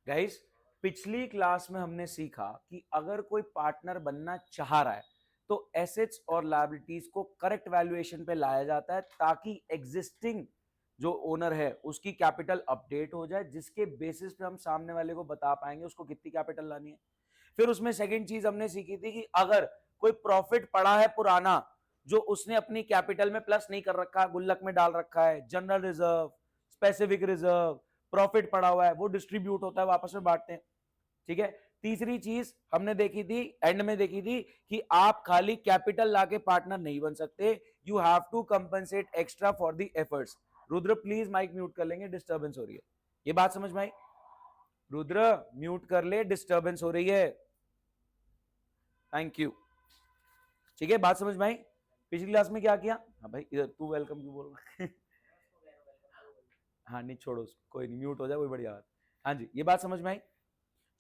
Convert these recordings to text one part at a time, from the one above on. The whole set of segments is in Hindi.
गाइस, पिछली क्लास में हमने सीखा कि अगर कोई पार्टनर बनना चाह रहा है तो एसेट्स और लायबिलिटीज को करेक्ट वैल्यूएशन पे लाया जाता है ताकि एग्जिस्टिंग जो ओनर है उसकी कैपिटल अपडेट हो जाए, जिसके बेसिस पे हम सामने वाले को बता पाएंगे उसको कितनी कैपिटल लानी है। फिर उसमें सेकंड चीज हमने सीखी थी कि अगर कोई प्रॉफिट पड़ा है पुराना जो उसने अपनी कैपिटल में प्लस नहीं कर रखा, गुल्लक में डाल रखा है, general reserve, specific reserve, profit पड़ा हुआ है, वो डिस्ट्रीब्यूट होता है, वापस में बांटते हैं। ठीक है। तीसरी चीज हमने देखी थी, एंड में देखी थी, कि आप खाली कैपिटल लाके पार्टनर नहीं बन सकते, you have to compensate extra for the efforts. Rudra please mic mute कर लेंगे, डिस्टर्बेंस हो रही है। ये बात समझ में आई? रुद्र म्यूट कर ले, डिस्टर्बेंस हो रही है। Thank you. ठीक है, बात समझ में आई? पिछली क्लास में क्या किया? हाँ भाई, इधर तू वेलकम क्यों बोल रहा है? हाँ नहीं, छोड़ो उसको, कोई नहीं, म्यूट हो जाए, कोई बढ़िया बात। हाँ जी, ये बात समझ में आई?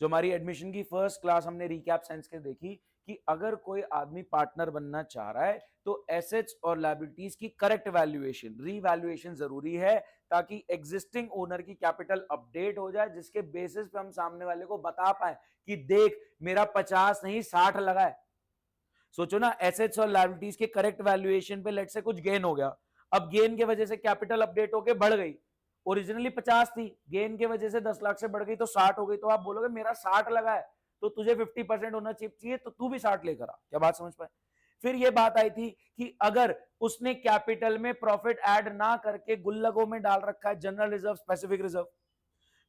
जो हमारी एडमिशन की फर्स्ट क्लास हमने रिकैप सेंस के देखी कि अगर कोई आदमी पार्टनर बनना चाह रहा है तो एसेट्स और लायबिलिटीज की करेक्ट वैल्यूएशन, रीवैल्यूएशन जरूरी है ताकि एग्जिस्टिंग ओनर की कैपिटल अपडेट हो जाए, जिसके बेसिस पे हम सामने वाले को बता पाए कि देख मेरा 50 नहीं 60 लगा है। सोचो ना, एसेट्स और लायबिलिटीज के करेक्ट वैल्यूएशन पे लेट से कुछ गेन हो गया, अब गेन के वजह से कैपिटल अपडेट होके बढ़ गई, ओरिजिनली 50 थी, गेन के वजह से 10 लाख से बढ़ गई तो 60 हो गई, तो आप बोलोगे मेरा 60 लगा है तो तुझे 50% होना चाहिए, तो तू भी 60 लेकर आ। क्या बात समझ पाए? फिर ये बात आई थी कि अगर उसने कैपिटल में प्रॉफिट ऐड ना करके गुल्लकों में डाल रखा है, जनरल रिजर्व, स्पेसिफिक रिजर्व,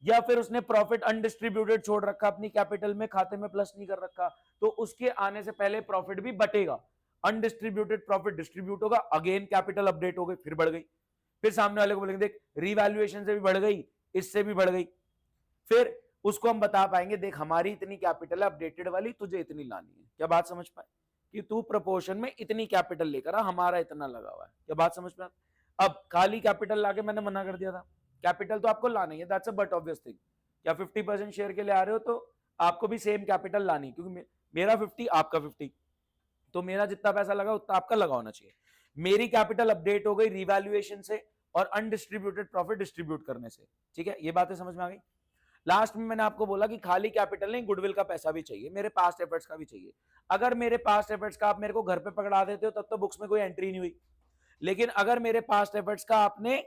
या फिर उसने प्रॉफिट अनडिस्ट्रीब्यूटेड छोड़ रखा, अपनी कैपिटल में खाते में प्लस नहीं कर रखा, तो उसके आने से पहले प्रॉफिट भी बटेगा, अनडिस्ट्रीब्यूटेड प्रॉफिट डिस्ट्रीब्यूट होगा, अगेन कैपिटल अपडेट हो गई, फिर बढ़ गई। फिर सामने वाले को बोलेंगे देख रिवैल्यूएशन से भी बढ़ गई, इससे भी बढ़ गई। फिर उसको हम बता पाएंगे देख हमारी इतनी कैपिटल है अपडेटेड वाली, तुझे इतनी लानी है। क्या बात समझ पाए? कि तू प्रोपोर्शन में इतनी कैपिटल लेकर आ, हमारा इतना लगा हुआ है। क्या बात समझ पाए? अब खाली कैपिटल लाके मैंने मना कर दिया था, कैपिटल तो आपको लाना ही है, that's a but obvious thing. क्या 50% शेयर के लिए आ रहे हो तो आपको भी सेम कैपिटल लानी, क्योंकि मेरा 50 आपका 50, तो मेरा जितना पैसा लगा उतना आपका लगा होना चाहिए। मेरी कैपिटल अपडेट हो गई रिवैल्यूएशन से और अनडिस्ट्रीब्यूटेड प्रॉफिट डिस्ट्रीब्यूट करने से। ठीक है, ये बातें समझ में आ गई? लास्ट में मैंने आपको बोला कि खाली कैपिटल नहीं, गुडविल का पैसा भी चाहिए, मेरे पास्ट एफर्ट्स का भी चाहिए। अगर मेरे पास्ट एफर्ट्स का आप मेरे को घर पे पकड़ा देते हो तब तो बुक्स में कोई एंट्री नहीं हुई, लेकिन अगर मेरे पास्ट एफर्ट्स का आपने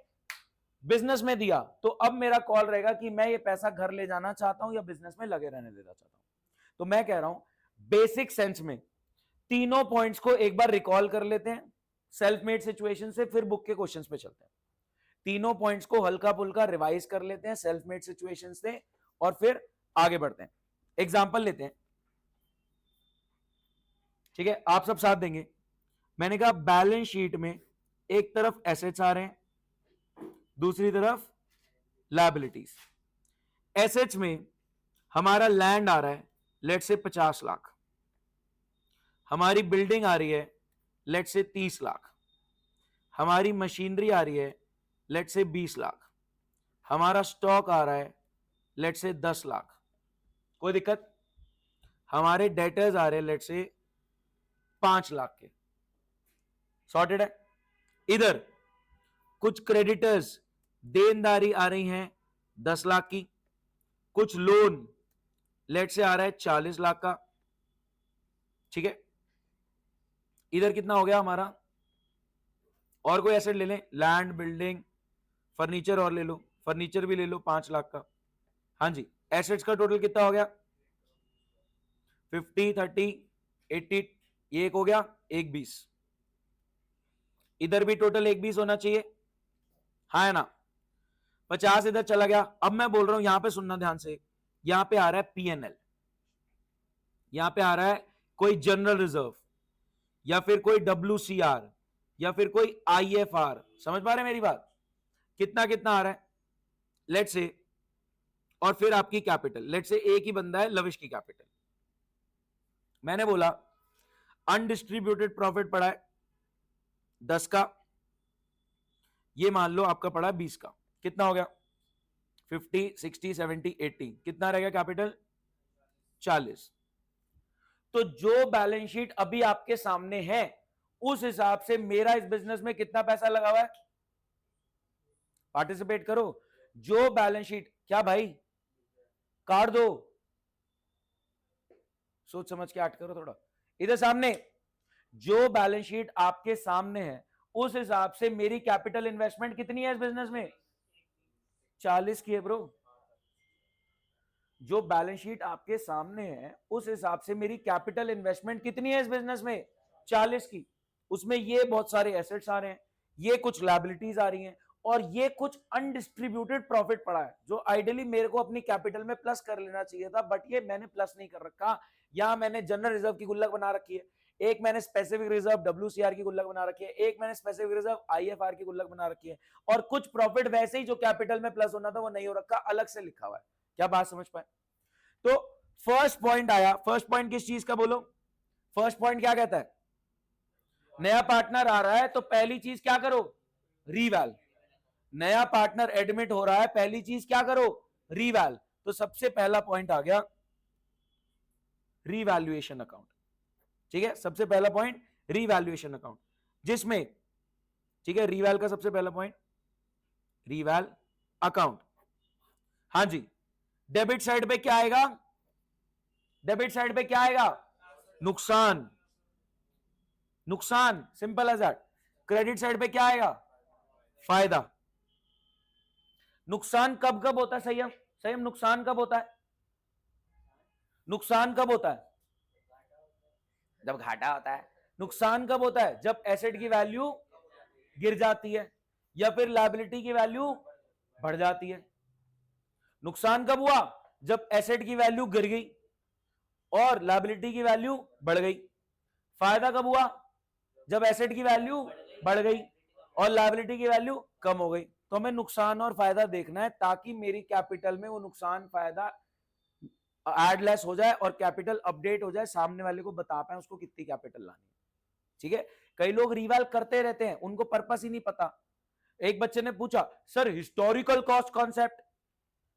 बिजनेस में दिया तो अब मेरा कॉल रहेगा कि मैं ये पैसा घर ले जाना चाहता हूं या बिजनेस में लगे रहने देना चाहता हूं। तो मैं कह रहा हूं बेसिक सेंस में तीनों पॉइंट्स को एक बार रिकॉल कर लेते हैं सेल्फ मेड सिचुएशन से, फिर बुक के क्वेश्चंस पे चलते हैं। तीनों पॉइंट्स को हल्का फुल्का रिवाइज कर लेते हैं सेल्फ मेड सिचुएशन से और फिर आगे बढ़ते हैं। एग्जांपल लेते हैं, ठीक है, आप सब साथ देंगे। मैंने कहा बैलेंस शीट में एक तरफ एसेट्स आ रहे हैं, दूसरी तरफ लायबिलिटीज। एसेट्स में हमारा लैंड आ रहा है लेट से 50 लाख, हमारी बिल्डिंग आ रही है लेट से 30 लाख, हमारी मशीनरी आ रही है लेट से 20 लाख, हमारा स्टॉक आ रहा है लेट से 10 लाख। कोई दिक्कत? हमारे डेटर्स आ रहे हैं लेट से 5 लाख के। सॉर्टेड है। इधर कुछ क्रेडिटर्स, देनदारी आ रही हैं 10 लाख की, कुछ लोन लेट से आ रहा है 40 लाख का। ठीक है, इधर कितना हो गया हमारा? और कोई एसेट ले लें, लैंड, बिल्डिंग, फर्नीचर और ले लो, फर्नीचर भी ले लो 5 लाख का। हाँ जी, एसेट्स का टोटल कितना हो गया? 50, 30, 80, ये एक हो गया, एक 20। इधर भी टोटल एक 20 होना चाहिए, हाँ है ना? 50 इधर चला गया। अब मैं बोल रहा हूं यहां पे सुनना ध्यान से, यहां पे आ रहा है पीएनएल, यहां पे आ रहा है कोई जनरल रिजर्व या फिर कोई डब्ल्यूसीआर या फिर कोई आईएफआर। समझ पा रहे हैं मेरी बात? कितना कितना आ रहा है लेट से, और फिर आपकी कैपिटल, लेट से एक ही बंदा है लविश की कैपिटल। मैंने बोला अनडिस्ट्रीब्यूटेड प्रॉफिट पड़ा है 10 का, ये मान लो आपका पड़ा 20 का। कितना हो गया? 50, 60, 70, 80, कितना रहेगा कैपिटल? 40। तो जो बैलेंस शीट अभी आपके सामने है उस हिसाब से मेरा इस बिजनेस में कितना पैसा लगा हुआ है? पार्टिसिपेट करो। जो बैलेंस शीट, क्या भाई काट दो, सोच समझ के ऐड करो थोड़ा। इधर सामने जो बैलेंस शीट आपके सामने है उस हिसाब से मेरी कैपिटल इन्वेस्टमेंट कितनी है इस बिजनेस में? 40 की है ब्रो। जो बैलेंस शीट आपके सामने है उस हिसाब से मेरी कैपिटल इन्वेस्टमेंट कितनी है इस बिजनेस में? 40 की। उसमें ये बहुत सारे एसेट्स आ रहे हैं, ये कुछ लायबिलिटीज आ रही हैं, और ये कुछ अनडिस्ट्रीब्यूटेड प्रॉफिट पड़ा है जो आइडियली मेरे को अपनी कैपिटल में प्लस कर लेना चाहिए था, बट ये मैंने प्लस नहीं कर रखा। यहां मैंने जनरल रिजर्व की गुल्लक बना रखी है, एक मैंने स्पेसिफिक रिजर्व WCR की गुल्लक बना रखी है, एक मैंने स्पेसिफिक रिजर्व IFR की गुल्लक बना रखी है, और कुछ प्रॉफिट वैसे ही जो कैपिटल में प्लस होना था वो नहीं हो रखा, अलग से लिखा हुआ है। क्या बात समझ पाए? तो फर्स्ट पॉइंट आया। फर्स्ट पॉइंट किस चीज का बोलो? फर्स्ट पॉइंट क्या कहता है? नया पार्टनर आ रहा है तो पहली चीज क्या करो? रीवैल। नया पार्टनर एडमिट हो रहा है, पहली चीज क्या करो? रीवैल। तो सबसे पहला पॉइंट आ गया रीवैल्यूएशन अकाउंट। ठीक है, सबसे पहला पॉइंट रीवैल्यूएशन अकाउंट, जिसमें ठीक है रीवैल का सबसे पहला पॉइंट रीवैल अकाउंट। हां जी, डेबिट साइड पे क्या आएगा? डेबिट साइड पे क्या आएगा? नुकसान। नुकसान, simple as that. Credit side पे क्या आएगा? फायदा। नुकसान कब कब होता है संयम? संयम, नुकसान कब होता है? नुकसान कब होता है? जब घाटा होता है। नुकसान कब होता है? जब एसेट की वैल्यू गिर जाती है या फिर लायबिलिटी की वैल्यू बढ़ जाती है। नुकसान कब हुआ? जब एसेट की वैल्यू गिर गई और लायबिलिटी की वैल्यू बढ़ गई। फायदा कब हुआ? जब एसेट की वैल्यू बढ़ गई और लायबिलिटी की वैल्यू कम हो गई। तो हमें नुकसान और फायदा देखना है ताकि मेरी कैपिटल में वो नुकसान फायदा एड लेस हो जाए और कैपिटल अपडेट हो जाए, सामने वाले को बता पाए उसको कितनी कैपिटल लानी है। ठीक है, कई लोग रिवैल करते रहते हैं, उनको पर्पस ही नहीं पता। एक बच्चे ने पूछा सर हिस्टोरिकल कॉस्ट कॉन्सेप्ट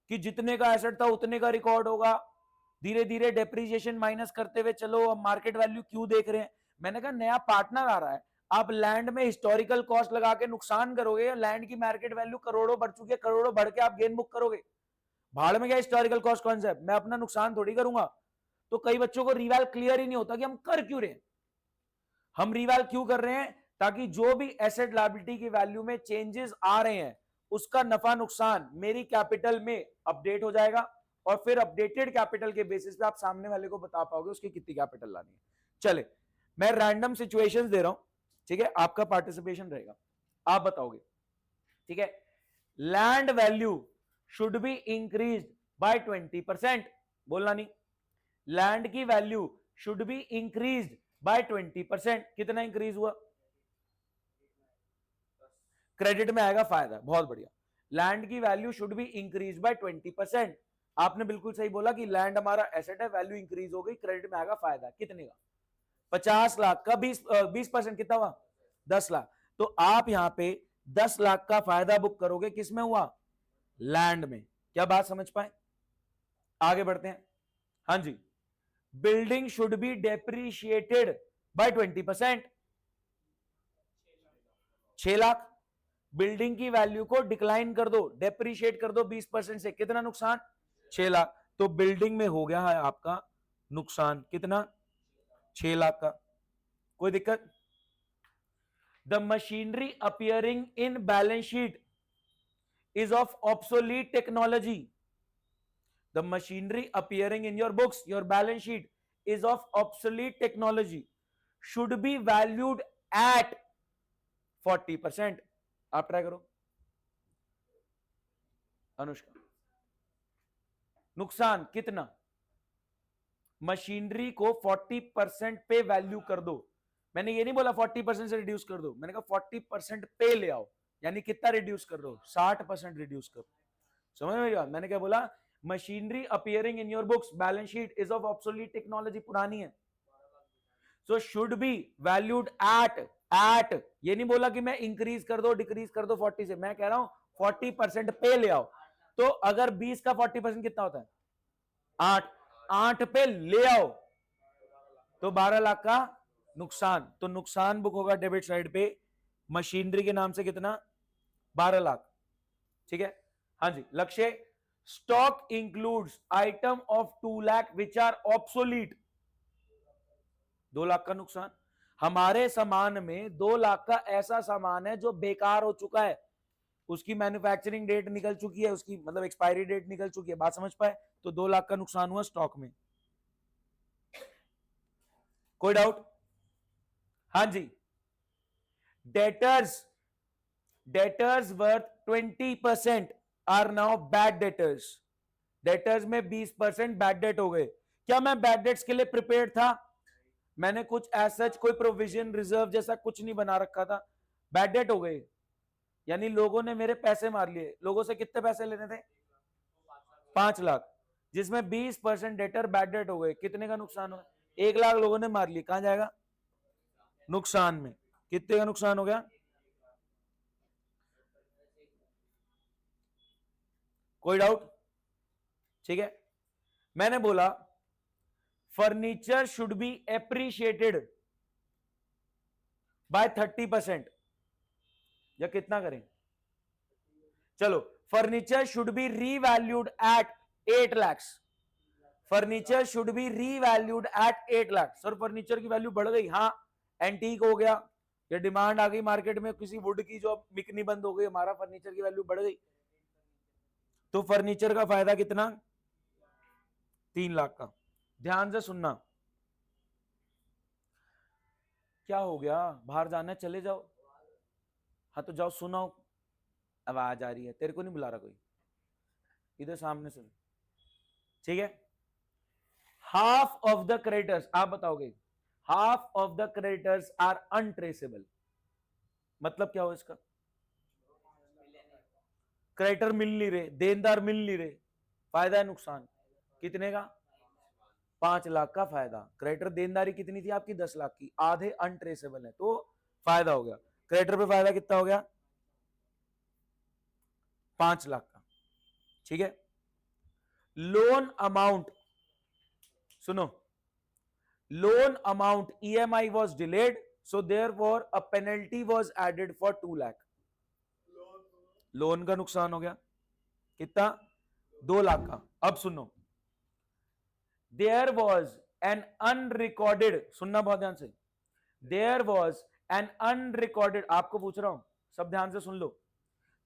कि जितने का एसेट था उतने का रिकॉर्ड होगा, धीरे धीरे डेप्रिसिएशन माइनस करते हुए चलो, अब मार्केट वैल्यू क्यों देख रहे हैं? मैंने कहा नया पार्टनर आ रहा है, आप लैंड में हिस्टोरिकल कॉस्ट लगा के नुकसान करोगे, लैंड की मार्केट वैल्यू करोड़ों बढ़ चुकी है, करोड़ों बढ़ के आप गेन बुक करोगे। भाड़ में क्या हिस्टोरिकल कॉस्ट कॉन्सेप्ट, मैं अपना नुकसान थोड़ी करूंगा। तो कई बच्चों को रिवैल क्लियर ही नहीं होता कि हम कर क्यों रहे हैं। हम रिवैल क्यों कर रहे हैं? ताकि जो भी एसेट लायबिलिटी की वैल्यू में चेंजेस आ रहे हैं उसका नफा नुकसान मेरी कैपिटल में अपडेट हो जाएगा, और फिर अपडेटेड कैपिटल के बेसिस पे आप सामने वाले को बता पाओगे उसकी कितनी कैपिटल लानी है। चले, मैं रैंडम सिचुएशंस दे रहा हूं, ठीक है, आपका पार्टिसिपेशन रहेगा, आप बताओगे। ठीक है, land value should be increased by 20%। बोलना नहीं, लैंड की value should be increased by 20%। कितना इंक्रीज हुआ? क्रेडिट में आएगा फायदा, बहुत बढ़िया। लैंड की value should be increase bye 20%। आपने बिल्कुल सही बोला कि लैंड हमारा एसेट है, वैल्यू इंक्रीज हो गई, क्रेडिट में आएगा फायदा। कितने का? 50 लाख का 20% कितना हुआ? 10 लाख। तो आप यहां पे 10 लाख का फायदा बुक करोगे, किसमें हुआ? लैंड में। क्या बात समझ पाए? आगे बढ़ते हैं। हां जी, building should be depreciated by 20%। 6 lakh. Building की वैल्यू को डिक्लाइन कर दो, डेप्रिशिएट कर दो 20% से, कितना नुकसान? 6 लाख। तो बिल्डिंग में हो गया है आपका नुकसान कितना? 6 लाख का। कोई दिक्कत? The machinery appearing in balance sheet is of obsolete technology. The machinery appearing in your books, your balance sheet is of obsolete technology, should be valued at 40%। आप ट्राई करो अनुष्का। नुकसान कितना? मशीनरी को 40% पे वैल्यू कर दो। मैंने ये नहीं बोला 40% से रिड्यूस कर दो, मैंने कहा 40% पे ले आओ। यानी कितना रिड्यूस कर दो? 60% रिड्यूस करो। समझ में गया? मैंने क्या बोला? Machinery appearing in your books balance sheet is of obsolete technology, पुरानी है, so should be valued at ये नहीं बोला कि मैं इंक्रीज कर दो डिक्रीज कर दो 40 से, मैं कह रहा हूं 40% पे ले आओ। तो अगर 20 का 40% कितना होता है? 8 पे ले आओ तो 12 लाख का नुकसान। तो नुकसान बुक होगा डेबिट साइड पे मशीनरी के नाम से, कितना? 12 लाख। ठीक है, हाँ जी। Lakshya stock includes item of 2 lakh which are obsolete. 2 lakh का नुकसान। हमारे सामान में 2 लाख का ऐसा सामान है जो बेकार हो चुका है, उसकी मैन्युफैक्चरिंग डेट निकल चुकी है, उसकी मतलब एक्सपायरी डेट निकल चुकी है। बात समझ पाए? तो 2 लाख का नुकसान हुआ स्टॉक में। कोई डाउट? हाँ जी। Debtors worth 20% are now bad debtors. Debtors में 20% बैड डेट हो गए। क्या मैं बैड डेट्स के लिए प्रिपेयर्ड था? मैंने कुछ एज कोई प्रोविजन रिजर्व जैसा कुछ नहीं बना रखा था, बैड डेट हो गए, यानी लोगों ने मेरे पैसे मार लिए। लोगों से कितने पैसे लेने थे? 5 लाख, जिसमें 20% डेटर बैड डेट हो गए। कितने का नुकसान हुआ? 1 लाख लोगों ने मार लिए। कहां जाएगा? नुकसान में। कितने का नुकसान हो गया? कोई डाउट? ठीक है। मैंने बोला furniture should be appreciated by 30%, या कितना करें? चलो, furniture should be revalued at 8 lakh. Furniture should be revalued at 8 lakh. Sir furniture की वैल्यू बढ़ गई। हाँ, एंटीक हो गया, या डिमांड आ गई मार्केट में किसी वुड की जो बिकनी बंद हो गई, हमारा फर्नीचर की वैल्यू बढ़ गई। तो फर्नीचर का फायदा कितना? 3 लाख का। ध्यान से सुनना। क्या हो गया? बाहर जाना है, चले जाओ। हाँ तो जाओ, सुनाओ। आवाज आ रही है, तेरे को नहीं बुला रहा कोई, इधर सामने सुन। ठीक है। हाफ ऑफ द क्रेडिटर्स, आप बताओगे, half of the creditors are untraceable. मतलब क्या हो इसका? क्रेडिटर मिल नहीं रहे, देनदार मिल नहीं रहे। फायदा है नुकसान? कितने का? 5 लाख का फायदा। क्रेडिटर देनदारी कितनी थी आपकी? 10 लाख की, आधे अनट्रेसेबल है, तो फायदा हो गया। क्रेडिटर पे फायदा कितना हो गया? 5 लाख का। ठीक है। लोन अमाउंट, सुनो, loan amount EMI was delayed, so therefore a penalty was added for 2 lakh. Loan का नुकसान हो गया कितना? 2 लाख का। अब सुनो, देयर वॉज एन अनरिकॉर्डेड, सुनना बहुत ध्यान से, देयर वॉज एन अनरिकॉर्डेड, आपको पूछ रहा हूं, सब ध्यान से सुन लो।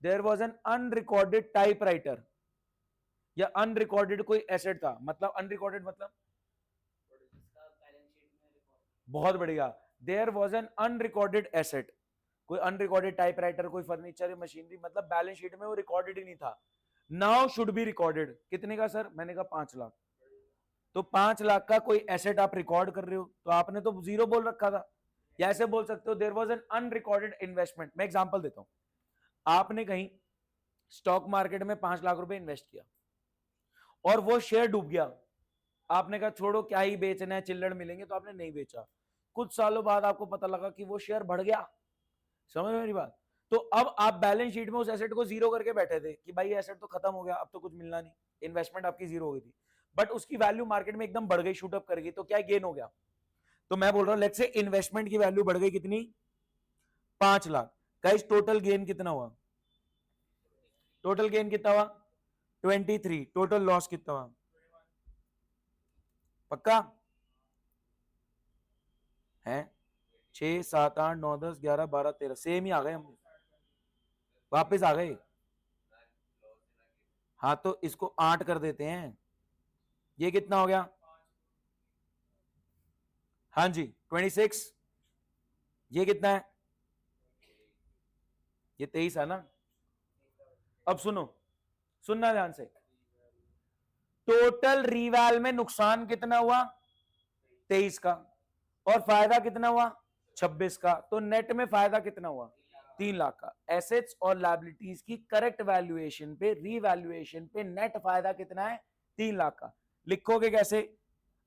There was an unrecorded typewriter, या अनरिकॉर्डेड कोई एसेट था। मतलब अनरिकॉर्डेड मतलब बहुत बढ़िया, there was an unrecorded asset, कोई अनरिकॉर्डेड टाइपराइटर, कोई फर्नीचर, मशीनरी, मतलब बैलेंस शीट में वो रिकॉर्डेड ही नहीं था। Now should be recorded. कितने का सर? मैंने कहा 5 लाख। तो 5 लाख का कोई एसेट आप रिकॉर्ड कर रहे हो, तो आपने तो जीरो बोल रखा था, या ऐसे बोल सकते हो there was an unrecorded investment. मैं एग्जांपल देता हूं, आपने कहीं स्टॉक मार्केट में 5 लाख रुपए इन्वेस्ट किया और वो शेयर डूब गया। आपने कहा छोड़ो क्या ही बेचना है, चिल्लड़ मिलेंगे, तो आपने नहीं बेचा। कुछ सालों बाद आपको पता लगा कि वो शेयर बढ़ गया। समझ मेरी बात? तो अब आप बैलेंस शीट में उस एसेट को जीरो करके बैठे थे कि भाई एसेट तो खत्म हो गया, अब तो कुछ मिलना नहीं, इन्वेस्टमेंट आपकी जीरो हो गई थी। बट उसकी वैल्यू मार्केट में एकदम बढ़ गई, शूटअप कर गई, तो क्या गेन हो गया? तो मैं बोल रहा हूं लेट्स से इन्वेस्टमेंट की वैल्यू बढ़ गई कितनी? 5 लाख। गाइस टोटल गेन कितना हुआ? टोटल गेन कितना हुआ? 23। टोटल लॉस कितना हुआ? पक्का है? 6 7 8 9 10 11 12 13, सेम ही आ गए हम, वापस आ गए। हाँ तो इसको 8 कर देते हैं, ये कितना हो गया? हाँ जी 26। ये कितना है? ये 23 है ना। अब सुनो, सुनना ध्यान से, टोटल रिवैल में नुकसान कितना हुआ? 23 का, और फायदा कितना हुआ? 26 का। तो नेट में फायदा कितना हुआ? 3 लाख का। एसेट्स और लायबिलिटीज की करेक्ट वैल्यूएशन पे, रीवैल्यूएशन पे नेट फायदा कितना है? 3 लाख का। लिखोगे कैसे?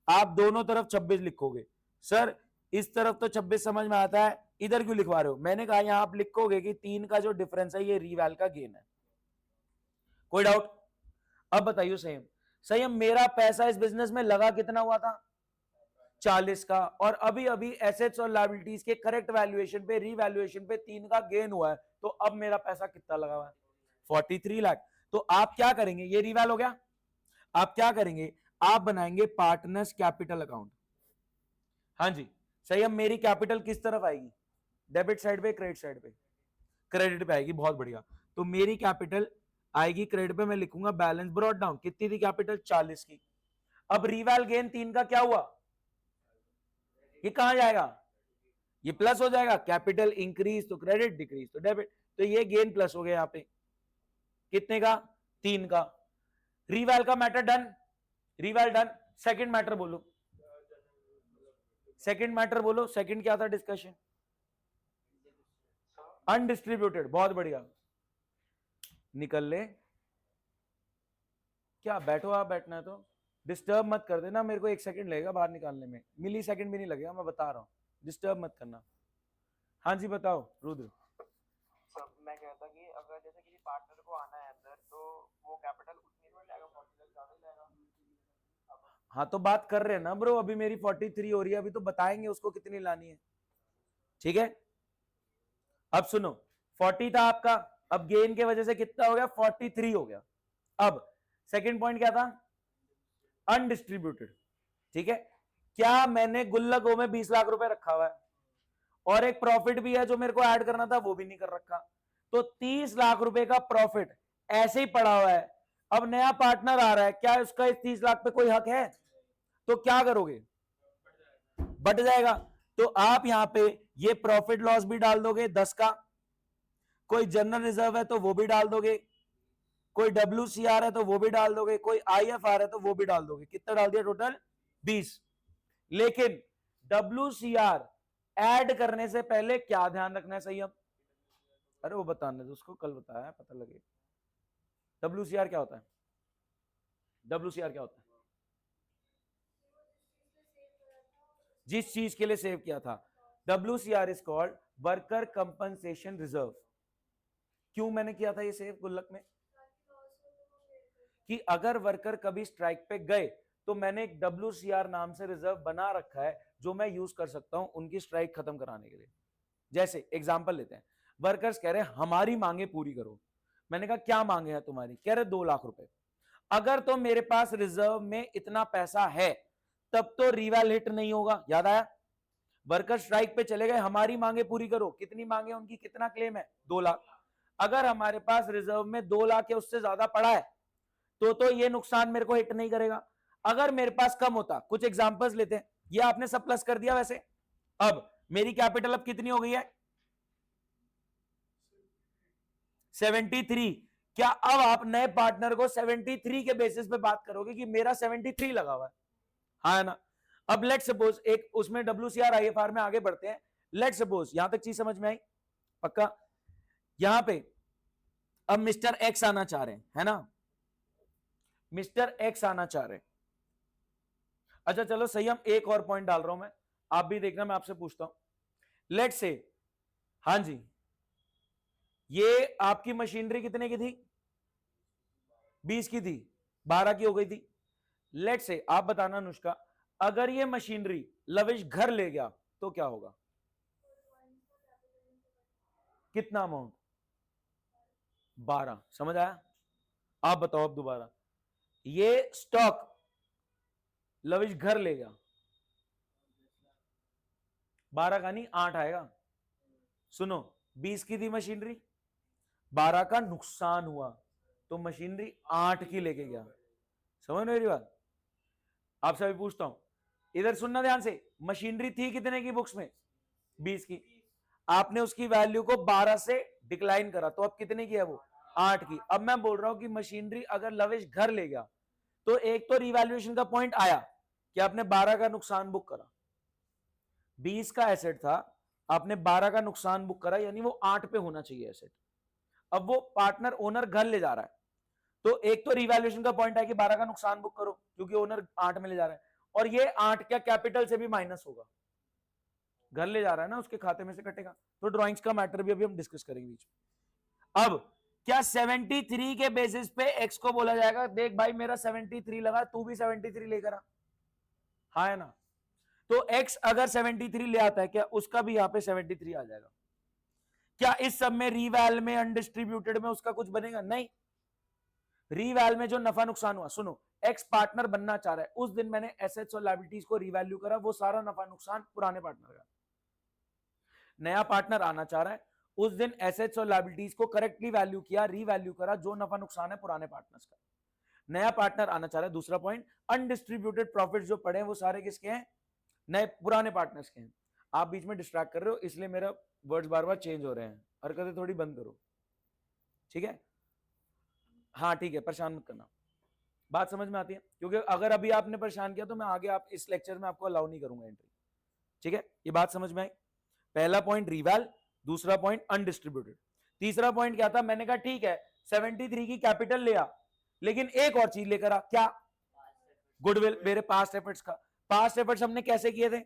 आप दोनों तरफ 26 लिखोगे। सर इस तरफ तो 26 समझ में आता है, इधर क्यों लिखवा रहे हो? मैंने कहा यहां आप लिखोगे कि 3 का जो डिफरेंस है ये रीवैल का गेन है। कोई डाउट? अब बताइए संयम, संयम मेरा पैसा इस बिजनेस में लगा कितना हुआ था? 40 का, और अभी अभी एसेट्स और लायबिलिटीज के करेक्ट वैल्यूएशन पे, रीवैल्यूएशन पे 3 का गेन हुआ है, तो अब मेरा पैसा कितना लगा हुआ है? 43 लाख। तो आप क्या करेंगे, ये रिवैल हो गया, आप क्या करेंगे, आप बनाएंगे पार्टनर्स कैपिटल अकाउंट। हाँ जी सही। अब मेरी कैपिटल किस तरफ आएगी, डेबिट साइड पे क्रेडिट साइड पे, क्रेडिट पे आएगी, बहुत बढ़िया। तो मेरी कैपिटल आएगी क्रेडिट पे, मैं लिखूंगा बैलेंस ब्रॉट डाउन, कितनी थी कैपिटल 40 की। अब रिवैल गेन 3 का क्या हुआ, ये कहां जाएगा, ये प्लस हो जाएगा, कैपिटल इंक्रीज तो क्रेडिट, डिक्रीज तो डेबिट, तो ये गेन प्लस हो गया यहां पे, कितने का, 3 का। रिवैल का matter done, reval done. Second matter बोलो, सेकंड मैटर बोलो, सेकंड क्या था डिस्कशन, अनडिस्ट्रीब्यूटेड, बहुत बढ़िया। निकल ले, क्या बैठो, आप बैठना है तो डिस्टर्ब मत कर देना मेरे को, 1 सेकंड लगेगा बाहर निकालने में, मिली सेकंड भी नहीं लगेगा, मैं बता रहा हूं, डिस्टर्ब मत करना। हाँ जी बताओ रुद्र। मैं कहता कि अगर जैसे किसी पार्टनर को आना है अंदर तो वो कैपिटल उतनी में जाएगा, 40 ज्यादा ही जाएगा। हाँ तो बात कर रहे हैं ना ब्रो, अभी मेरी 43 हो रही है, अभी तो बताएंगे उसको कितनी लानी है, ठीक है। अब सुनो, 40 था आपका, अब गेन के वजह से कितना हो गया, 43 हो गया। अब सेकंड पॉइंट क्या था, अनडिस्ट्रीब्यूटेड, ठीक है। क्या मैंने गुल्लकों में 20 लाख रुपए रखा हुआ है, और एक प्रॉफिट भी है जो मेरे को ऐड करना था, वो भी नहीं कर रखा, तो 30 लाख रुपए का प्रॉफिट ऐसे ही पड़ा हुआ है। अब नया पार्टनर आ रहा है, क्या उसका इस 30 लाख पे कोई हक है, तो क्या करोगे, बट जाएगा। तो आप यहां पे ये प्रॉफिट लॉस भी डाल दोगे 10 का, कोई जनरल रिजर्व है तो वो भी डाल दोगे, कोई WCR है तो वो भी डाल दोगे, कोई IFR है तो वो भी डाल दोगे, कितना डाल दिया टोटल 20। लेकिन WCR ऐड करने से पहले क्या ध्यान रखना है, सही। अब अरे वो बताने दो उसको, कल बताया पता लगे। WCR क्या होता है, WCR क्या होता है, जिस चीज के लिए सेव किया था, WCR is called worker compensation reserve. क्यों मैंने किया था ये सेव गुल्लक में, कि अगर वर्कर कभी स्ट्राइक पे गए तो मैंने एक WCR नाम से रिजर्व बना रखा है जो मैं यूज कर सकता हूं उनकी स्ट्राइक खत्म कराने के लिए। जैसे एग्जांपल लेते हैं, वर्कर्स कह रहे हैं हमारी मांगे पूरी करो, मैंने कहा क्या मांगे हैं तुम्हारी, कह रहे 2 लाख रुपए। अगर तो मेरे पास रिजर्व में इतना पैसा है तब तो रिवैल हिट नहीं होगा, याद आया। वर्कर स्ट्राइक पे चले गए, हमारी मांगे पूरी करो, कितनी मांगे उनकी, कितना क्लेम है 2 लाख। अगर हमारे पास रिजर्व में 2 लाख या उससे ज्यादा पड़ा है तो ये नुकसान मेरे को हिट नहीं करेगा। अगर मेरे पास कम होता, कुछ एग्जांपल्स लेते हैं, ये आपने सब प्लस कर दिया वैसे। अब मेरी कैपिटल अब कितनी हो गई है 73। क्या अब आप नए पार्टनर को 73 के बेसिस पे बात करोगे कि मेरा 73 लगा हुआ है, हाँ है ना। अब लेट सपोज एक उसमें WCR IFR में आगे बढ़ते हैं, लेट सपोज यहां तक चीज समझ में आई पक्का। यहां पे अब मिस्टर एक्स आना चाह रहे हैं, है ना, मिस्टर एक्स आना चाह रहे हैं। अच्छा चलो सही, हम एक और पॉइंट डाल रहा हूं मैं, आप भी देखना, मैं आपसे पूछता हूं। लेट से, हाँ जी, ये आपकी मशीनरी कितने की थी, 20 की थी, 12 की हो गई थी। लेट से आप बताना अनुष्का, अगर ये मशीनरी लविश घर ले गया तो क्या होगा, कितना अमाउंट, 12, समझ आया। आप बताओ अब दोबारा, ये स्टॉक लविश घर ले गया, 12 का नहीं 8 आएगा। सुनो, 20 की थी मशीनरी, 12 का नुकसान हुआ, तो मशीनरी 8 की लेके गया, समझ मेरी बात। आपसे भी पूछता हूं, इधर सुनना ध्यान से, मशीनरी थी कितने की बुक्स में, 20 की, आपने उसकी वैल्यू को 12 से डिक्लाइन करा, तो अब कितने की है वो, 8 की। अब मैं बोल रहा हूं कि मशीनरी अगर लविश घर ले गया तो एक तो रिवैल्यूएशन का पॉइंट आया कि आपने 12 का नुकसान बुक करा, 20 का एसेट था, आपने 12 का नुकसान बुक करा, यानी वो 8 पे होना चाहिए एसेट। अब वो पार्टनर ओनर घर ले जा रहा है, तो एक तो रिवैल्यूएशन का पॉइंट है कि 12 का नुकसान बुक करो क्योंकि ओनर 8 में ले जा रहा है, और ये 8 क्या कैपिटल से भी माइनस होगा, घर ले जा रहा है ना, उसके खाते में से कटेगा। तो ड्राइंग्स का मैटर भी अभी हम डिस्कस करेंगे बीच में। अब क्या 73 के बेसिस पे एक्स को बोला जाएगा देख भाई मेरा 73 लगा, तू भी 73 लेकर आ, हाँ है ना। तो एक्स अगर 73 ले आता है, क्या उसका भी यहां पे 73 आ जाएगा। क्या इस सब में रिवैल में अनडिस्ट्रीब्यूटेड में उसका कुछ बनेगा, नहीं। रीवैल में जो नफा नुकसान हुआ, सुनो, एक्स पार्टनर बनना चाह रहा है, उस दिन मैंने एसेट्स और लायबिलिटीज को रीवैल्यू करा, वो सारा नफा नुकसान पुराने पार्टनर का। नया पार्टनर आना चाह रहा है, उस दिन एसेट्स और लायबिलिटीज को करेक्टली वैल्यू किया, रीवैल्यू करा, जो नफा नुकसान है पुराने पार्टनर्स का। नया पार्टनर आना चाह रहा है, दूसरा पॉइंट, अनडिस्ट्रीब्यूटेड प्रॉफिट जो पड़े हैं वो सारे किसके हैं, नए पुराने पार्टनर्स के हैं। आप बीच में डिस्ट्रैक्ट कर रहे हो, इसलिए मेरा वर्ड्स बार बार चेंज हो रहे हैं, हरकतें थोड़ी बंद करो, ठीक है। हाँ ठीक है, परेशान मत करना, बात समझ में आती है, क्योंकि अगर अभी आपने परेशान किया तो मैं आगे आप इस लेक्चर में आपको अलाउ नहीं करूंगा एंट्री, ठीक है। ये बात समझ में आई। पहला पॉइंट रीवैल, दूसरा पॉइंट अनडिस्ट्रीब्यूटेड, तीसरा पॉइंट क्या था, मैंने कहा ठीक है 73 की कैपिटल ले आ, लेकिन एक और चीज लेकर आ, क्या, गुडविल, मेरे पास्ट एफर्ट्स का। पास्ट एफर्ट्स हमने कैसे किए थे,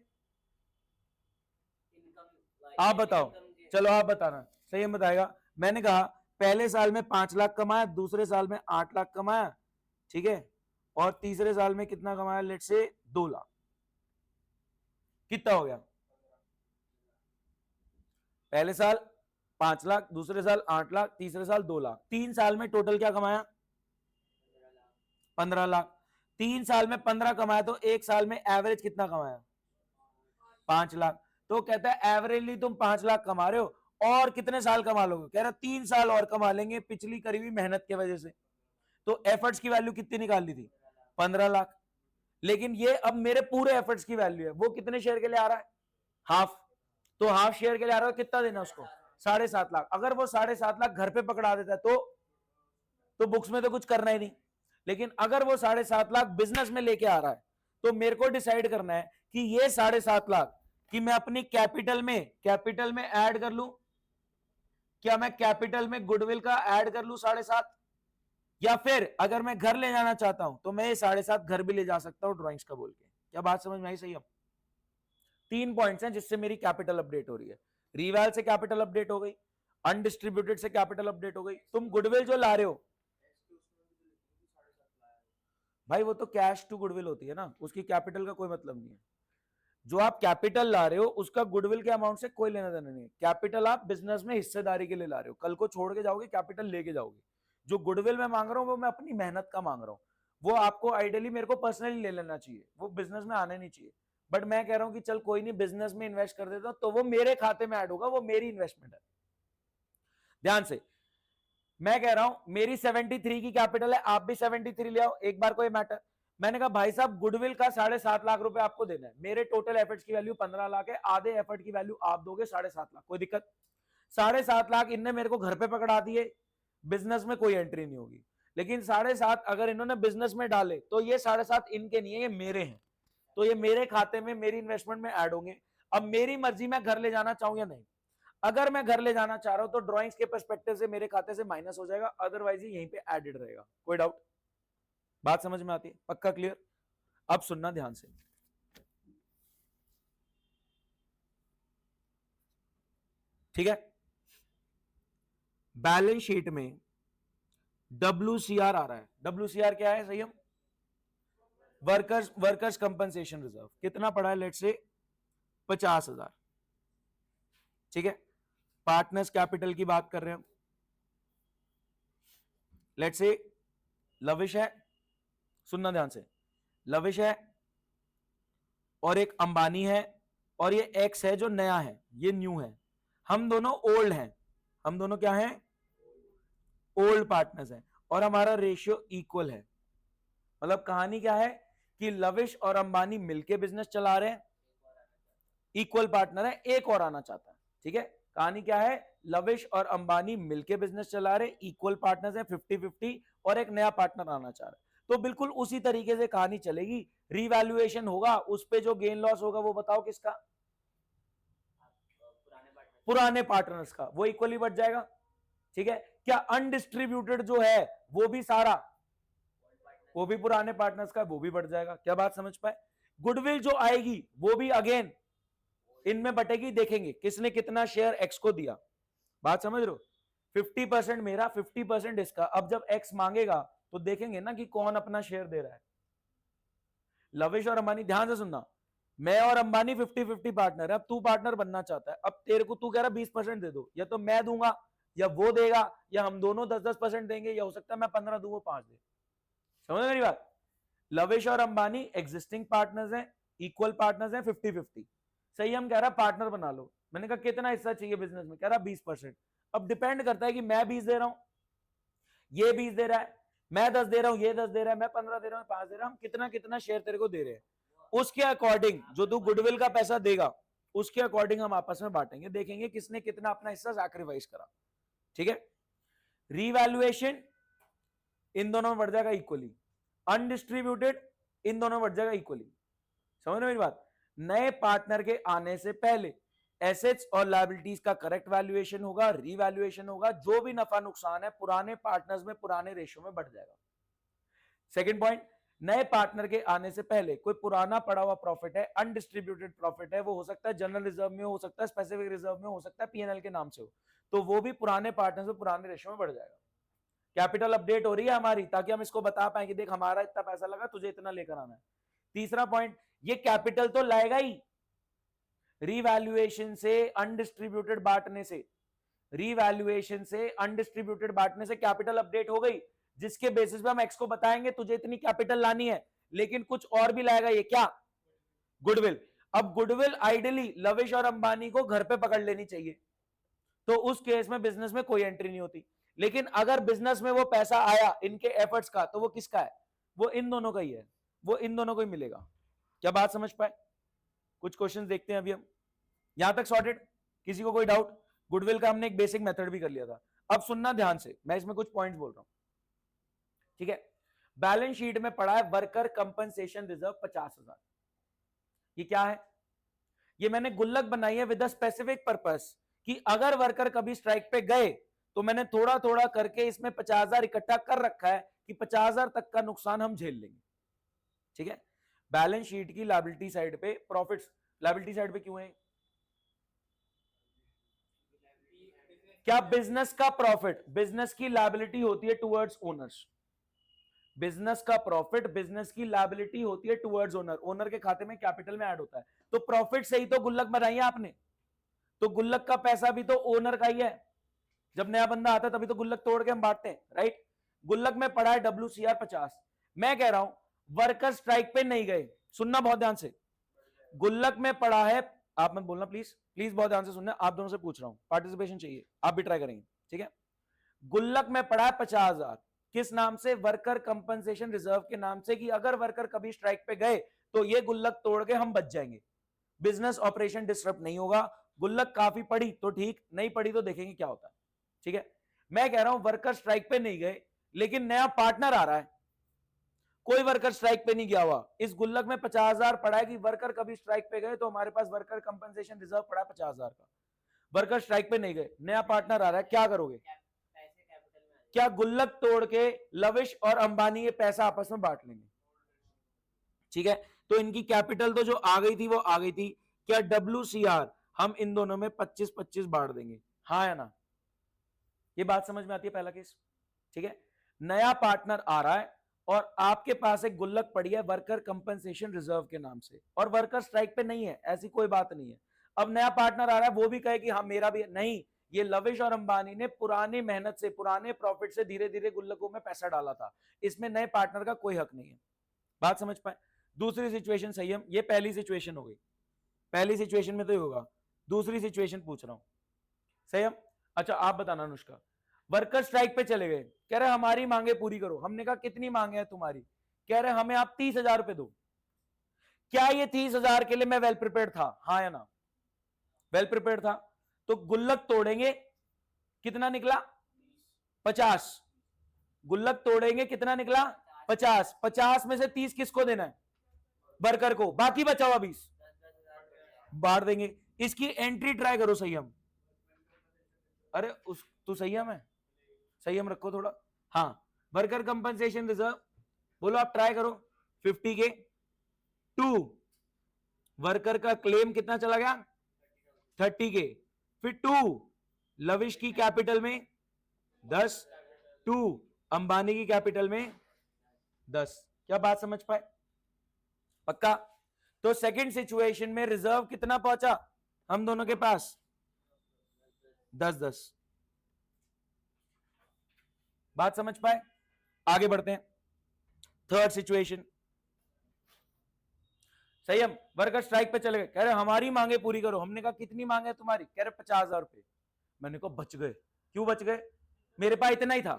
आप बताओ, चलो आप बताना, सही बताएगा। मैंने कहा पहले साल में 5 लाख कमाया, दूसरे साल में 8 लाख कमाया, ठीक है, और तीसरे साल में कितना कमाया, लेट से 2 लाख, कितना हो गया, पहले साल 5 लाख, दूसरे साल 8 लाख, तीसरे साल 2 लाख, 3 साल में टोटल क्या कमाया, 15 लाख। 3 साल में 15 कमाया तो एक साल में एवरेज कितना कमाया, 5 लाख। तो कहता है एवरेजली तुम 5 लाख कमा रहे हो, और कितने साल कमा लोगे, कह रहा 3 साल और कमा लेंगे पिछली करी हुई मेहनत की वजह से। तो एफर्ट्स की वैल्यू कितनी निकाल ली थी, 15 लाख, लेकिन ये अब मेरे पूरे एफर्ट्स की वैल्यू है, वो कितने शेयर के लिए आ रहा है, हाफ, तो हाफ शेयर के लिए आ रहा है, कितना देना उसको, 7.5 लाख। अगर वो 7.5 लाख घर पे पकड़ा देता है तो बुक्स में तो कुछ करना ही नहीं, लेकिन अगर वो 7.5 लाख बिजनेस में लेके आ रहा है तो मेरे को डिसाइड करना है कि ये 7.5 लाख कि मैं अपनी कैपिटल में ऐड कर लूं, क्या मैं कैपिटल में गुडविल का ऐड कर लूं 7.5, या फिर अगर मैं घर ले जाना चाहता हूं तो मैं ये 7.5 घर भी ले जा सकता हूं ड्राइंग्स का बोल के। क्या बात समझ में आई, सही। अब 3 पॉइंट्स हैं जिससे मेरी कैपिटल अपडेट हो रही है, रीवैल से कैपिटल अपडेट हो गई, अनडिस्ट्रीब्यूटेड से कैपिटल अपडेट हो गई। तुम गुडविल जो ला रहे हो भाई, वो तो कैश टू गुडविल होती है ना, उसकी कैपिटल का कोई मतलब नहीं है। जो आप कैपिटल ला रहे हो उसका गुडविल के अमाउंट से कोई लेना देना नहीं है। कैपिटल आप बिजनेस में हिस्सेदारी के लिए ला रहे हो, कल को छोड़ के जाओगे कैपिटल लेके जाओगे। जो गुडविल मैं मांग रहा हूं वो मैं अपनी मेहनत का मांग रहा हूं, वो आपको आइडियली मेरे को पर्सनली ले लेना चाहिए, वो बिजनेस में आने नहीं चाहिए। बट मैं कह रहा हूं कि चल कोई नहीं, बिजनेस में इन्वेस्ट कर देता हूं तो वो मेरे खाते में ऐड होगा, वो मेरी इन्वेस्टमेंट है। ध्यान से, मैं कह रहा हूं मेरी 73 की कैपिटल है, आप भी 73 ले आओ, एक बार कोई मैटर। मैंने कहा भाई साहब गुडविल का 7.5 लाख रुपए आपको देना है, मेरे टोटल एफर्ट्स की वैल्यू 15 लाख है, आधे एफर्ट की वैल्यू आप दोगे 7.5 लाख, कोई दिक्कत। 7.5 लाख इनने मेरे को घर पे पकड़ा दिए, बिजनेस में कोई एंट्री नहीं होगी, लेकिन 7.5 अगर इन्होंने बिजनेस में डाले तो ये 7.5 इनके नहीं है, ये मेरे हैं, तो ये मेरे खाते में मेरी इन्वेस्टमेंट में ऐड होंगे। अब मेरी मर्जी मैं घर ले जाना चाहूं या नहीं, अगर मैं घर ले जाना चाह रहा हूं तो ड्राइंग्स के पर्सपेक्टिव से मेरे खाते से माइनस हो जाएगा, अदरवाइज ये यहीं पे एडेड रहेगा। कोई डाउट, बात समझ में आती है, पक्का क्लियर। अब सुनना ध्यान से, ठीक है। बैलेंस शीट में WCR आ रहा है, WCR क्या है सही, हम वर्कर्स कंपनसेशन रिजर्व, कितना पड़ा है, लेट से 50,000, ठीक है। पार्टनर्स कैपिटल की बात कर रहे हैं, लेट से लविश है, सुनना ध्यान से, लविश है और एक अंबानी है, और ये एक्स है जो नया है, ये न्यू है, हम दोनों ओल्ड हैं, हम दोनों क्या हैं, ओल्ड पार्टनर्स हैं, और हमारा रेशियो इक्वल है। मतलब कहानी क्या है कि लविश और अंबानी मिलके बिजनेस चला रहे हैं, इक्वल पार्टनर है, एक और आना चाहता है, ठीक है। कहानी क्या है, लविश और अंबानी मिलके बिजनेस चला रहे, इक्वल पार्टनर्स हैं 50-50, और एक नया पार्टनर आना चाह रहा है। तो बिल्कुल उसी तरीके से कहानी चलेगी, रिवैल्यूएशन होगा, उस पे जो गेन लॉस होगा वो बताओ किसका, पुराने पार्टनर्स का, वो इक्वली बढ़ जाएगा, ठीक है। क्या अनडिस्ट्रीब्यूटेड जो है वो भी सारा, वो भी पुराने पार्टनर्स का, वो भी बढ़ जाएगा। क्या बात समझ पाए। गुडविल जो आएगी वो भी अगेन इनमें बटेगी, देखेंगे किसने कितना शेयर एक्स को दिया, बात समझ रहे हो। 50% मेरा, 50% इसका। अब जब एक्स मांगेगा तो देखेंगे ना कि कौन अपना शेयर दे रहा है। लविश और अंबानी, ध्यान से सुनना, मैं और अंबानी 50-50 पार्टनर है। अब तू पार्टनर बनना चाहता है, अब तेरे को तू कह रहा 20% दे दो, या तो मैं दूंगा या वो देगा या हम दोनों 10-10% देंगे, या हो सकता है मैं 15 दूं वो 5 दे। समझ मेरी बात? लविश और अंबानी एग्जिस्टिंग पार्टनर्स हैं, इक्वल पार्टनर्स हैं, 50-50। सही, हम कह रहा पार्टनर बना लो। मैंने कहा कितना हिस्सा चाहिए बिजनेस में, कह रहा 20%। अब डिपेंड करता है कि मैं 20 दे रहा हूं, ये 20 दे रहा है, मैं 10 दे रहा हूं, ये 10 दे रहा है, मैं 15 दे रहा हूं, 5 दे रहा हूं, कितना कितना शेयर तेरे को दे रहे हैं, उसके अकॉर्डिंग जो तू गुडविल का पैसा देगा उसके अकॉर्डिंग हम आपस में बांटेंगे, देखेंगे किसने कितना अपना हिस्सा सैक्रिफाइस करा। ठीक है, रीवैल्यूएशन इन दोनों में बढ़ जाएगा इक्वली, अनडिस्ट्रीब्यूटेड इन दोनों में बढ़ जाएगा इक्वली। समझ रहे मेरी बात? नए पार्टनर के आने से पहले एसेट्स और लायबिलिटीज का करेक्ट वैल्यूएशन होगा, रीवैल्यूएशन होगा, जो भी नफा नुकसान है पुराने पार्टनर्स में पुराने रेशियो में बढ़ जाएगा। सेकंड पॉइंट, नए पार्टनर के आने से पहले कोई पुराना पड़ा हुआ प्रॉफिट है, अनडिस्ट्रीब्यूटेड प्रॉफिट है, वो हो सकता है जनरल रिजर्व में, हो सकता है स्पेसिफिक रिजर्व में, हो सकता है पीएनएल के नाम से हो, तो वो भी पुराने पार्टनर्स में पुराने रेशियो में बढ़ जाएगा। कैपिटल अपडेट हो रही है हमारी, ताकि हम इसको बता पाए कि देख हमारा इतना पैसा लगा, तुझे इतना लेकर आना है। तीसरा पॉइंट, ये कैपिटल तो लाएगा ही, रीवैल्यूएशन से अनडिस्ट्रीब्यूटेड बांटने से, रीवैल्यूएशन से अनडिस्ट्रीब्यूटेड बांटने से कैपिटल अपडेट हो गई, जिसके बेसिस पे हम एक्स को बताएंगे तुझे इतनी कैपिटल लानी है, लेकिन कुछ और भी लाएगा, ये क्या? गुडविल। अब गुडविल आइडियली लविश और अंबानी को घर पे पकड़ लेनी चाहिए, तो उस केस में बिजनेस में कोई एंट्री नहीं होती। लेकिन अगर बिजनेस में वो पैसा आया इनके एफर्ट्स का, तो वो किसका है? वो इन दोनों का ही है, वो इन दोनों को ही मिलेगा। क्या बात समझ पाए? कुछ क्वेश्चंस देखते हैं अभी हम, यहां तक सॉर्टेड? किसी को कोई डाउट? गुडविल का हमने एक बेसिक मेथड भी कर लिया था। अब सुनना ध्यान से, मैं इसमें कुछ पॉइंट्स बोल रहा हूं, ठीक है? बैलेंस शीट में पड़ा है वर्कर कंपनसेशन रिजर्व 50,000। ये क्या है? ये मैंने गुल्लक बनाई है विद अ स्पेसिफिक पर्पस कि अगर वर्कर कभी स्ट्राइक पे गए तो मैंने थोड़ा थोड़ा करके इसमें 50,000 इकट्ठा कर रखा है कि 50,000 तक का नुकसान हम झेल लेंगे। ठीक है, बैलेंस शीट की लायबिलिटी साइड पे प्रॉफिट्स, लायबिलिटी साइड पे क्यों है? क्या बिजनेस का प्रॉफिट बिजनेस की लायबिलिटी होती है टुवर्ड्स ओनर्स? बिजनेस का प्रॉफिट बिजनेस की लायबिलिटी होती है टुवर्ड्स ओनर, ओनर के खाते में कैपिटल में ऐड होता है। तो प्रॉफिट से ही तो गुल्लक बनाई है आपने, तो गुल्लक का पैसा भी तो ओनर का ही है। जब नया बंदा आता है तभी तो गुल्लक तोड़ के हम बांटते हैं, राइट? गुल्लक में पड़ा है WCR 50। मैं कह रहा हूं वर्कर स्ट्राइक पे नहीं गए, सुनना बहुत ध्यान से, गुल्लक में पड़ा है, आप मत बोलना प्लीज, प्लीज बहुत ध्यान से सुनना, आप दोनों से पूछ रहा हूं, पार्टिसिपेशन चाहिए, आप भी ट्राई करेंगे, ठीक है? गुल्लक में पड़ा है 50,000, किस नाम से? वर्कर कंपनसेशन रिजर्व के नाम से, कि अगर वर्कर कभी स्ट्राइक पे गए तो ये गुल्लक तोड़ के हम बच जाएंगे, बिजनेस ऑपरेशन डिस्टर्ब नहीं होगा। गुल्लक काफी पड़ी तो ठीक, नहीं पड़ी तो देखेंगे क्या होता है, ठीक है? मैं कह रहा हूं वर्कर स्ट्राइक पे नहीं गए, लेकिन नया पार्टनर आ रहा है, कोई वर्कर स्ट्राइक पे नहीं गया हुआ, इस गुल्लक में 50,000 पड़ा है कि वर्कर कभी स्ट्राइक पे गए तो हमारे पास वर्कर कंपनसेशन रिजर्व पड़ा है 50,000 का। वर्कर स्ट्राइक पे नहीं गए, नया पार्टनर आ रहा है, क्या करोगे? क्या गुल्लक तोड़ के लविश और अंबानी ये पैसा आपस में बांट लेंगे? ठीक है, तो इनकी कैपिटल तो जो आ गई थी वो आ गई थी, क्या WCR हम इन दोनों में 25-25 बांट देंगे, हाँ या ना? ये बात समझ में आती है? पहला केस, ठीक है? नया पार्टनर आ रहा है और आपके पास एक गुल्लक पड़ी है वर्कर कंपनसेशन रिजर्व के नाम से, और वर्कर स्ट्राइक पे नहीं है, ऐसी कोई बात नहीं है। अब नया पार्टनर आ रहा है, वो भी कहे कि हाँ मेरा भी नहीं, ये लविश और अंबानी ने पुरानी मेहनत से पुराने प्रॉफिट से धीरे धीरे गुल्लकों में पैसा डाला था, इसमें नए पार्टनर का कोई हक नहीं है। बात समझ पाए? दूसरी सिचुएशन संयम, ये पहली सिचुएशन हो गई, पहली सिचुएशन में तो ही होगा, दूसरी सिचुएशन पूछ रहा हूं संयम। अच्छा आप बताना अनुष्का, वर्कर स्ट्राइक पे चले गए, कह रहे हमारी मांगे पूरी करो, हमने कहा कितनी मांगे हैं तुम्हारी? कह रहे हमें आप 30,000 रुपए दो। क्या ये 30,000 के लिए मैं वेल प्रिपेयर्ड था, हाँ या ना? वेल प्रिपेयर्ड था, तो गुल्लक तोड़ेंगे, कितना निकला? 50। गुल्लक तोड़ेंगे, कितना निकला? 50। 50 में से 30 किसको देना है? वर्कर को, बाकी बचा हुआ 20 बांट देंगे। इसकी एंट्री ट्राई करो संयम, अरे उस तू संयम है, संयम रखो थोड़ा। हाँ, वर्कर कंपनसेशन रिजर्व बोलो, आप ट्राई करो 50 के, 2 वर्कर का क्लेम कितना चला गया? 30 के, फिर 2 लविश की कैपिटल में 10, 2 अंबानी की कैपिटल में 10। क्या बात समझ पाए? पक्का? तो सेकंड सिचुएशन में रिजर्व कितना पहुंचा हम दोनों के पास? 10-10। बात समझ पाए? आगे बढ़ते हैं। थर्ड सिचुएशन, सही, हम वर्कर स्ट्राइक पे चले गए, कह रहे हमारी मांगे पूरी करो। हमने कहा कितनी मांगे तुम्हारी? कह रहे 50,000 रुपए। मैंने कहा बच गए। क्यों बच गए? मेरे पास इतना ही था।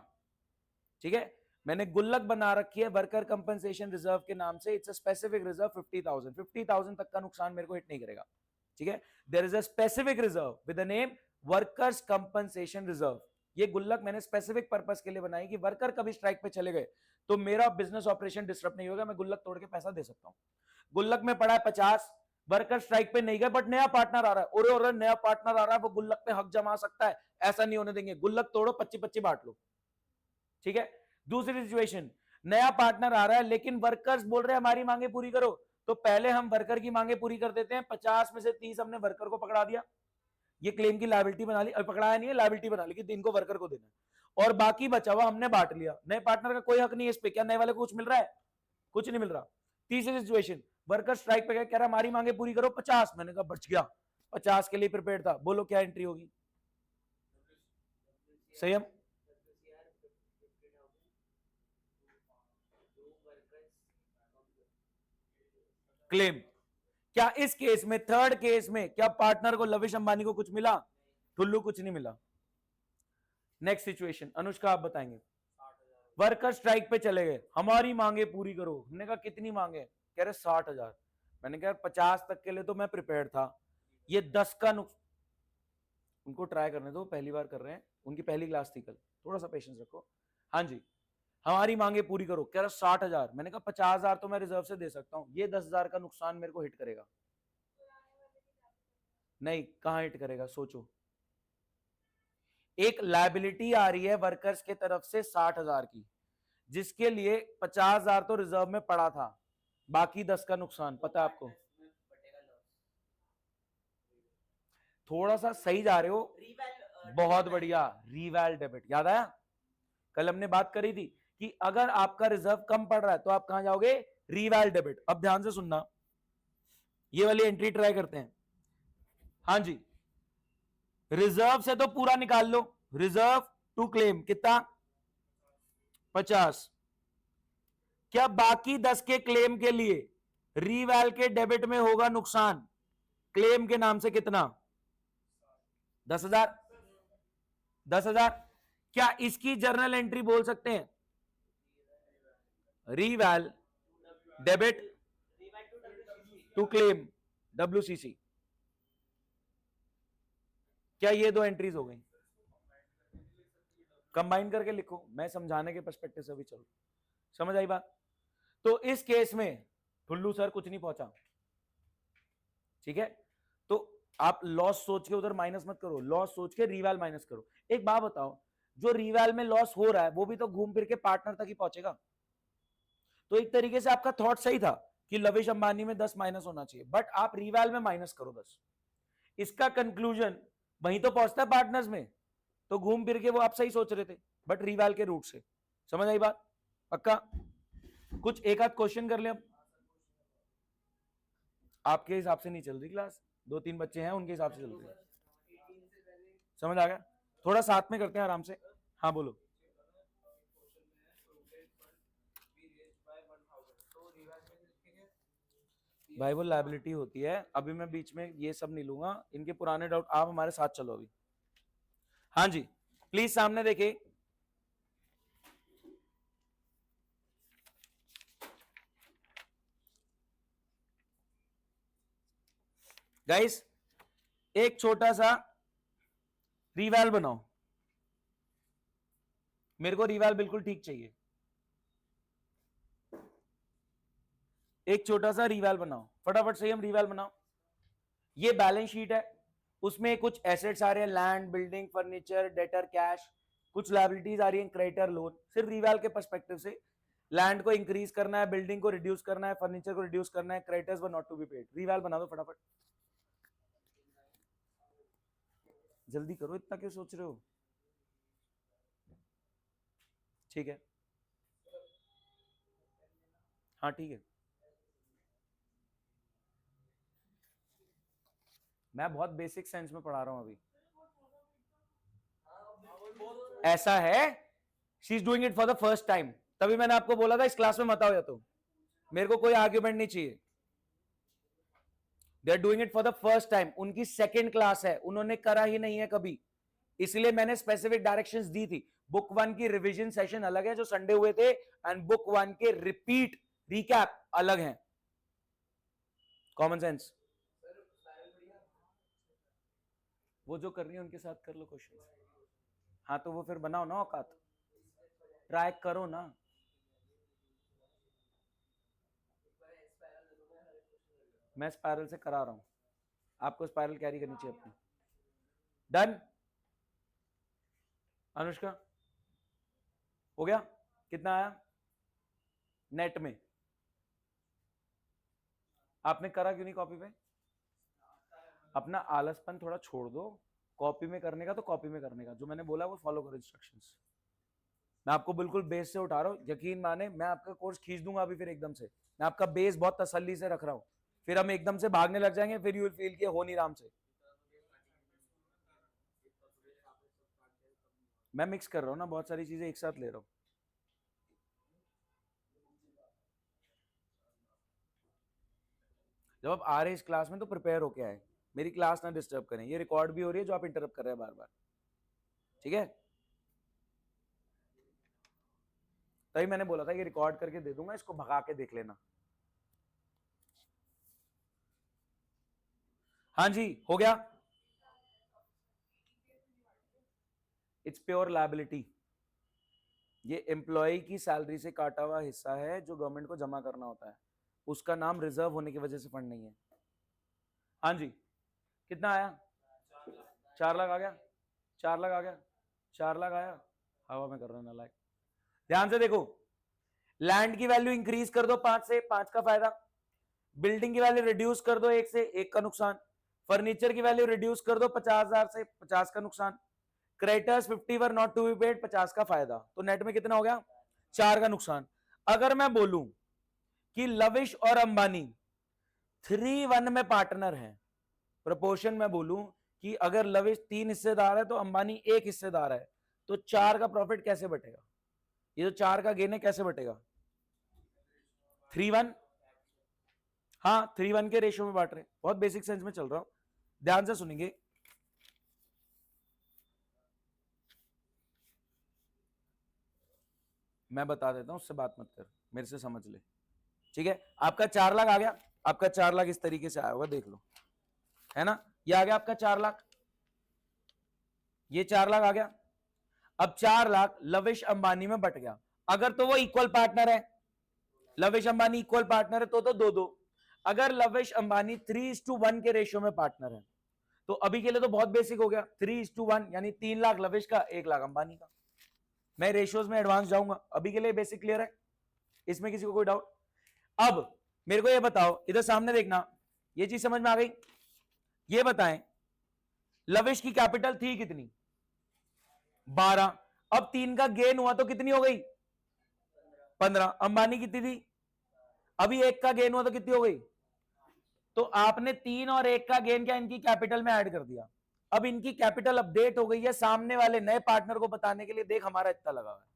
ठीक है, मैंने गुल्लक बना रखी है वर्कर कंपनसेशन रिजर्व के नाम से। इट्स अ स्पेसिफिक रिजर्व 50,000 तक का नुकसान मेरे को हिट नहीं करेगा। ठीक है, there is a specific reserve with the name workers compensation reserve. ये गुल्लक मैंने स्पेसिफिक पर्पस के लिए बनाई कि वर्कर कभी स्ट्राइक पे चले गए तो मेरा बिजनेस ऑपरेशन डिस्टर्ब नहीं होगा, मैं गुल्लक तोड़ के पैसा दे सकता हूं। गुल्लक में पड़ा है 50, वर्कर स्ट्राइक पे नहीं गए बट नया पार्टनर आ रहा है, और नया पार्टनर आ रहा है, वो गुल्लक पे हक जमा सकता है, ऐसा नहीं होने देंगे। गुल्लक तोड़ो, 25-25 बांट लो। ठीक है, दूसरी सिचुएशन, नया पार्टनर आ रहा है लेकिन वर्कर्स बोल रहे हैं हमारी मांगे पूरी करो, तो पहले हम वर्कर की मांगे पूरी कर देते हैं। 50 में से 30 हमने वर्कर को पकड़ा दिया, ये क्लेम की लायबिलिटी बना ली, पकड़ाया नहीं है, लायबिलिटी बना ली कि इनको वर्कर को देना, और बाकी बचा हुआ हमने बांट लिया। नए पार्टनर का कोई हक नहीं है इस पे। क्या नए वाले को कुछ मिल रहा है? कुछ नहीं मिल रहा। तीसरी सिचुएशन, वर्कर स्ट्राइक पे गए, कह रहा हमारी मांगे पूरी करो 50। मैंने कहा बच गया, 50 के लिए प्रिपेयर था। बोलो क्या एंट्री होगी? संयम, क्लेम। क्या इस केस में, थर्ड केस में, क्या पार्टनर को, लविश अंबानी को कुछ मिला? ठुल्लू कुछ नहीं मिला। नेक्स्ट सिचुएशन, अनुष्का आप बताएंगे। वर्कर स्ट्राइक पे चले गए, हमारी मांगे पूरी करो। हमने कहा कितनी मांगे? कह रहे 60,000। मैंने कहा 50 तक के लिए तो मैं प्रिपेयर था, ये 10 का नुकसान। उनको ट्राई करने दो, पहली बार कर रहे हैं, उनकी पहली क्लास थी कल, थोड़ा सा पेशेंस रखो। हाँ जी, हमारी मांगे पूरी करो। कह रहा 60,000। मैंने कहा 50,000 तो मैं रिजर्व से दे सकता हूं, ये 10,000 का नुकसान मेरे को हिट करेगा। नहीं, कहां हिट करेगा सोचो। एक लायबिलिटी आ रही है वर्कर्स के तरफ से 60,000 की, जिसके लिए 50,000 तो रिजर्व में पड़ा था, बाकी 10 का नुकसान। पता है आपको? थोड़ा सा सही जा रहे हो, बहुत बढ़िया। रीवैल डेबिट याद आया? कल हमने बात करी थी कि अगर आपका रिजर्व कम पड़ रहा है तो आप कहां जाओगे? रीवैल डेबिट। अब ध्यान से सुनना, ये वाली एंट्री ट्राई करते हैं। हाँ जी, रिजर्व से तो पूरा निकाल लो, रिजर्व टू क्लेम कितना? 50। क्या बाकी 10 के क्लेम के लिए रीवैल के डेबिट में होगा नुकसान? क्लेम के नाम से कितना? 10,000। 10,000। क्या इसकी जर्नल एंट्री बोल सकते हैं? रीवैल डेबिट टू क्लेम, WCC। क्या ये दो एंट्रीज हो गई? कंबाइन करके लिखो, मैं समझाने के पर्सपेक्टिव से भी चलो। समझ आई बात? तो इस केस में ठुल्लू सर कुछ नहीं पहुंचा। ठीक है, तो आप लॉस सोच के उधर माइनस मत करो, लॉस सोच के रीवैल माइनस करो। एक बात बताओ, जो रीवैल में लॉस हो रहा है वो भी तो घूम फिर के पार्टनर तक ही पहुंचेगा। तो एक तरीके से आपका थॉट सही था कि लविश अंबानी में 10 माइनस होना चाहिए, बट आप रीवैल में माइनस करो 10। इसका कंक्लूजन वहीं तो पहुंचता है पार्टनर्स में। तो घूम फिर के वो आप सही सोच रहे थे, बट रीवैल के रूट से। समझ आई बात? पक्का? कुछ एक आध क्वेश्चन कर ले अब। आपके हिसाब से नहीं चल रही क्लास, 2-3 बच्चे हैं उनके हिसाब से चल रही है। समझ आ गया? थोड़ा साथ में करते हैं आराम से। हाँ बोलो। भाई वो लायबिलिटी होती है, अभी मैं बीच में ये सब नहीं लूंगा, इनके पुराने डाउट। आप हमारे साथ चलो अभी। हाँ जी, प्लीज सामने देखिए। गाइस, एक छोटा सा रीवैल बनाओ। मेरे को रीवैल बिल्कुल ठीक चाहिए। एक छोटा सा रीवैल बनाओ फटाफट से, हम रीवैल बनाओ। ये बैलेंस शीट है, उसमें कुछ एसेट्स आ रहे हैं, land, building, furniture, debtor, cash. कुछ लायबिलिटीज आ रही है, क्रेडिटर, लोन। सिर्फ रीवैल के पर्सपेक्टिव से लैंड को इंक्रीज करना है, बिल्डिंग को रिड्यूस करना है, फर्नीचर को रिड्यूस करना है, creditors were not to be paid. Reval बना दो फटाफट, जल्दी करो, इतना क्यों सोच रहे हो? ठीक है, हाँ ठीक है। मैं बहुत बेसिक सेंस में पढ़ा रहा हूं अभी। ऐसा है she is doing it for the first time. तभी मैंने आपको बोला था इस क्लास में मत आओ, या तो मेरे को कोई आर्ग्यूमेंट नहीं चाहिए। They are doing it for the first time, उनकी सेकेंड क्लास है, उन्होंने करा ही नहीं है कभी, इसलिए मैंने स्पेसिफिक डायरेक्शंस दी थी। बुक 1 की रिवीजन सेशन अलग है जो संडे हुए थे, एंड बुक 1 के रिपीट रिकैप अलग हैं। Common sense. वो जो कर रही है उनके साथ कर लो क्वेश्चन। हाँ तो वो फिर बनाओ ना औकात, ट्राई करो ना। मैं स्पाइरल से करा रहा हूं, आपको स्पाइरल कैरी करनी चाहिए अपनी। डन। अनुष्का हो गया? कितना आया नेट में? आपने करा क्यों नहीं कॉपी पे? अपना आलसपन थोड़ा छोड़ दो, कॉपी में करने का तो कॉपी में करने का, जो मैंने बोला वो फॉलो करो इंस्ट्रक्शंस। मैं आपको बिल्कुल बेस से उठा रहा हूँ, यकीन माने मैं आपका कोर्स खींच दूंगा अभी फिर एकदम से। मैं आपका बेस बहुत तसल्ली से रख रहा हूँ, फिर हम एकदम से भागने लग जाएंगे, फिर यू विल फील कि हो नहीं राम से। मैं मिक्स कर रहा हूँ ना, बहुत सारी चीजें एक साथ ले रहा हूँ। जब आप आ रहे इस क्लास में तो प्रिपेयर होके आए, मेरी क्लास ना डिस्टर्ब करें। ये रिकॉर्ड भी हो रही है जो आप इंटरप्ट कर रहे हैं बार बार, ठीक है? तभी मैंने बोला था कि रिकॉर्ड करके दे दूंगा, इसको भगा के देख लेना। हाँ जी हो गया। इट्स प्योर लायबिलिटी, ये एम्प्लॉय की सैलरी से काटा हुआ हिस्सा है जो गवर्नमेंट को जमा करना होता है, उसका नाम रिजर्व होने की वजह से फंड नहीं है। हाँ जी कितना आया? 4 लाख आ गया, 4 लाख आ गया, 4 लाख आया। हवा में कर रहा हूं नालायक। ध्यान से देखो, लैंड की वैल्यू इंक्रीज कर दो 5 से, 5 का फायदा। बिल्डिंग की वैल्यू रिड्यूस कर दो 1 से, 1 का नुकसान। फर्नीचर की वैल्यू रिड्यूस कर दो 50,000 से, 50 का नुकसान। Creditors 50 were not to be paid, 50 का फायदा। तो नेट में कितना हो गया? 4 का नुकसान। अगर मैं बोलूं कि लविश और अंबानी 3-1 में पार्टनर हैं, प्रपोर्शन में बोलूं कि अगर लविश 3 हिस्सेदार है तो अंबानी 1 हिस्सेदार है, तो 4 का प्रॉफिट कैसे बटेगा? ये जो 4 का गेन है कैसे बटेगा? 3-1। हाँ 3-1 के रेशियो में बांट रहे, बहुत बेसिक सेंस में चल रहा हूं, ध्यान से सुनेंगे। मैं बता देता हूं, उससे बात मत कर, मेरे से समझ ले, ठीक है? आपका 4 लाख आ गया, आपका 4 लाख इस तरीके से आया होगा, देख लो, है ना? ये आ गया आपका 4 लाख, ये 4 लाख आ गया। अब 4 लाख लविश अंबानी में बट गया, अगर तो वो इक्वल पार्टनर है, लविश अंबानी इक्वल पार्टनर है तो 2-2। अगर लविश अंबानी 3:1 के रेशियो में पार्टनर है, तो अभी के लिए तो बहुत बेसिक हो गया, 3:1 यानी 3 लाख लविश का, 1 लाख अंबानी का। मैं रेशियोज में एडवांस जाऊंगा, अभी के लिए बेसिक क्लियर है, इसमें किसी को कोई डाउट? अब मेरे को ये बताओ, इधर सामने देखना, ये चीज समझ में आ गई? ये बताएं लविश की कैपिटल थी कितनी? 12। अब 3 का गेन हुआ तो कितनी हो गई? 15। अंबानी कितनी थी? अभी 1 का गेन हुआ तो कितनी हो गई? तो आपने 3 और 1 का गेन क्या इनकी कैपिटल में ऐड कर दिया। अब इनकी कैपिटल अपडेट हो गई है सामने वाले नए पार्टनर को बताने के लिए, देख हमारा इतना लगा हुआ है।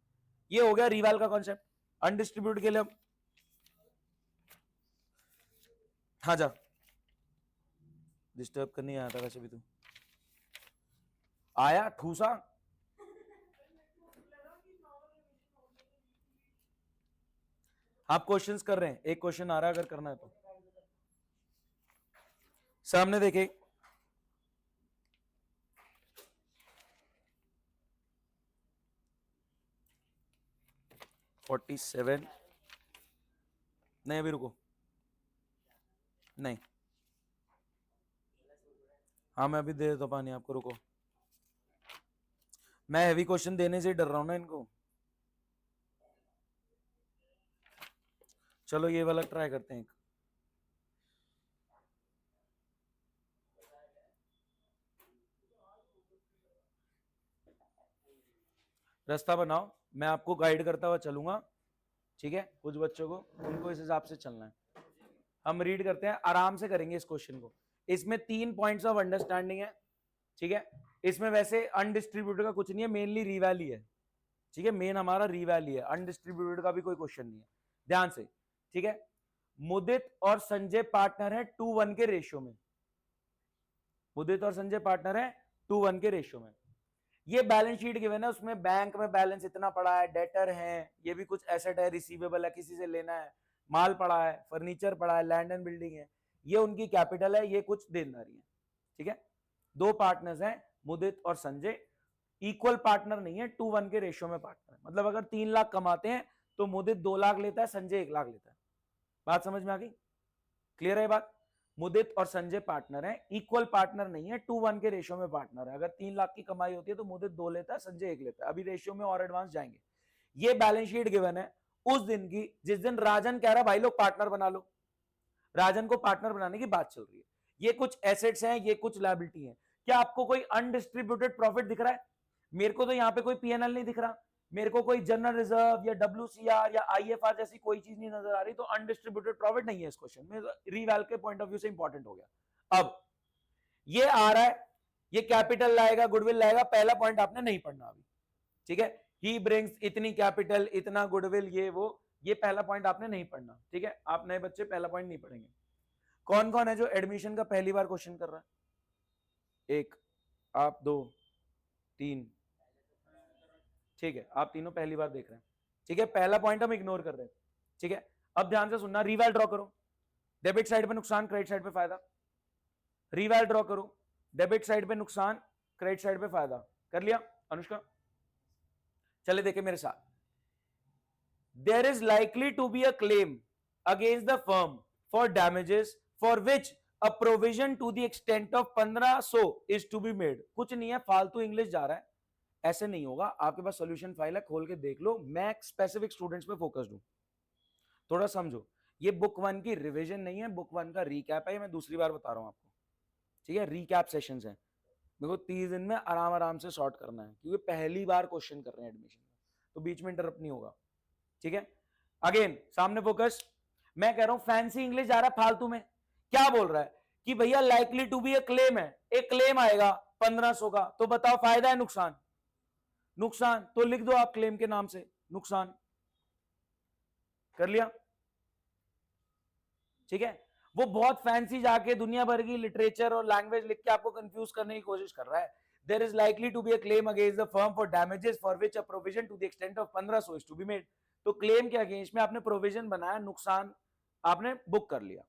ये हो गया रिवाल का कॉन्सेप्ट अनडिस्ट्रीब्यूट के लिए। हाँ जा, डिस्टर्ब करने आया था वैसे भी तू, आया ठूसा। आप क्वेश्चंस कर रहे हैं, एक क्वेश्चन आ रहा है अगर करना है तो सामने देखे। $47 नहीं, अभी रुको, नहीं, हाँ मैं अभी दे देता हूं पानी आपको, रुको। मैं हैवी क्वेश्चन देने से ही डर रहा हूं ना इनको। चलो ये वाला ट्राई करते हैं। रास्ता बनाओ, मैं आपको गाइड करता हुआ चलूंगा, ठीक है? कुछ बच्चों को उनको इस हिसाब से चलना है। हम रीड करते हैं, आराम से करेंगे इस क्वेश्चन को। इसमें 3 पॉइंट्स ऑफ अंडरस्टैंडिंग है, ठीक है? इसमें वैसे अनडिस्ट्रीब्यूटेड का कुछ नहीं है, मेनली रिवैल ही है, ठीक है, मेन हमारा रीवैल ही है, अनडिस्ट्रीब्यूटेड का भी कोई क्वेश्चन नहीं है, ध्यान से। ठीक है, मुदित और संजय पार्टनर है 2:1 के रेशियो में, मुदित और संजय पार्टनर है 2:1 के रेशियो में। ये बैलेंस शीट गिवन है, उसमें बैंक में बैलेंस इतना पड़ा है, डेटर है, ये भी कुछ एसेट है, रिसीवेबल है, किसी से लेना है, माल पड़ा है, फर्नीचर पड़ा है, लैंड एंड बिल्डिंग है, ये उनकी कैपिटल है, ये कुछ देनदारी है। ठीक है, दो पार्टनर्स हैं मुदित और संजय, इक्वल पार्टनर नहीं है, 2:1 के रेशियो में पार्टनर है। मतलब अगर 3 लाख कमाते हैं तो मुदित 2 लाख लेता है, संजय 1 लाख लेता है। बात समझ में आ गई? क्लियर है बात? मुदित और संजय पार्टनर है, इक्वल पार्टनर नहीं है, 2:1 के रेशियो में पार्टनर है। अगर 3 लाख की कमाई होती है तो मुदित 2 लेता है, संजय 1 लेता है। अभी रेशियो में और एडवांस जाएंगे। ये बैलेंस शीट गिवन है उस दिन की जिस दिन राजन कह रहा है भाई लोग पार्टनर बना लो, राजन को पार्टनर बनाने की बात चल रही है। ये कुछ एसेट्स हैं, ये कुछ लायबिलिटी है। क्या आपको कोई अनडिस्ट्रीब्यूटेड प्रॉफिट दिख रहा है? मेरे को तो यहाँ पे कोई पीएनएल नहीं दिख रहा, मेरे को कोई जनरल रिजर्व या डब्ल्यूसीआर या आईएफआर जैसी कोई चीज नहीं नजर आ रही, तो अनडिस्ट्रीब्यूटेड प्रॉफिट नहीं है इस क्वेश्चन में, रीवैल के पॉइंट ऑफ व्यू से इंपॉर्टेंट हो गया। अब ये आ रहा है, ये कैपिटल लाएगा, गुडविल लाएगा, पहला पॉइंट आपने नहीं पढ़ना अभी। ठीक है, ही ब्रिंग्स इतनी कैपिटल, इतना गुडविल, ये वो, ये पहला पॉइंट आपने नहीं पढ़ना। ठीक है, आप नए बच्चे पहला पॉइंट नहीं पढ़ेंगे। कौन कौन है जो एडमिशन का पहली बार क्वेश्चन कर रहा है? एक, आप, दो, तीन। ठीक है, आप तीनों पहली बार देख रहे हैं। ठीक है, पहला पॉइंट हम इग्नोर कर रहे हैं। ठीक है, अब ध्यान से सुनना, रीवैल ड्रॉ करो, डेबिट साइड पे नुकसान, क्रेडिट साइड पे फायदा। रीवैल ड्रॉ करो, डेबिट साइड पे नुकसान, क्रेडिट साइड पे फायदा। कर लिया अनुष्का? चले देखे मेरे साथ। There is likely to be a claim against the firm for damages for which a provision to the extent of 1500 is to be made. कुछ नहीं है, फालतू इंग्लिश जा रहा है, ऐसे नहीं होगा। आपके पास सॉल्यूशन फाइल है, खोल के देख लो। मैं स्पेसिफिक स्टूडेंट्स पे फोकस्ड हूं, थोड़ा समझो। ये बुक 1 की रिवीजन नहीं है, बुक 1 का रीकैप है, मैं दूसरी बार बता रहा हूं आपको। ठीक है, रीकैप सेशंस हैं, मेरे को 30 दिन में आराम आराम से सॉर्ट करना है, क्योंकि पहली बार क्वेश्चन कर रहे हैं एडमिशन में, तो बीच में इंटरप्ट नहीं होगा। ठीक है, अगेन सामने फोकस। मैं कह रहा हूं फैंसी इंग्लिश जा रहा है फालतू में। क्या बोल रहा है कि भैया likely to be a claim है, एक क्लेम आएगा 1500 का, तो बताओ फायदा है नुकसान? नुकसान, तो लिख दो आप क्लेम के नाम से नुकसान। कर लिया? ठीक है, वो बहुत फैंसी जाके दुनिया भर की लिटरेचर और लैंग्वेज लिख के आपको कंफ्यूज करने की कोशिश कर रहा है। There is likely to be a claim against the firm for damages for which a provision to the extent of 1500 is to be made. तो क्लेम के अगेंस्ट में आपने प्रोविजन बनाया, नुकसान आपने बुक कर लिया।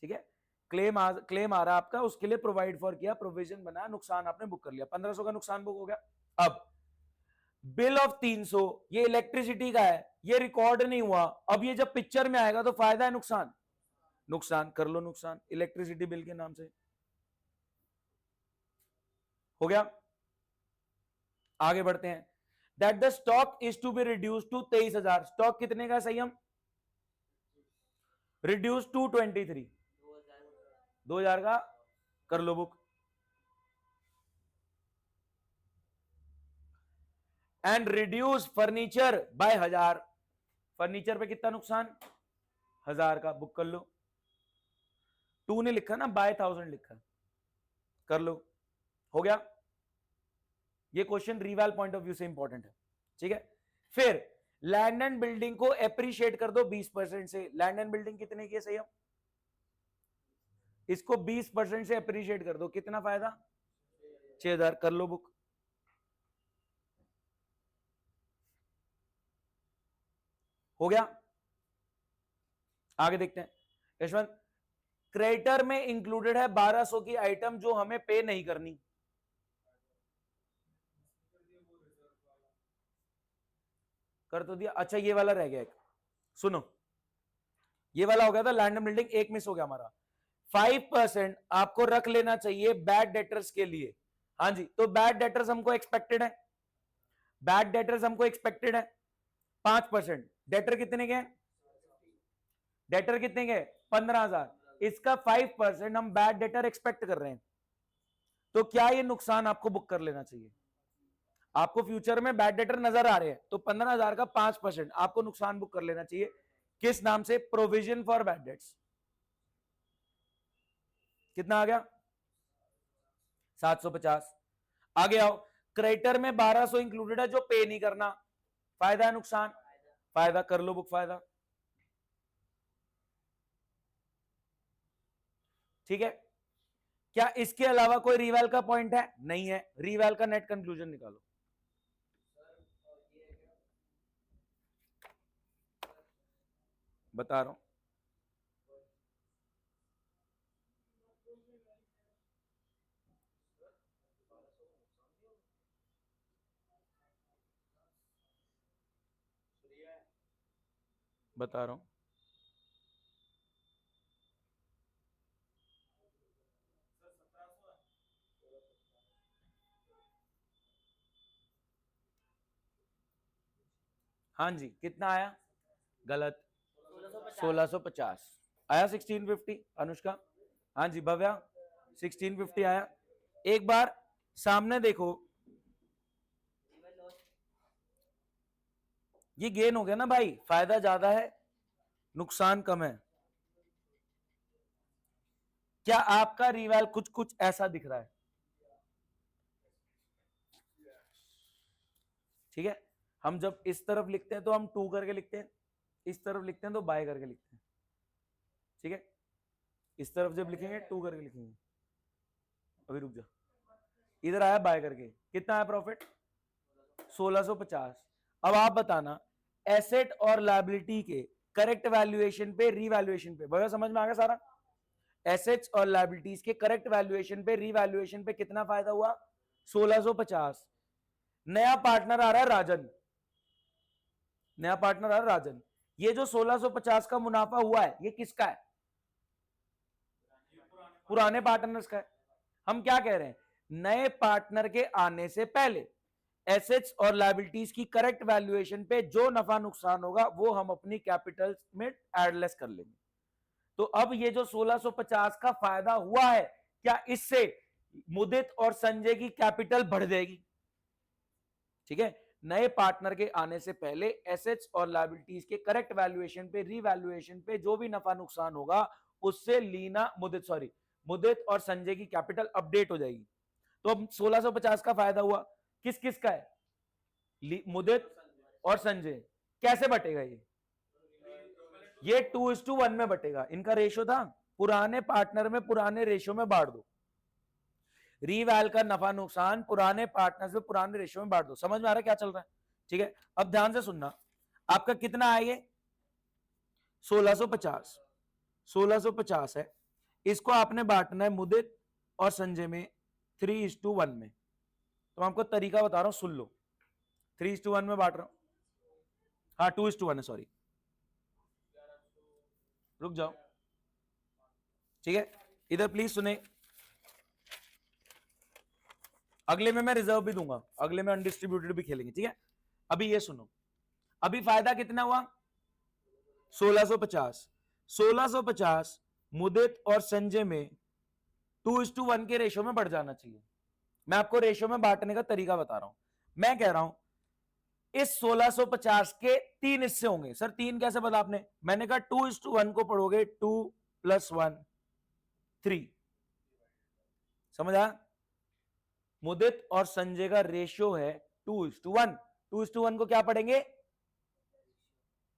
ठीक है, क्लेम आ रहा है आपका, उसके लिए प्रोवाइड फॉर किया, प्रोविजन बनाया, नुकसान आपने बुक कर लिया, 1500 का नुकसान बुक हो गया। अब बिल ऑफ 300, ये इलेक्ट्रिसिटी का है, ये रिकॉर्ड नहीं हुआ। अब ये जब पिक्चर में आएगा तो फायदा है नुकसान? नुकसान। कर लो नुकसान इलेक्ट्रिसिटी बिल के नाम से। हो गया? आगे बढ़ते हैं। That the stock is to be reduce to 23,000। Stock कितने का सही? हम रिड्यूस टू 23, 2000 का। कर लो book. And reduce furniture by 1000। Furniture पे कितना नुकसान? 1000 का, बुक कर लो। 2 ने लिखा ना, बाय 1000 लिखा। कर लो। हो गया? ये क्वेश्चन रीवैल पॉइंट ऑफ व्यू से इंपॉर्टेंट है। ठीक है, फिर लैंड एंड बिल्डिंग को एप्रिशिएट कर दो 20% से। लैंड एंड बिल्डिंग कितने की है सही? हम इसको 20% से एप्रिशिएट कर दो, कितना फायदा? 6000। कर लो बुक। हो गया? आगे देखते हैं यशवंत। क्रेडिटर में इंक्लूडेड है 1200 की आइटम जो हमें पे नहीं करनी। कर तो दिया। अच्छा, ये वाला रह गया एक, सुनो। ये वाला हो गया था लैंड एंड बिल्डिंग, एक मिस हो गया हमारा। 5% आपको रख लेना चाहिए बैड डेटर्स के लिए। हाँ जी, तो बैड डेटर्स हमको एक्सपेक्टेड है, बैड डेटर्स हमको एक्सपेक्टेड है 5%। डेटर कितने के? डेटर कितने के? 15,000। इसका 5% हम बैड डेटर एक्सपेक्ट कर रहे हैं, तो क्या ये नुकसान आपको बुक कर लेना चाहिए? आपको फ्यूचर में बैड डेटर नजर आ रहे हैं, तो 15,000 का 5% आपको नुकसान बुक कर लेना चाहिए। किस नाम से? Provision for bad debts. कितना आ गया? 750। आगे आओ, क्रेडिटर में 1200 इंक्लूडेड है जो पे नहीं करना। फायदा है नुकसान? फायदा। कर लो बुक फायदा। ठीक है, क्या इसके अलावा कोई रीवैल का पॉइंट है? नहीं है। रीवैल का नेट कंक्लूजन निकालो। बता रहा हूं। बता रहा हूं। हाँ जी, कितना आया? गलत। 1650 आया। 1650 अनुष्का? हाँ जी भव्या, 1650 आया। एक बार सामने देखो, ये गेन हो गया ना भाई, फायदा ज्यादा है नुकसान कम है। क्या आपका रिवैल कुछ कुछ ऐसा दिख रहा है? ठीक है, हम जब इस तरफ लिखते हैं तो हम 2 करके लिखते हैं, इस तरफ लिखते हैं तो बाय करके लिखते हैं। ठीक है, इस तरफ जब लिखेंगे 2 करके लिखेंगे। अभी रुक जा, इधर आया बाय करके, कितना आया प्रॉफिट? 1650। अब आप बताना, एसेट और लायबिलिटी के करेक्ट वैल्यूएशन पे, रीवैल्यूएशन पे, बड़ा समझ में आ गया सारा? एसेट्स और लायबिलिटीज के करेक्ट वैल्यूएशन पे, रीवैल्यूएशन पे कितना फायदा हुआ? 1650। नया पार्टनर आ रहा है राजन, नया पार्टनर आ रहा है राजन। ये जो 1650 का मुनाफा हुआ है, ये किसका है? पुराने पार्टनर्स का है। हम क्या कह रहे हैं, नए पार्टनर के आने से पहले एसेट्स और लायबिलिटीज की करेक्ट वैल्यूएशन पे जो नफा नुकसान होगा वो हम अपनी कैपिटल में एडलेस कर लेंगे। तो अब ये जो 1650 का फायदा हुआ है, क्या इससे मुदित और संजय की कैपिटल बढ़ जाएगी? ठीक है, नए पार्टनर के आने से पहले एसेट्स और लायबिलिटीज के करेक्ट वैल्यूएशन पे, रीवैल्यूएशन पे जो भी नफा नुकसान होगा उससे लीना मुदित और संजय की कैपिटल अपडेट हो जाएगी। तो अब 1650 का फायदा हुआ, किस किस का है? मुदित और संजय। कैसे बटेगा ये 2:1 में बटेगा। इनका रेशो था, पुराने पार्टनर में पुराने रेशो में बांट दो। रीवैल का नफा नुकसान पुराने पार्टनर में पुराने रेशो में बांट दो। समझ में आ रहा है क्या चल रहा है? ठीक है, अब ध्यान से सुनना, आपका कितना है ये? 1650। 1650 है, इसको आपने बांटना है मुदित और संजय में 3:1 में। तो मैं आपको तरीका बता रहा हूं, सुन लो। 3:1 में बांट रहा हूं, हाँ 2:1 है, सॉरी, रुक जाओ। ठीक है, इधर प्लीज सुने, अगले में मैं रिजर्व भी दूंगा, अगले में अनडिस्ट्रीब्यूटेड भी खेलेंगे। ठीक है, अभी ये सुनो, अभी फायदा कितना हुआ? 1650। 1650 मुदित और संजय में 2:1 के रेशो में बढ़ जाना चाहिए। मैं आपको रेशो में बांटने का तरीका बता रहा हूं। मैं कह रहा हूं इस 1650 के 3 हिस्से होंगे। सर 3 कैसे बोला आपने? मैंने कहा 2:1 को पढ़ोगे 2 + 1 3। समझ आया? मुदित और संजय का रेशियो है 2:1। 2:1 को क्या पढ़ेंगे?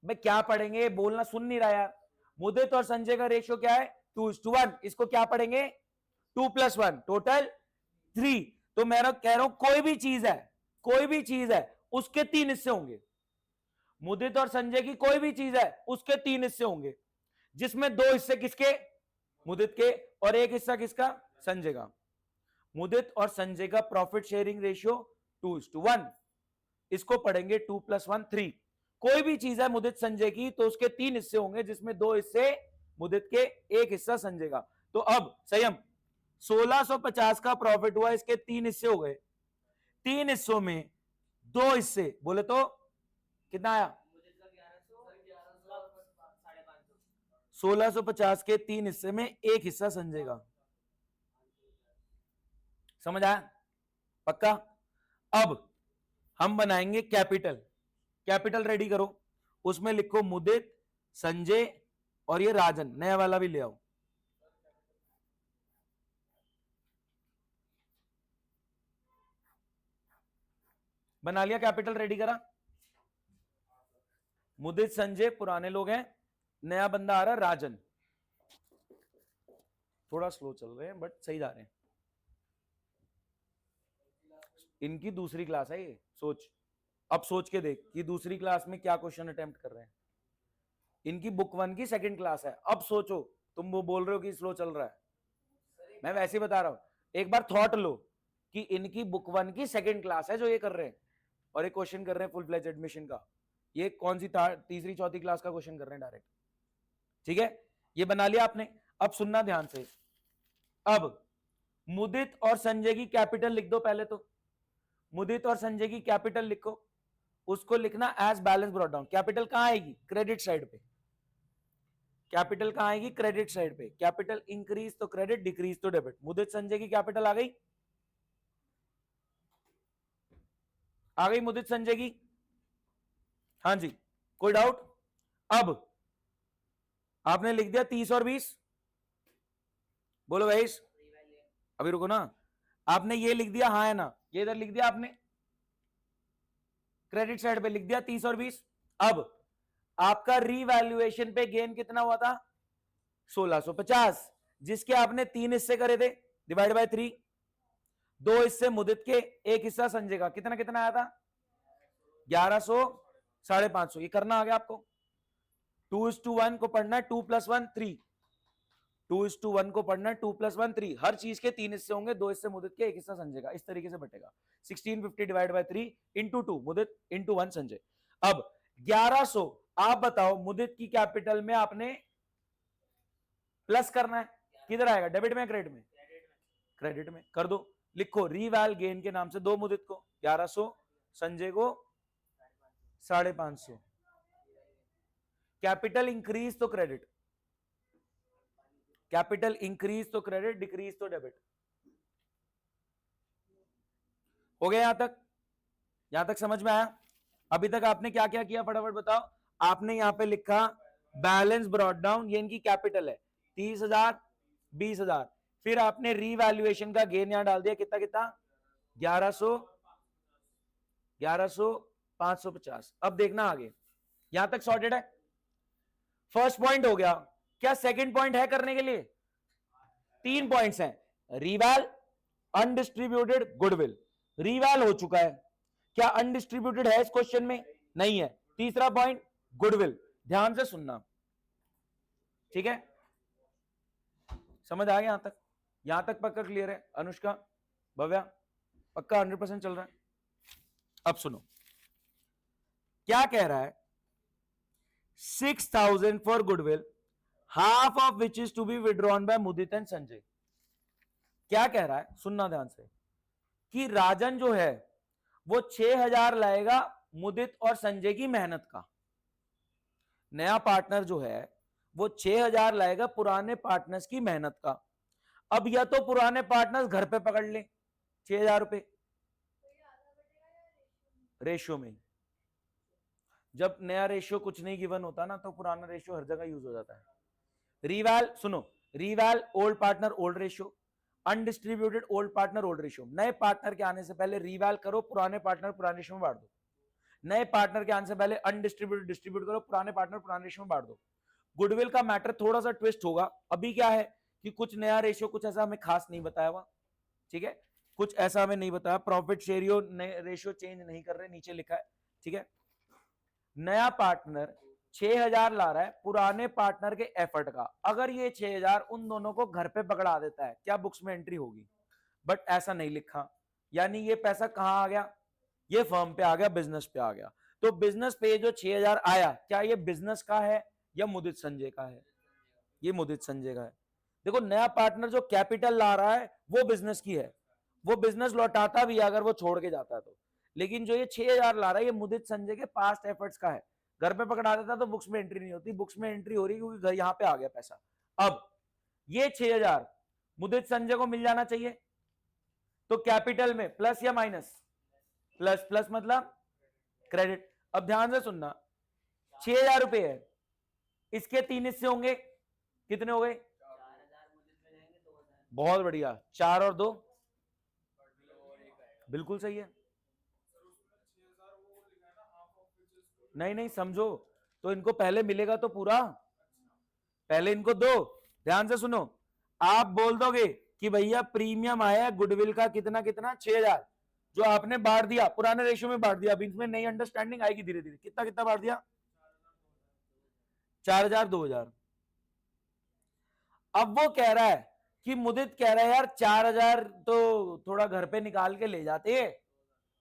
मैं क्या पढ़ेंगे, बोलना सुन नहीं रहा यार। मुदित और संजय का रेशियो क्या है? 2:1। इसको क्या पढ़ेंगे? 2 + 1 टोटल 3। तो मैं कह रहा हूं कोई भी चीज है, कोई भी चीज है उसके 3 हिस्से होंगे। मुदित और संजय की कोई भी चीज है उसके 3 हिस्से होंगे, जिसमें 2 हिस्से किसके? मुदित के, और 1 हिस्सा किसका? संजय का। मुदित और संजय का प्रॉफिट शेयरिंग रेशियो 2:1। इसको पढ़ेंगे 2 + 1 3। कोई भी चीज है मुदित संजय की तो उसके 3 हिस्से होंगे, जिसमें 2 हिस्से मुदित के, 1 हिस्सा संजय का। तो अब संयम, 1650 का प्रॉफिट हुआ, इसके 3 हिस्से हो गए। 3 हिस्सों में 2 हिस्से बोले तो कितना आया? 1650 के 3 हिस्से में 1 हिस्सा संजय का। समझ आया? पक्का? अब हम बनाएंगे कैपिटल। कैपिटल रेडी करो, उसमें लिखो मुदित, संजय और ये राजन, नया वाला भी ले आओ। बना लिया कैपिटल, रेडी करा? मुदित संजय पुराने लोग हैं, नया बंदा आ रहा है राजन, थोड़ा स्लो चल रहे हैं बट सही जा रहे हैं। इनकी दूसरी क्लास है ये, सोच, अब सोच के देख कि दूसरी क्लास में क्या क्वेश्चन अटेम्प्ट कर रहे हैं। इनकी बुक 1 की सेकंड क्लास है। अब सोचो, तुम वो बोल रहे हो कि स्लो चल रहा है, मैं वैसे ही बता रहा हूं, एक बार थॉट लो कि इनकी बुक 1 की सेकंड क्लास है जो ये कर रहे हैं, और एक क्वेश्चन कर रहे हैं फुल फ्लेज एडमिशन का। ये कौन सी तीसरी चौथी क्लास का क्वेश्चन कर रहे हैं डायरेक्ट। ठीक है, ये बना लिया आपने। अब सुनना ध्यान से, अब मुदित और संजय की कैपिटल लिख दो पहले तो। मुदित और संजय की कैपिटल लिखो, उसको लिखना as balance brought down. Capital कहां आएगी? क्रेडिट साइड पे। कैपिटल कहां आएगी? क्रेडिट साइड पे। कैपिटल इंक्रीज तो क्रेडिट, डिक्रीज तो डेबिट। मुदित संजय की कैपिटल आ गई, आ गई मुदित संजय की? हाँ जी, कोई डाउट? अब आपने लिख दिया 30 और 20, बोलो भाई, अभी रुको ना, आपने ये लिख दिया, हाँ है ना, ये इधर लिख दिया आपने, क्रेडिट साइड पे लिख दिया 30 और 20। अब आपका रीवैल्यूएशन पे गेन कितना हुआ था? 1650, जिसके आपने 3 हिस्से करे थे, डिवाइड बाय 3, 2 हिस्से मुदित के, 1 हिस्सा संजय का। कितना कितना आया था? 1100, 550। ये करना आ गया आपको। 2:1 को पढ़ना है, 2 + 1 3। 2:1 को पढ़ना है, 2 + 1 3। हर चीज के 3 हिस्से होंगे, 2 हिस्से मुदित के, 1 हिस्सा संजय का। इस तरीके से बटेगा। 1650 divide by 3 into 2 Mudit into 1 Sanjay. अब 1100, आप बताओ मुदित की कैपिटल में आपने प्लस करना है, किधर आएगा? डेबिट में, क्रेडिट में? क्रेडिट में। कर दो, लिखो रीवैल गेन के नाम से दो मुदित को 1100, संजय को 550। कैपिटल इंक्रीज तो क्रेडिट, कैपिटल इंक्रीज तो क्रेडिट, डिक्रीज तो डेबिट। हो गया? यहां तक समझ में आया? अभी तक आपने क्या क्या किया फटाफट बताओ। आपने यहां पे लिखा बैलेंस ब्रॉट डाउन, ये इनकी कैपिटल है 30,000, 20,000। फिर आपने रीवैल्यूएशन का गेन यहां डाल दिया, कितना कितना? 1100, 1100, 550। अब देखना आगे, यहां तक सॉर्टेड है? फर्स्ट पॉइंट हो गया। क्या सेकंड पॉइंट है करने के लिए? 3 पॉइंट्स हैं। रीवैल, अनडिस्ट्रीब्यूटेड गुडविल। रीवैल हो चुका है, क्या अनडिस्ट्रीब्यूटेड है इस क्वेश्चन में? नहीं है। तीसरा पॉइंट गुडविल, ध्यान से सुनना, ठीक है? समझ आ गया यहां तक? यहां तक पक्का क्लियर है? अनुष्का, भव्या, पक्का 100% चल रहा है? अब सुनो क्या कह रहा है। 6,000 for goodwill, half of which is to be withdrawn by Mudit and Sanjay. क्या कह रहा है, सुनना ध्यान से, कि राजन जो है वो 6,000 लाएगा मुदित और संजय की मेहनत का। नया पार्टनर जो है वो 6,000 लाएगा पुराने पार्टनर्स की मेहनत का। अब या तो पुराने पार्टनर्स घर पे पकड़ ले 6,000 रुपए रेशियो में। जब नया रेशियो कुछ नहीं गिवन होता ना, तो पुराना रेशियो हर जगह यूज हो जाता है। रीवैल, सुनो, reval old partner old ratio, undistributed old partner old ratio. नए पार्टनर के आने से पहले रीवैल करो, पुराने पार्टनर पुराने रेशियो में बांट दो। नए पार्टनर के आने से पहले अनडिस्ट्रीब्यूटेड डिस्ट्रीब्यूट करो, पुराने पार्टनर पुराने रेशियो में बांट दो। गुडविल का मैटर थोड़ा सा ट्विस्ट होगा। अभी क्या है कि कुछ नया रेशियो, कुछ ऐसा हमें खास नहीं बताया हुआ, ठीक है? कुछ ऐसा हमें नहीं बताया। प्रॉफिट शेयरियो रेशियो चेंज नहीं कर रहे, नीचे लिखा है, ठीक है? नया पार्टनर 6,000 ला रहा है पुराने पार्टनर के एफर्ट का। अगर ये 6,000 उन दोनों को घर पे पकड़ा देता है, क्या बुक्स में एंट्री होगी? बट ऐसा नहीं लिखा, यानी ये पैसा कहां आ गया? ये फर्म पे आ गया, बिजनेस पे आ गया। तो बिजनेस पे जो 6,000 आया, क्या ये बिजनेस का है या मुदित संजय का है? ये मुदित संजय का है। देखो, नया पार्टनर जो कैपिटल ला रहा है वो बिजनेस की है, वो बिजनेस लौटाता भी है अगर वो छोड़ के जाता है तो। लेकिन जो ये 6,000 ला रहा है, ये मुदित संजय के पास्ट एफर्ट्स का है। घर पे पकड़ा देता तो बुक्स में एंट्री नहीं होती, बुक्स में एंट्री हो रही क्योंकि घर यहां पे आ गया पैसा। अब ये 6,000 मुदित संजय को मिल जाना चाहिए, तो कैपिटल में प्लस या माइनस? प्लस। प्लस मतलब क्रेडिट। अब ध्यान से सुनना, 6,000 रुपए है, इसके 3 हिस्से होंगे, कितने हो गए? बहुत बढ़िया, 4 और 2, बिल्कुल सही है। नहीं नहीं, समझो, तो इनको पहले मिलेगा तो पूरा, पहले इनको दो। ध्यान से सुनो, आप बोल दोगे कि भैया प्रीमियम आया गुडविल का कितना कितना 6000, जो आपने बांट दिया पुराने रेशियो में बांट दिया, अभी इसमें नई अंडरस्टैंडिंग आएगी धीरे धीरे, कितना कितना बांट दिया, 4000 2000। अब वो कह रहा है कि मुदित कह रहा है यार 4000 तो थोड़ा घर पे निकाल के ले जाते हैं।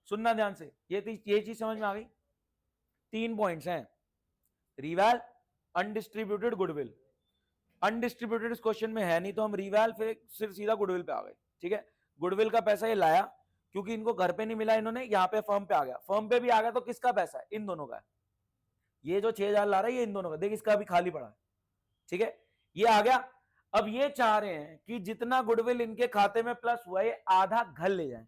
सुनना ध्यान से, ये चीज समझ में आ गई। 3 पॉइंट्स हैं, रिवैल, अनडिस्ट्रीब्यूटेड, गुडविल। अनडिस्ट्रीब्यूटेड इस क्वेश्चन में है नहीं, तो हम रिवैल फिर सिर्फ सीधा गुडविल पे आ गए। ठीक है, गुडविल का पैसा ये लाया, क्योंकि इनको घर पे नहीं मिला, इन्होंने यहाँ पे फर्म पे आ गया, फर्म पे भी आ गया, तो किसका पैसा है, इन दोनों का है। ये जो 6000 ला रहा है ये इन दोनों का, देख इसका अभी खाली पड़ा है। ठीक है, ये आ गया। अब ये चाह रहे हैं कि जितना गुडविल इनके खाते में प्लस हुआ है आधा घर ले जाए,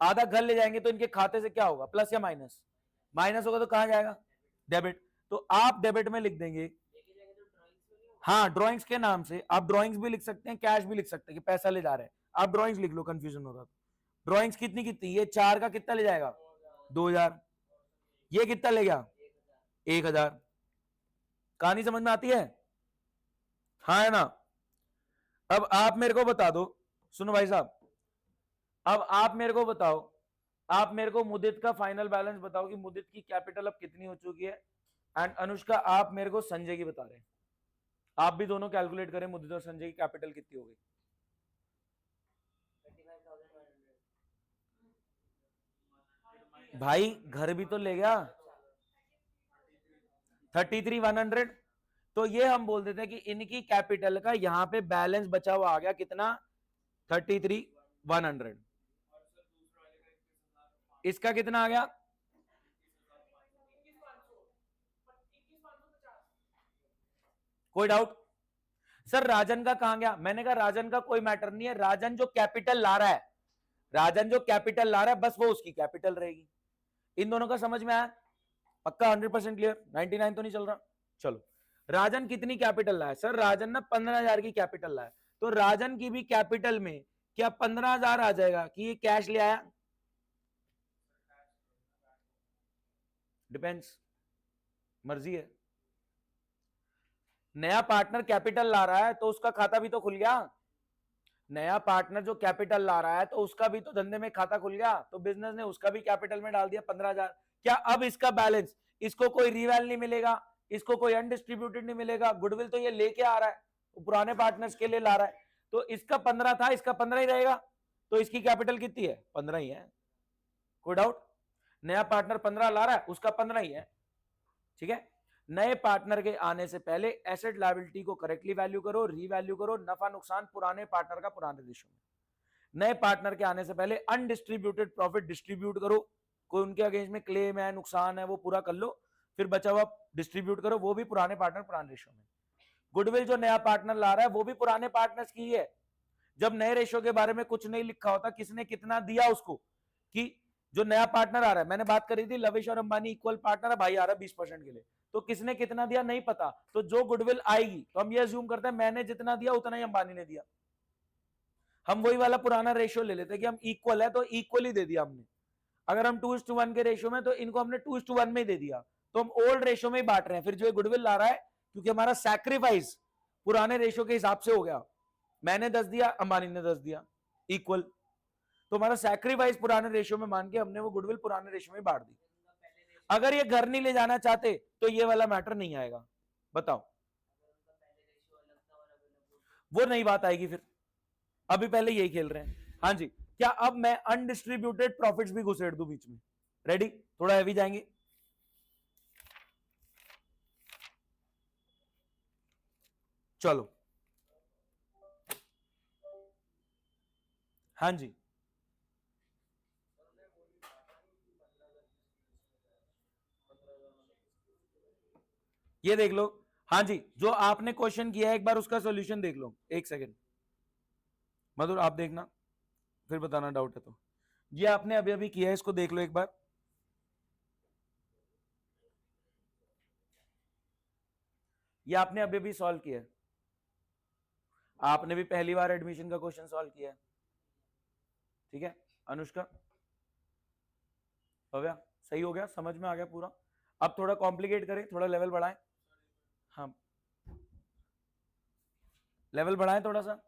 आधा घर ले जाएंगे तो इनके खाते से क्या होगा, प्लस या माइनस, माइनस होगा तो कहां जाएगा, डेबिट। तो आप डेबिट में लिख देंगे, हाँ ड्रॉइंग्स के नाम से, आप ड्रॉइंग्स भी लिख सकते हैं, कैश भी लिख सकते हैं कि पैसा ले जा रहे हैं, आप ड्रॉइंग्स लिख लो, कंफ्यूजन होगा। ड्रॉइंग्स कितनी कितनी, ये 4 का कितना ले जाएगा 2000, ये कितना ले गया 1000। कहानी समझ में आती है, हाँ है ना। अब आप मेरे को बता दो, सुनो भाई साहब, अब आप मेरे को बताओ, आप मेरे को मुदित का फाइनल बैलेंस बताओ कि मुदित की कैपिटल अब कितनी हो चुकी है, एंड अनुष्का आप मेरे को संजय की बता रहे हैं। आप भी दोनों कैलकुलेट करें मुदित और संजय की कैपिटल कितनी हो गई। भाई घर भी तो ले गया 33,100, तो ये हम बोल देते हैं कि इनकी कैपिटल का यहां पे बैलेंस बचा हुआ आ गया कितना 33,100। इसका कितना आ गया, कोई डाउट। सर राजन का कहां गया, मैंने कहा राजन का कोई मैटर नहीं है, राजन जो कैपिटल ला रहा है, राजन जो कैपिटल ला रहा है बस वो उसकी कैपिटल रहेगी। इन दोनों का समझ में आया, पक्का 100% क्लियर, 99 तो नहीं चल रहा। चलो राजन कितनी कैपिटल लाया, सर राजन ना 15,000 की कैपिटल लाया, तो राजन की भी कैपिटल में क्या 15,000 आ जाएगा कि ये कैश ले आया, डिपेंड्स, मर्जी है। नया पार्टनर कैपिटल ला रहा है तो उसका खाता भी तो खुल गया, नया पार्टनर जो कैपिटल ला रहा है तो उसका भी तो धंधे में खाता खुल गया, तो बिजनेस ने उसका भी कैपिटल में डाल दिया 15,000। क्या अब इसका बैलेंस, इसको कोई रिवैल नहीं मिलेगा, इसको कोई अनडिस्ट्रीब्यूटेड नहीं मिलेगा, गुडविल तो ये लेके आ रहा है, तो पुराने पार्टनर्स के लिए ला रहा है, तो इसका 15 था, इसका 15 ही रहेगा, तो इसकी कैपिटल कितनी है 15 ही है। कोई डाउट, नया पार्टनर 15 ला रहा है, उसका 15 ही है। ठीक है, नए पार्टनर के आने से पहले एसेट लायबिलिटी को करेक्टली वैल्यू करो, रीवैल्यू करो, नफा नुकसान पुराने पार्टनर का पुराने रेशियो में। नए पार्टनर के आने से पहले अनडिस्ट्रीब्यूटेड प्रॉफिट डिस्ट्रीब्यूट करो, कोई उनके अगेंस्ट में क्लेम है, नुकसान है, वो पूरा कर लो, फिर बचा हुआ डिस्ट्रीब्यूट करो, वो भी पुराने पार्टनर पुराने रेशियो में। गुडविल जो नया पार्टनर ला रहा है वो भी पुराने पार्टनर्स की है। जब नए रेशियो के बारे में कुछ नहीं लिखा होता, किसने कितना दिया उसको, कि जो नया पार्टनर आ रहा है, मैंने बात करी थी लविश और अंबानी इक्वल पार्टनर है, भाई आ रहा है 20% के लिए, तो किसने कितना दिया नहीं पता, तो जो गुडविल आएगी तो हम ये अज्यूम करते हैं मैंने जितना दिया उतना ही अंबानी ने दिया, हम वही वाला पुराना रेशियो ले लेते हैं कि हम इक्वल है तो इक्वल ही दे दिया हमने। अगर हम 2:1 के रेशियो में, तो इनको हमने 2:1 में दे दिया, तो हम ओल्ड रेशियो में ही बांट रहे हैं। फिर जो ये गुडविल ला रहा है, क्योंकि हमारा सैक्रिफाइस पुराने रेशियो के हिसाब से हो गया, मैंने 10 दिया अंबानी ने 10 दिया, इक्वल, तो हमारा सैक्रिफाइस पुराने रेशियो में मान के हमने वो गुडविल पुराने रेशियो में बांट दी। अगर ये घर नहीं ले जाना चाहते तो ये वाला मैटर नहीं आएगा, बताओ, वो नई बात आएगी फिर, अभी पहले यही खेल रहे हैं। हाँ जी, क्या अब मैं अनडिस्ट्रीब्यूटेड प्रॉफिट्स भी घुसेड़ दूं बीच में, रेडी, थोड़ा हैवी जाएंगे। चलो हाँ जी, ये देख लो, हाँ जी, जो आपने क्वेश्चन किया है एक बार उसका सॉल्यूशन देख लो, एक सेकंड मधुर आप देखना, फिर बताना डाउट है तो। ये आपने अभी अभी किया है, इसको देख लो एक बार, ये आपने अभी अभी सॉल्व किया है, आपने भी पहली बार एडमिशन का क्वेश्चन सॉल्व किया है। ठीक है अनुष्का, हो गया, सही हो गया, समझ में आ गया पूरा। अब थोड़ा कॉम्प्लिकेट करें, थोड़ा लेवल बढ़ाएं। हाँ, लेवल बढ़ाएं थोड़ा सा।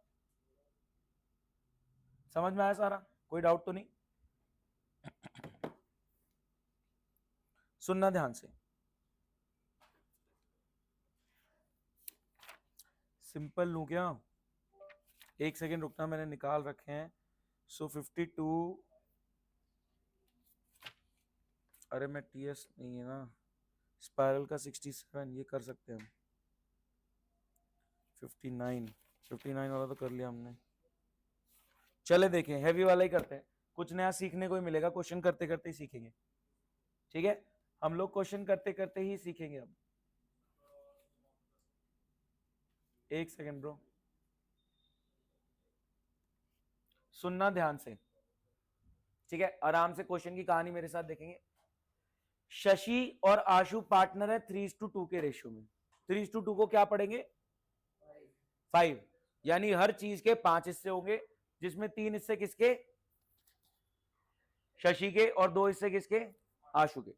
समझ में आया सारा? कोई डाउट तो नहीं? सुनना ध्यान से। सिंपल लूं क्या? एक सेकेंड रुकना, मैंने निकाल रखे हैं। सो 52, अरे मैं टीएस नहीं है ना, स्पाइरल का 67 ये कर सकते हैं हम। 59 वाला तो कर लिया हमने। चले देखें, हैवी वाला ही करते हैं, कुछ नया सीखने को ही मिलेगा, क्वेश्चन करते करते ही सीखेंगे। ठीक है, हम लोग क्वेश्चन करते करते ही सीखेंगे। अब एक सेकेंड ब्रो, सुनना ध्यान से। ठीक है, आराम से क्वेश्चन की कहानी मेरे साथ देखेंगे। शशि और आशु पार्टनर है 3:2 के रेशियो में। 3:2 को क्या पढ़ेंगे? 5, यानी हर चीज के 5 हिस्से होंगे, जिसमें 3 हिस्से किसके? शशि के, और 2 हिस्से किसके? आशु के।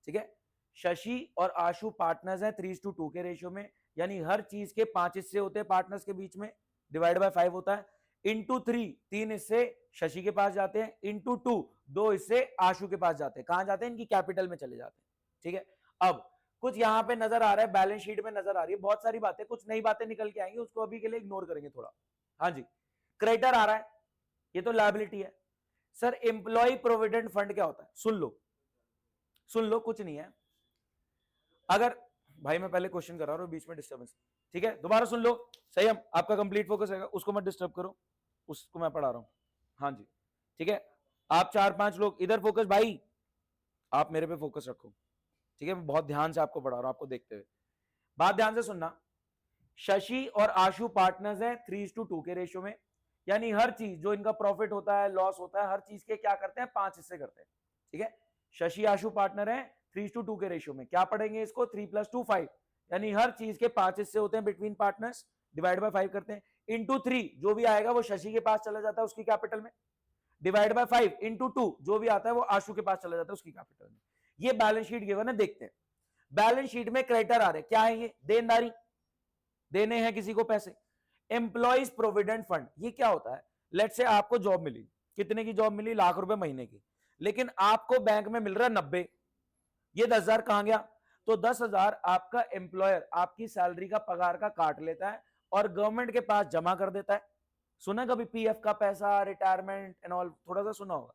ठीक है, शशि और आशु पार्टनर्स हैं 3:2 के रेशियो में, यानी हर चीज के 5 हिस्से होते हैं पार्टनर्स के बीच में, डिवाइड बाय 5 होता है। इंटू 3, 3 हिस्से शशि के पास जाते हैं, इंटू 2, 2 हिस्से आशु के पास जाते हैं। कहां जाते हैं? इनकी कैपिटल में चले जाते हैं। ठीक है, अब कुछ यहां पे नजर आ रहा है, बैलेंस शीट में नजर आ रही है बहुत सारी बातें, कुछ नई बातें निकल के आएंगी, उसको अभी के लिए इग्नोर करेंगे थोड़ा। हाँ जी, क्रेडिटर आ रहा है, ये तो लायबिलिटी है। सर एम्प्लॉय प्रोविडेंट फंड क्या होता है? सुन लो, सुन लो, कुछ नहीं है। अगर भाई मैं पहले क्वेश्चन कर रहा हूं, बीच में डिस्टर्बेंस। ठीक है, दोबारा सुन लो। सही, हम आपका कंप्लीट फोकस रहेगा, उसको मत डिस्टर्ब करो, उसको मैं पढ़ा रहा हूं। हाँ जी, ठीक है, आप 4-5 लोग इधर फोकस, भाई आप मेरे पे फोकस रखो। ठीक है, मैं बहुत ध्यान से आपको पढ़ा रहा हूं, आपको देखते हुए। बात ध्यान से सुनना। शशि और आशु पार्टनर्स हैं 3:2 के रेशियो में, यानी हर चीज जो इनका प्रॉफिट होता है, लॉस होता है, हर चीज के क्या करते हैं? 5 हिस्से करते हैं। ठीक है, शशि आशु पार्टनर है 3:2 के रेशियो में। क्या पढ़ेंगे इसको? 3 + 2 5, यानी हर चीज के 5 हिस्से होते हैं बिटवीन पार्टनर्स, डिवाइड बाय 5 करते हैं। इंटू 3, जो भी आएगा वो शशि के पास चला जाता है उसकी कैपिटल में, डिवाइड बाय 5, इंटू 2, जो भी आता है वो आशु के पास चला जाता है उसकी कैपिटल में। ये बैलेंस शीट गिवन है, देखते हैं। बैलेंस शीट में क्रेडिटर आ रहे, क्या है ये? देनदारी, देने हैं किसी को पैसे। एम्प्लॉइज प्रोविडेंट फंड, ये क्या होता है? लेट से आपको जॉब मिली, कितने की जॉब मिली? लाख रुपए महीने की, लेकिन आपको बैंक में मिल रहा है 90, ये 10,000 कहां गया? तो 10,000 आपका एम्प्लॉयर आपकी सैलरी का, पगार का काट लेता है और गवर्नमेंट के पास जमा कर देता है। सुना कभी पीएफ का पैसा, रिटायरमेंट एंड ऑल, थोड़ा सा सुना होगा।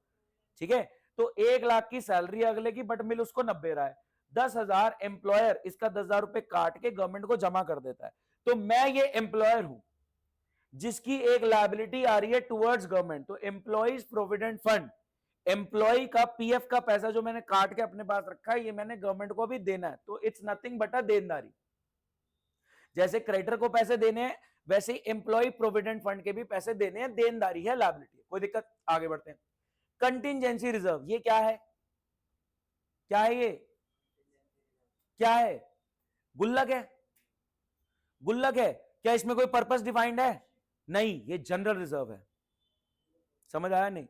ठीक है, तो 1 लाख की सैलरी अगले की, बट मिल उसको 90 रहा है। 10,000 एम्प्लॉयर इसका 10,000 रुपए काट के गवर्नमेंट को जमा कर देता है। तो मैं ये एम्प्लॉयर हूं जिसकी एक लायबिलिटी आ रही है टुवर्ड्स गवर्नमेंट, तो एम्प्लॉइज प्रोविडेंट फंड, एम्प्लॉय का पीएफ का पैसा जो मैंने काट के अपने पास रखा है, ये मैंने गवर्नमेंट को भी देना है, तो इट्स नथिंग बट अ देनदारी। जैसे क्रेडिटर को पैसे देने हैं, वैसे ही एम्प्लॉय प्रोविडेंट फंड के भी पैसे देने हैं, देनदारी है, लायबिलिटी है। कोई दिक्कत? आगे बढ़ते हैं। कंटिजेंसी रिजर्व, ये क्या है? क्या है ये? क्या है? गुल्लक है, गुल्लक है। क्या इसमें कोई पर्पस डिफाइंड है? नहीं, ये जनरल रिजर्व है। समझ आया नहीं?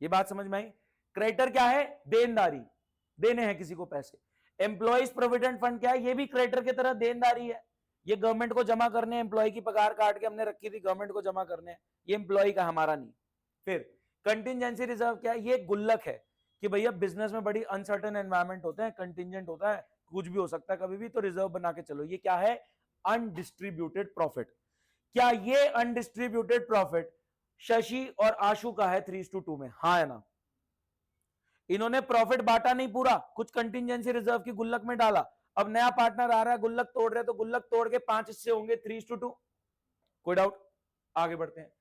ये बात समझ में आई? क्रेडिटर क्या है? देनदारी, देने हैं किसी को पैसे। एम्प्लॉइज प्रोविडेंट फंड क्या है? ये भी क्रेडिटर की तरह देनदारी है, ये गवर्नमेंट को जमा करने, एम्प्लॉय की पगार काट के हमने रखी थी, गवर्नमेंट को जमा करने, ये एम्प्लॉय का, हमारा नहीं। फिर कंटिजेंसी रिजर्व क्या है? ये गुल्लक है कि भैया बिजनेस में बड़ी अनसर्टेन एनवायरमेंट होते हैं, कंटिजेंट होता है, कुछ भी हो सकता है कभी भी, तो रिजर्व बना के चलो। ये क्या है? Undistributed profit. क्या ये अनडिस्ट्रीब्यूटेड प्रॉफिट शशि और आशु का है 3:2 में? हाँ है ना? इन्होंने प्रॉफिट बांटा नहीं पूरा, कुछ कंटिजेंसी रिजर्व की गुल्लक में डाला। अब नया पार्टनर आ रहा है, गुल्लक तोड़ रहे, तो गुल्लक तोड़ के 5 हिस्से होंगे 3:2। कोई डाउट? आगे बढ़ते हैं।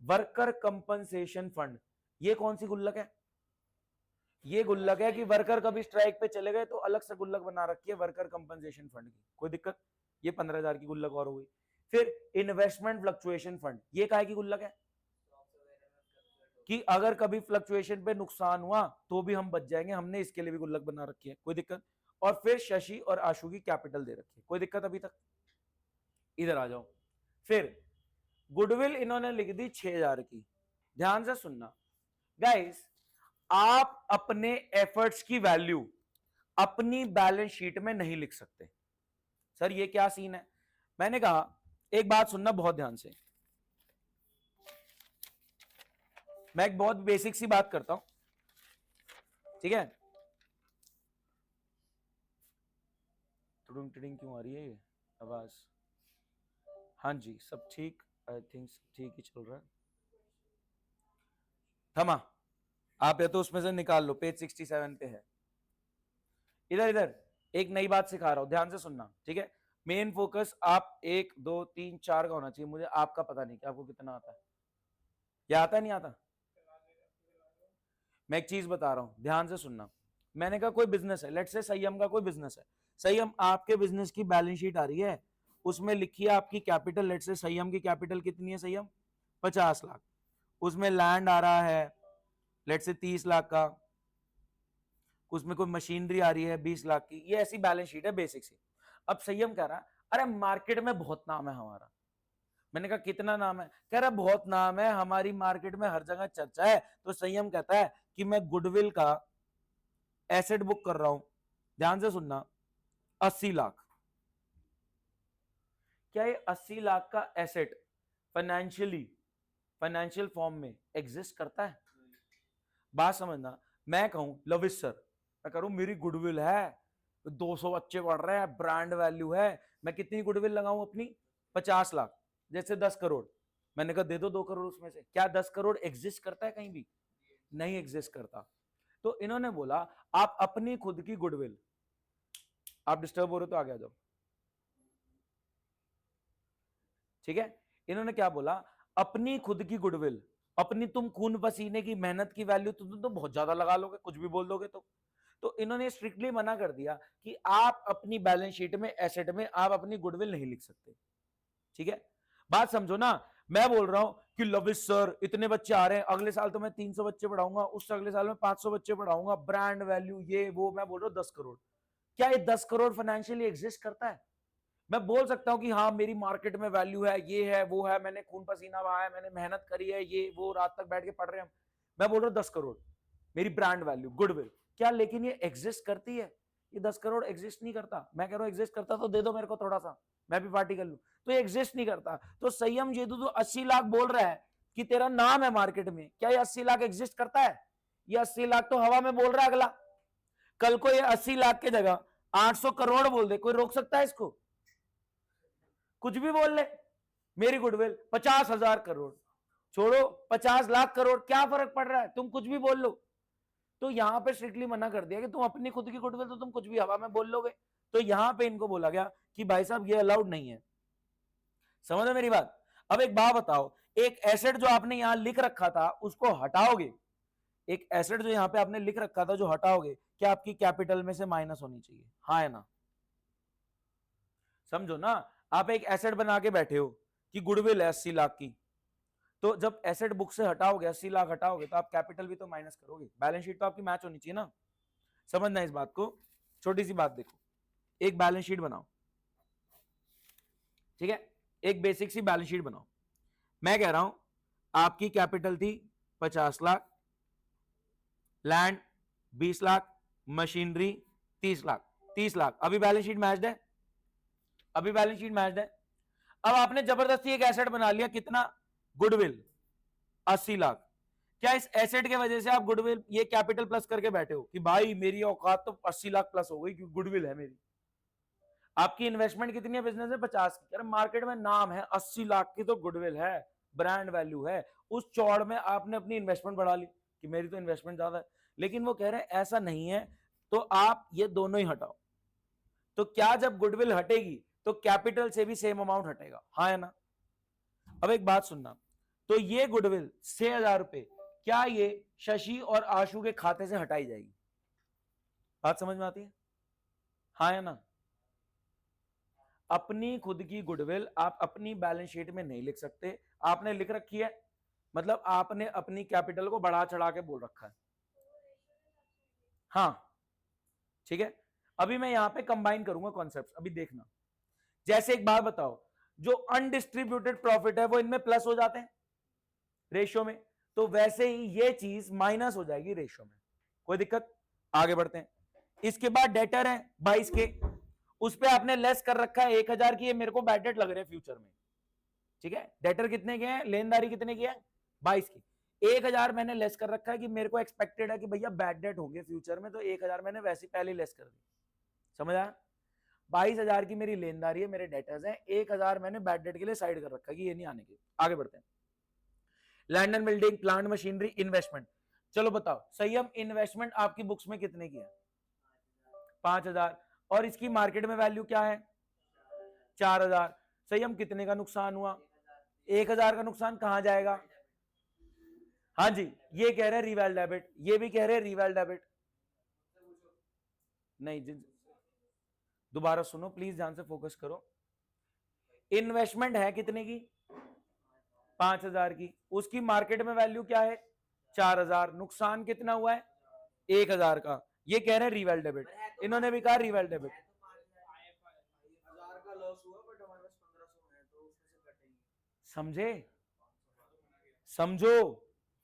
वर्कर कंपनसेशन फंड, ये कौन सी गुल्लक है? ये गुल्लक है कि वर्कर कभी स्ट्राइक पे चले गए तो अलग से गुल्लक बना रखी है वर्कर कंपनसेशन फंड की। कोई दिक्कत? ये 15,000 की गुल्लक और हो गई। फिर इन्वेस्टमेंट फ्लक्चुएशन फंड, ये काहे की गुल्लक है? कि अगर कभी फ्लक्चुएशन पे नुकसान हुआ तो भी हम बच जाएंगे, हमने इसके लिए भी गुल्लक बना रखी है। कोई दिक्कत? और फिर शशि और आशु की कैपिटल दे रखी है। कोई दिक्कत अभी तक? इधर आ जाओ। फिर गुडविल इन्होंने लिख दी 6,000 की। ध्यान से सुनना गाइस, आप अपने एफर्ट्स की वैल्यू अपनी बैलेंस शीट में नहीं लिख सकते। सर ये क्या सीन है? मैंने कहा एक बात सुनना बहुत ध्यान से, मैं एक बहुत बेसिक सी बात करता हूं, ठीक है? टुडुंग टुडुंग क्यों आ रही है ये आवाज? हाँ जी सब ठीक, आई थिंक ठीक ही चल रहा है। थमा, आप या तो उसमें से निकाल लो, पेज 67 पे है। इधर इधर एक नई बात सिखा रहा हूं, ध्यान से सुनना, ठीक है? मेन फोकस आप 1 2 3 4 का होना चाहिए। मुझे आपका पता नहीं कि आपको कितना आता है, या आता नहीं आता। मैं एक चीज बता रहा हूं, ध्यान से सुनना। मैंने कहा कोई बिजनेस है, लेट्स से संयम का कोई बिजनेस है। संयम आपके बिजनेस की बैलेंस शीट आ रही है, उसमें लिखी है आपकी कैपिटल, लेट्स से संयम की कैपिटल कितनी है संयम? 50 लाख। उसमें लैंड आ रहा है लेट्स से 30 लाख का, उसमें कोई मशीनरी आ रही है 20 लाख की। ये ऐसी बैलेंस शीट है बेसिक सी। अब संयम कह रहा अरे मार्केट में बहुत नाम है हमारा। मैंने कहा कितना नाम है? कह रहा बहुत नाम है, हमारी मार्केट में हर जगह चर्चा है। तो संयम कहता है कि मैं गुडविल का एसेट बुक कर रहा हूं, ध्यान से सुनना, 80 लाख। क्या ये 80 लाख का एसेट फाइनेंशियल फॉर्म में एग्जिस्ट करता है? बात समझना। मैं कहूं लविश सर, मैं करूं मेरी गुडविल है, 200 बच्चे पढ़ रहे हैं, ब्रांड वैल्यू है, मैं कितनी गुडविल लगाऊं अपनी? 50 लाख, जैसे 10 करोड़। मैंने कहा दे दो 2 करोड़ उसमें से। क्या 10 करोड़ एग्जिस्ट करता है कहीं भी? नहीं एग्जिस्ट करता। तो इन्होंने बोला आप अपनी खुद की गुडविल, आप डिस्टर्ब हो रहे हो तो आगे आ जाओ, ठीक है? इन्होंने क्या बोला, अपनी खुद की गुडविल, अपनी तुम खून पसीने की मेहनत की वैल्यू तुम तो बहुत ज्यादा लगा लोगे, कुछ भी बोल दोगे तो इन्होंने स्ट्रिक्टली मना कर दिया कि आप अपनी बैलेंस शीट में एसेट में आप अपनी गुडविल नहीं लिख सकते, ठीक है? बात समझो ना। मैं बोल रहा हूं कि लविश सर इतने बच्चे आ रहे हैं, अगले साल तो मैं 300 बच्चे पढ़ाऊंगा, उससे अगले साल में 500 बच्चे पढ़ाऊंगा, ब्रांड वैल्यू ये वो, मैं बोल रहा हूं 10 करोड़। क्या ये 10 करोड़ फाइनेंशियली एग्जिस्ट करता है? मैं बोल सकता हूं कि हाँ मेरी मार्केट में वैल्यू है, ये है वो है, मैंने खून पसीना बहाया, मैंने मेहनत करी है, ये वो, रात तक बैठ के पढ़ रहे हैं। मैं बोल रहा हूं 10 करोड़ मेरी ब्रांड वैल्यू गुडविल। क्या लेकिन ये एग्जिस्ट करती है? ये 10 करोड़ एग्जिस्ट नहीं करता। मैं कह रहा हूं एग्जिस्ट करता तो दे दो मेरे को थोड़ा सा, मैं भी पार्टी कर लूं। तो ये एग्जिस्ट नहीं करता। तो संयम ये तो 80 लाख बोल रहा है कि तेरा नाम है मार्केट में, क्या ये 80 लाख एग्जिस्ट करता है? ये 80 लाख तो हवा में बोल रहा है। अगला कल को ये 80 लाख की जगह 800 करोड़ बोल दे, कोई रोक सकता है इसको? कुछ भी बोल ले। मेरी गुडविल 50,000 करोड़, छोड़ो 50 लाख करोड़, क्या फर्क पड़ रहा है, तुम कुछ भी बोल लो। तो यहां पे स्ट्रिक्टली मना कर दिया कि तुम अपनी खुद की गुडविल तो तुम कुछ भी हवा में बोल लोगे। तो यहां पे इनको बोला गया कि भाई साहब ये अलाउड नहीं है। समझ रहे मेरी बात? अब एक बात बताओ, एक एसेट जो आपने यहां लिख रखा था उसको हटाओगे, एक एसेट जो यहां पे आपने लिख रखा था जो हटाओगे, क्या आपकी कैपिटल में से माइनस होनी चाहिए? हाँ है ना? समझो ना, आप एक एसेट बना के बैठे हो कि गुडविल है 80 लाख की, तो जब एसेट बुक से हटाओगे 80 लाख हटाओगे तो आप कैपिटल भी तो माइनस करोगे, बैलेंस शीट तो आपकी मैच होनी चाहिए ना। समझना इस बात को। छोटी सी बात देखो, एक बैलेंस शीट बनाओ, ठीक है? एक बेसिक सी बैलेंस शीट बनाओ। मैं कह रहा हूं आपकी कैपिटल थी 50 लाख, लैंड 20 लाख, मशीनरी 30 लाख, 30 लाख। अभी बैलेंस शीट मैच्ड है? अभी बैलेंस शीट मैच्ड है। अब आपने जबरदस्ती एक एसेट बना लिया, कितना? गुडविल 80 लाख। क्या इस एसेट के वजह से आप गुडविल ये कैपिटल प्लस करके बैठे हो कि भाई मेरी औकात तो 80 लाख प्लस हो गई क्योंकि गुडविल है मेरी? आपकी इन्वेस्टमेंट कितनी है बिजनेस में? 50 की। अरे मार्केट में नाम है, 80 लाख की तो गुडविल है, ब्रांड वैल्यू है। उस चौड़ में आपने अपनी इन्वेस्टमेंट बढ़ा ली कि मेरी तो इन्वेस्टमेंट ज्यादा है। लेकिन वो कह रहे हैं ऐसा नहीं है, तो आप ये दोनों ही हटाओ। तो क्या जब गुडविल हटेगी तो कैपिटल से भी सेम अमाउंट हटेगा? हाँ है ना? अब एक बात सुनना, तो ये गुडविल 6,000 रुपए, क्या ये शशि और आशु के खाते से हटाई जाएगी? बात समझ में आती है? हाँ है ना? अपनी खुद की गुडविल आप अपनी बैलेंस शीट में नहीं लिख सकते। आपने लिख रखी है, मतलब आपने अपनी कैपिटल को बढ़ा चढ़ा के बोल रखा है। हाँ ठीक है, अभी मैं यहां पे कंबाइन करूंगा कॉन्सेप्ट्स, अभी देखना। जैसे एक बात बताओ, जो अनडिस्ट्रीब्यूटेड प्रॉफिट है वो इनमें प्लस हो जाते हैं रेशियो में, तो वैसे ही ये चीज माइनस हो जाएगी रेशियो में। कोई दिक्कत? आगे बढ़ते हैं। इसके बाद डेटर है 22 के, उस पे आपने लेस कर रखा है 1000 की, ये मेरे को बैड डेट लग रहे हैं फ्यूचर में, ठीक है। डेटर कितने के हैं, लेनदारी कितने की है 22 की, 1000 मैंने लेस कर रखा है कि मेरे को एक्सपेक्टेड है कि भैया बैड डेट होंगे फ्यूचर में, तो 1000 मैंने वैसे पहले लेस कर दी, समझ आया। 22,000 की मेरी लेनदारी है, मेरे डेटर्स हैं, 1000 मैंने बैड डेट के लिए साइड कर रखा है कि ये नहीं आने के। आगे बढ़ते हैं। Land and building, plant machinery, investment. चलो बताओ संयम, इन्वेस्टमेंट आपकी बुक्स में कितने की है 5000, और इसकी मार्केट में वैल्यू क्या है 4000। संयम कितने का नुकसान हुआ 1000 का नुकसान, कहां जाएगा, हाँ जी ये कह रहे हैं रिवैल डेबिट, ये भी कह रहे हैं रिवैल डेबिट। नहीं दोबारा सुनो प्लीज, ध्यान से फोकस करो। इन्वेस्टमेंट है कितने की 5000 की, उसकी मार्केट में वैल्यू क्या है 4000, नुकसान कितना हुआ है 1000 का, ये कह रहे हैं रिवैल डेबिट, इन्होंने भी कहा रिवैल डेबिट। समझे, समझो,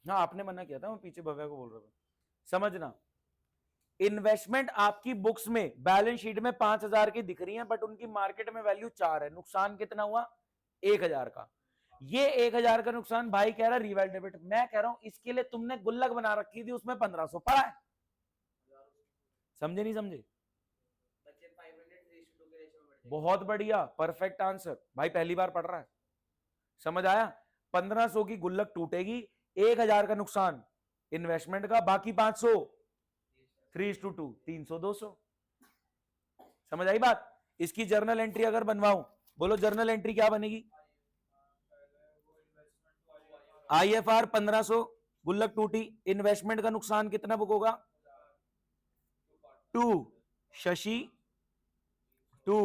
हाँ आपने मना किया था, मैं पीछे भव्या को बोल रहा था, समझना। इन्वेस्टमेंट आपकी बुक्स में बैलेंस शीट में 5000 की दिख रही है, बट उनकी मार्केट में वैल्यू 4 है, नुकसान कितना हुआ 1000 का, ये 1000 का नुकसान भाई कह रहा है रिवैल डेबिट। मैं कह रहा हूं इसके लिए तुमने गुल्लक बना रखी थी, उसमें 1500 पड़ा है, समझे नहीं समझे, बहुत बढ़िया, परफेक्ट आंसर भाई, पहली बार पढ़ रहा है, समझ आया। 1500 की गुल्लक टूटेगी, 1000 का नुकसान इन्वेस्टमेंट का, बाकी 500 3:2, 300 200, समझ आई बात। इसकी जर्नल एंट्री अगर बनवाऊं, बोलो जर्नल एंट्री क्या बनेगी, IFR 1500, गुल्लक टूटी, इन्वेस्टमेंट का नुकसान कितना बुक होगा 2 शशि 2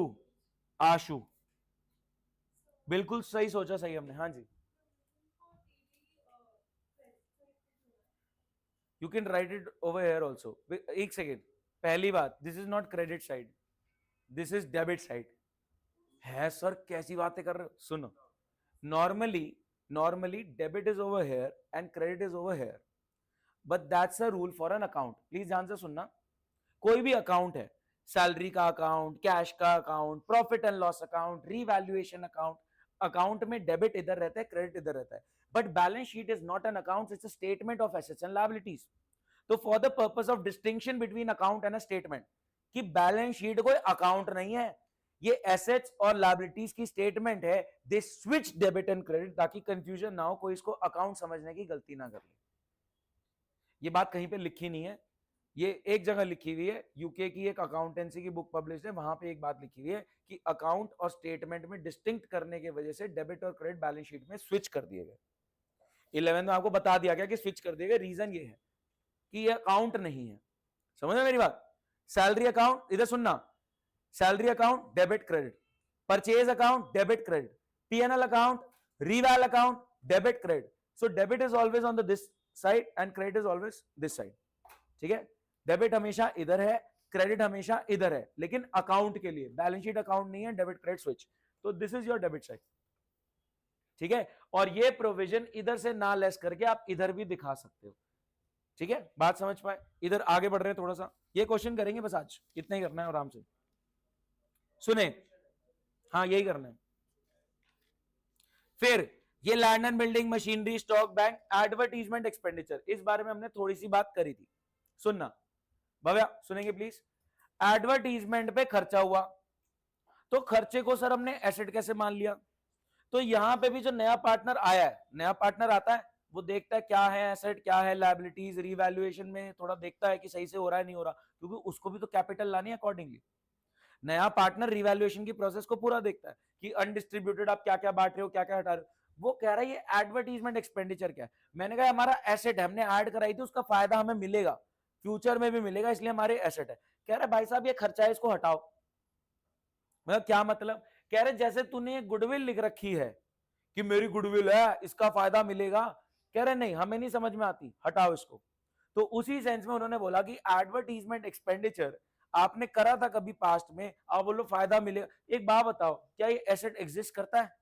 आशु, बिल्कुल सही सोचा, सही हमने, हाँ जी। You can write it over here also, एक सेकेंड, पहली बात this is not credit side, this is debit side. है सर कैसी बातें कर रहे हो, सुनो, normally debit is over here and credit is over here, but that's a rule for an account, please ध्यान से सुनना। कोई भी अकाउंट है, सैलरी का अकाउंट, कैश का account, profit and loss account, revaluation account, account में डेबिट इधर रहता है, क्रेडिट इधर रहता है, but balance sheet is not an account, it's a statement of assets and liabilities. तो for the purpose of distinction between account and a statement, कि बैलेंस शीट कोई अकाउंट नहीं है, ये एसेट्स और लायबिलिटीज की स्टेटमेंट है, they switch debit and credit, ताकि कंफ्यूजन ना हो, कोई इसको अकाउंट समझने की गलती ना कर ले। ये बात कहीं पे लिखी नहीं है, ये एक जगह लिखी हुई है, यूके की एक अकाउंटेंसी की बुक पब्लिश है, वहां पे एक बात लिखी हुई है कि अकाउंट और स्टेटमेंट में डिस्टिंक्ट करने की वजह से डेबिट और क्रेडिट बैलेंस शीट में स्विच कर दिए गए। 11 में आपको बता दिया गया कि स्विच कर दिए गए, रीजन ये है कि ये अकाउंट नहीं है, समझ में मेरी बात। सैलरी अकाउंट, इधर सुनना, salary account debit credit, purchase account debit credit, PNL account, reval account debit credit, so debit is always on the this side and credit is always this side, ठीक है। डेबिट हमेशा इधर है, क्रेडिट हमेशा इधर है, लेकिन अकाउंट के लिए, बैलेंस शीट अकाउंट नहीं है, डेबिट क्रेडिट स्विच, तो this is your debit side, ठीक है। और ये प्रोविजन इधर से ना लेस करके आप इधर भी दिखा सकते हो, ठीक है, बात समझ पाए। इधर आगे बढ़ रहे हैं थोड़ा सा, ये क्वेश्चन करेंगे बस आज, इतना ही करना है आराम से, सुने, हाँ यही करना है। फिर ये land and building, machinery, stock, bank, advertisement expenditure, इस बारे में हमने थोड़ी सी बात करी थी, सुनना भव्या, सुनेंगे प्लीज। एडवर्टीजमेंट पे खर्चा हुआ, तो खर्चे को सर हमने एसेट कैसे मान लिया, तो यहां पे भी जो नया पार्टनर आया है, नया पार्टनर आता है, वो देखता है क्या है एसेट, क्या है लायबिलिटीज, रिवैल्यूएशन में थोड़ा देखता है कि सही से हो रहा है नहीं हो रहा, क्योंकि उसको भी तो कैपिटल लानी है अकॉर्डिंगली। नया पार्टनर रिवैल्यूएशन की प्रोसेस को पूरा देखता है कि अनडिस्ट्रीब्यूटेड आप क्या क्या बांट रहे हो, क्या क्या हटा रहे हो। वो कह रहा है ये एडवर्टीजमेंट एक्सपेंडिचर क्या है, मैंने कहा हमारा एसेट है, हमने ऐड कराई थी, उसका फायदा हमें मिलेगा, फ्यूचर में भी मिलेगा, इसलिए हमारे एसेट है। कह रहा है भाई साहब ये खर्चा है, इसको हटाओ। मतलब क्या मतलब, कह रहे जैसे तूने गुडविल लिख रखी है कि मेरी गुडविल है, इसका फायदा मिलेगा, कह रहे नहीं हमें नहीं समझ में आती, हटाओ इसको। तो उसी सेंस में उन्होंने बोला कि एडवर्टीजमेंट एक्सपेंडिचर आपने करा था कभी पास्ट में, आप बोलो फायदा मिलेगा। एक बात बताओ, क्या ये एसेट एग्जिस्ट करता है?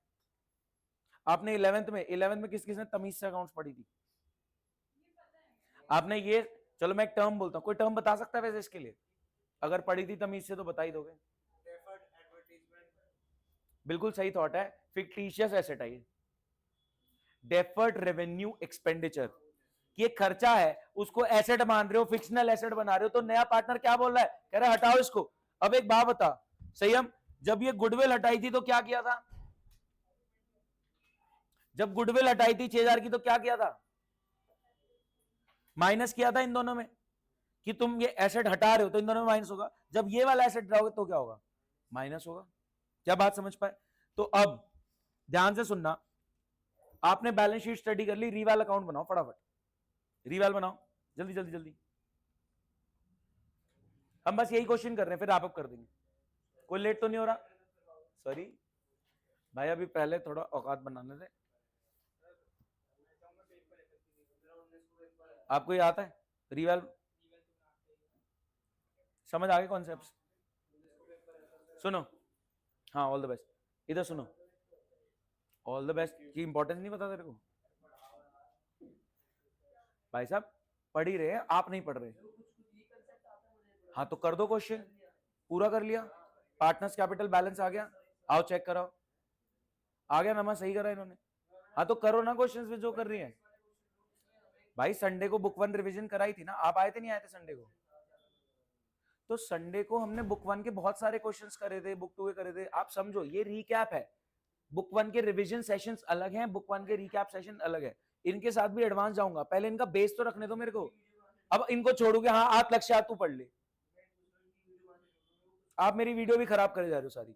आपने 11th में किस किसने तमीज से अकाउंट्स पढ़ी थी? आपने ये, चलो मैं एक टर्म बोलता हूं, कोई टर्म बता सकता है वैसे इसके लिए? अगर पढ़ी थी तमीज से तो बता ही दोगे। बिल्कुल सही थॉट है, फिक्टिशियस एसेट है ये, डेफर्ड रेवेन्यू एक्सपेंडिचर, ये खर्चा है उसको एसेट मान रहे हो, फिक्शनल एसेट बना रहे हो, तो नया पार्टनर क्या बोल रहा है, कह रहा है हटाओ इसको। अब एक बात बता संयम, जब ये गुडविल हटाई थी तो क्या किया था, जब गुडविल हटाई थी 6,000 की तो क्या किया था, माइनस किया था इन दोनों में, कि तुम ये एसेट हटा रहे हो तो इन दोनों में माइनस होगा, जब ये वाला एसेट हटाओगे तो क्या होगा, माइनस होगा। क्या बात समझ पाए? तो अब ध्यान से सुनना, आपने बैलेंस शीट स्टडी कर ली, रीवैल अकाउंट बनाओ फटाफट, रीवैल बनाओ जल्दी जल्दी जल्दी। हम बस यही क्वेश्चन कर रहे हैं, फिर आप कर देंगे। कोई लेट तो नहीं हो रहा? सॉरी भाई, अभी पहले थोड़ा औकात बनाने दे। आपको ये आता है रीवैल, समझ आ गए कॉन्सेप्ट? सुनो, हाँ ऑल द बेस्ट, इधर सुनो, ऑल द बेस्ट की इंपॉर्टेंस नहीं पता तेरे को? भाई साहब पढ़ ही रहे हैं, आप नहीं पढ़ रहे। हाँ तो कर दो क्वेश्चन, पूरा कर लिया, पार्टनर्स कैपिटल बैलेंस आ गया, आओ चेक कराओ, आ गया नंबर सही करा इन्होंने। हाँ तो करो ना क्वेश्चंस में जो कर रही है। भाई संडे को बुक 1 रिवीजन कराई थी ना, आप आए थे नहीं आए थे संडे को? तो संडे को हमने बुक 1 के बहुत सारे क्वेश्चंस करे थे, बुक 2 के करे थे, आप समझो ये रीकैप है। बुक 1 के रिवीजन सेशंस अलग हैं, बुक 1 के रीकैप सेशन अलग है, इनके साथ भी एडवांस जाऊंगा, पहले इनका बेस तो रखने दो मेरे को। अब इनको छोड़ोगे, हाँ आठ लक्ष्य तू पढ़ ले, आप मेरी वीडियो भी खराब करे जा रहे हो सारी।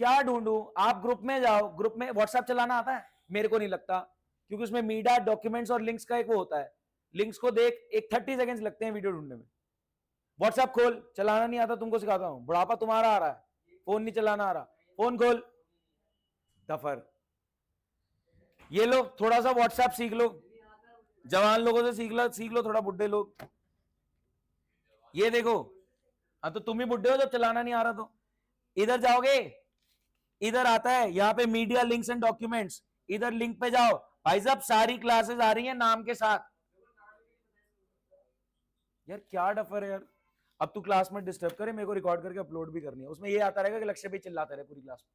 क्या ढूंढूं? आप ग्रुप में जाओ, ग्रुप में व्हाट्सएप चलाना आता है? मेरे को नहीं लगता, क्योंकि उसमें मीडिया डॉक्यूमेंट्स और लिंक्स का एक वो होता है, लिंक्स को देख, एक 30 सेकंड्स लगते हैं वीडियो ढूंढने में। व्हाट्सएप खोल, चलाना नहीं आता तुमको सिखाता हूं, बुढ़ापा तुम्हारा आ रहा है, फोन नहीं चलाना आ रहा, फोन खोल दफर। ये लो थोड़ा सा व्हाट्सएप सीख लो, जवान लोगों से सीख लो थोड़ा, बुढ़े लोग ये देखो। हाँ तो तुम ही बुढ़े हो जब चलाना नहीं आ रहा, तो इधर जाओगे, इधर आता है यहाँ पे मीडिया लिंक्स एंड डॉक्यूमेंट्स, इधर लिंक पे जाओ, भाई साहब सारी क्लासेस आ रही हैं नाम के साथ। यार क्या डफर है यार, अब तू क्लास में डिस्टर्ब करे, मेरे को रिकॉर्ड करके अपलोड भी करनी है, उसमें ये आता रहेगा कि लक्ष्य भी चिल्लाता रहे पूरी क्लास में।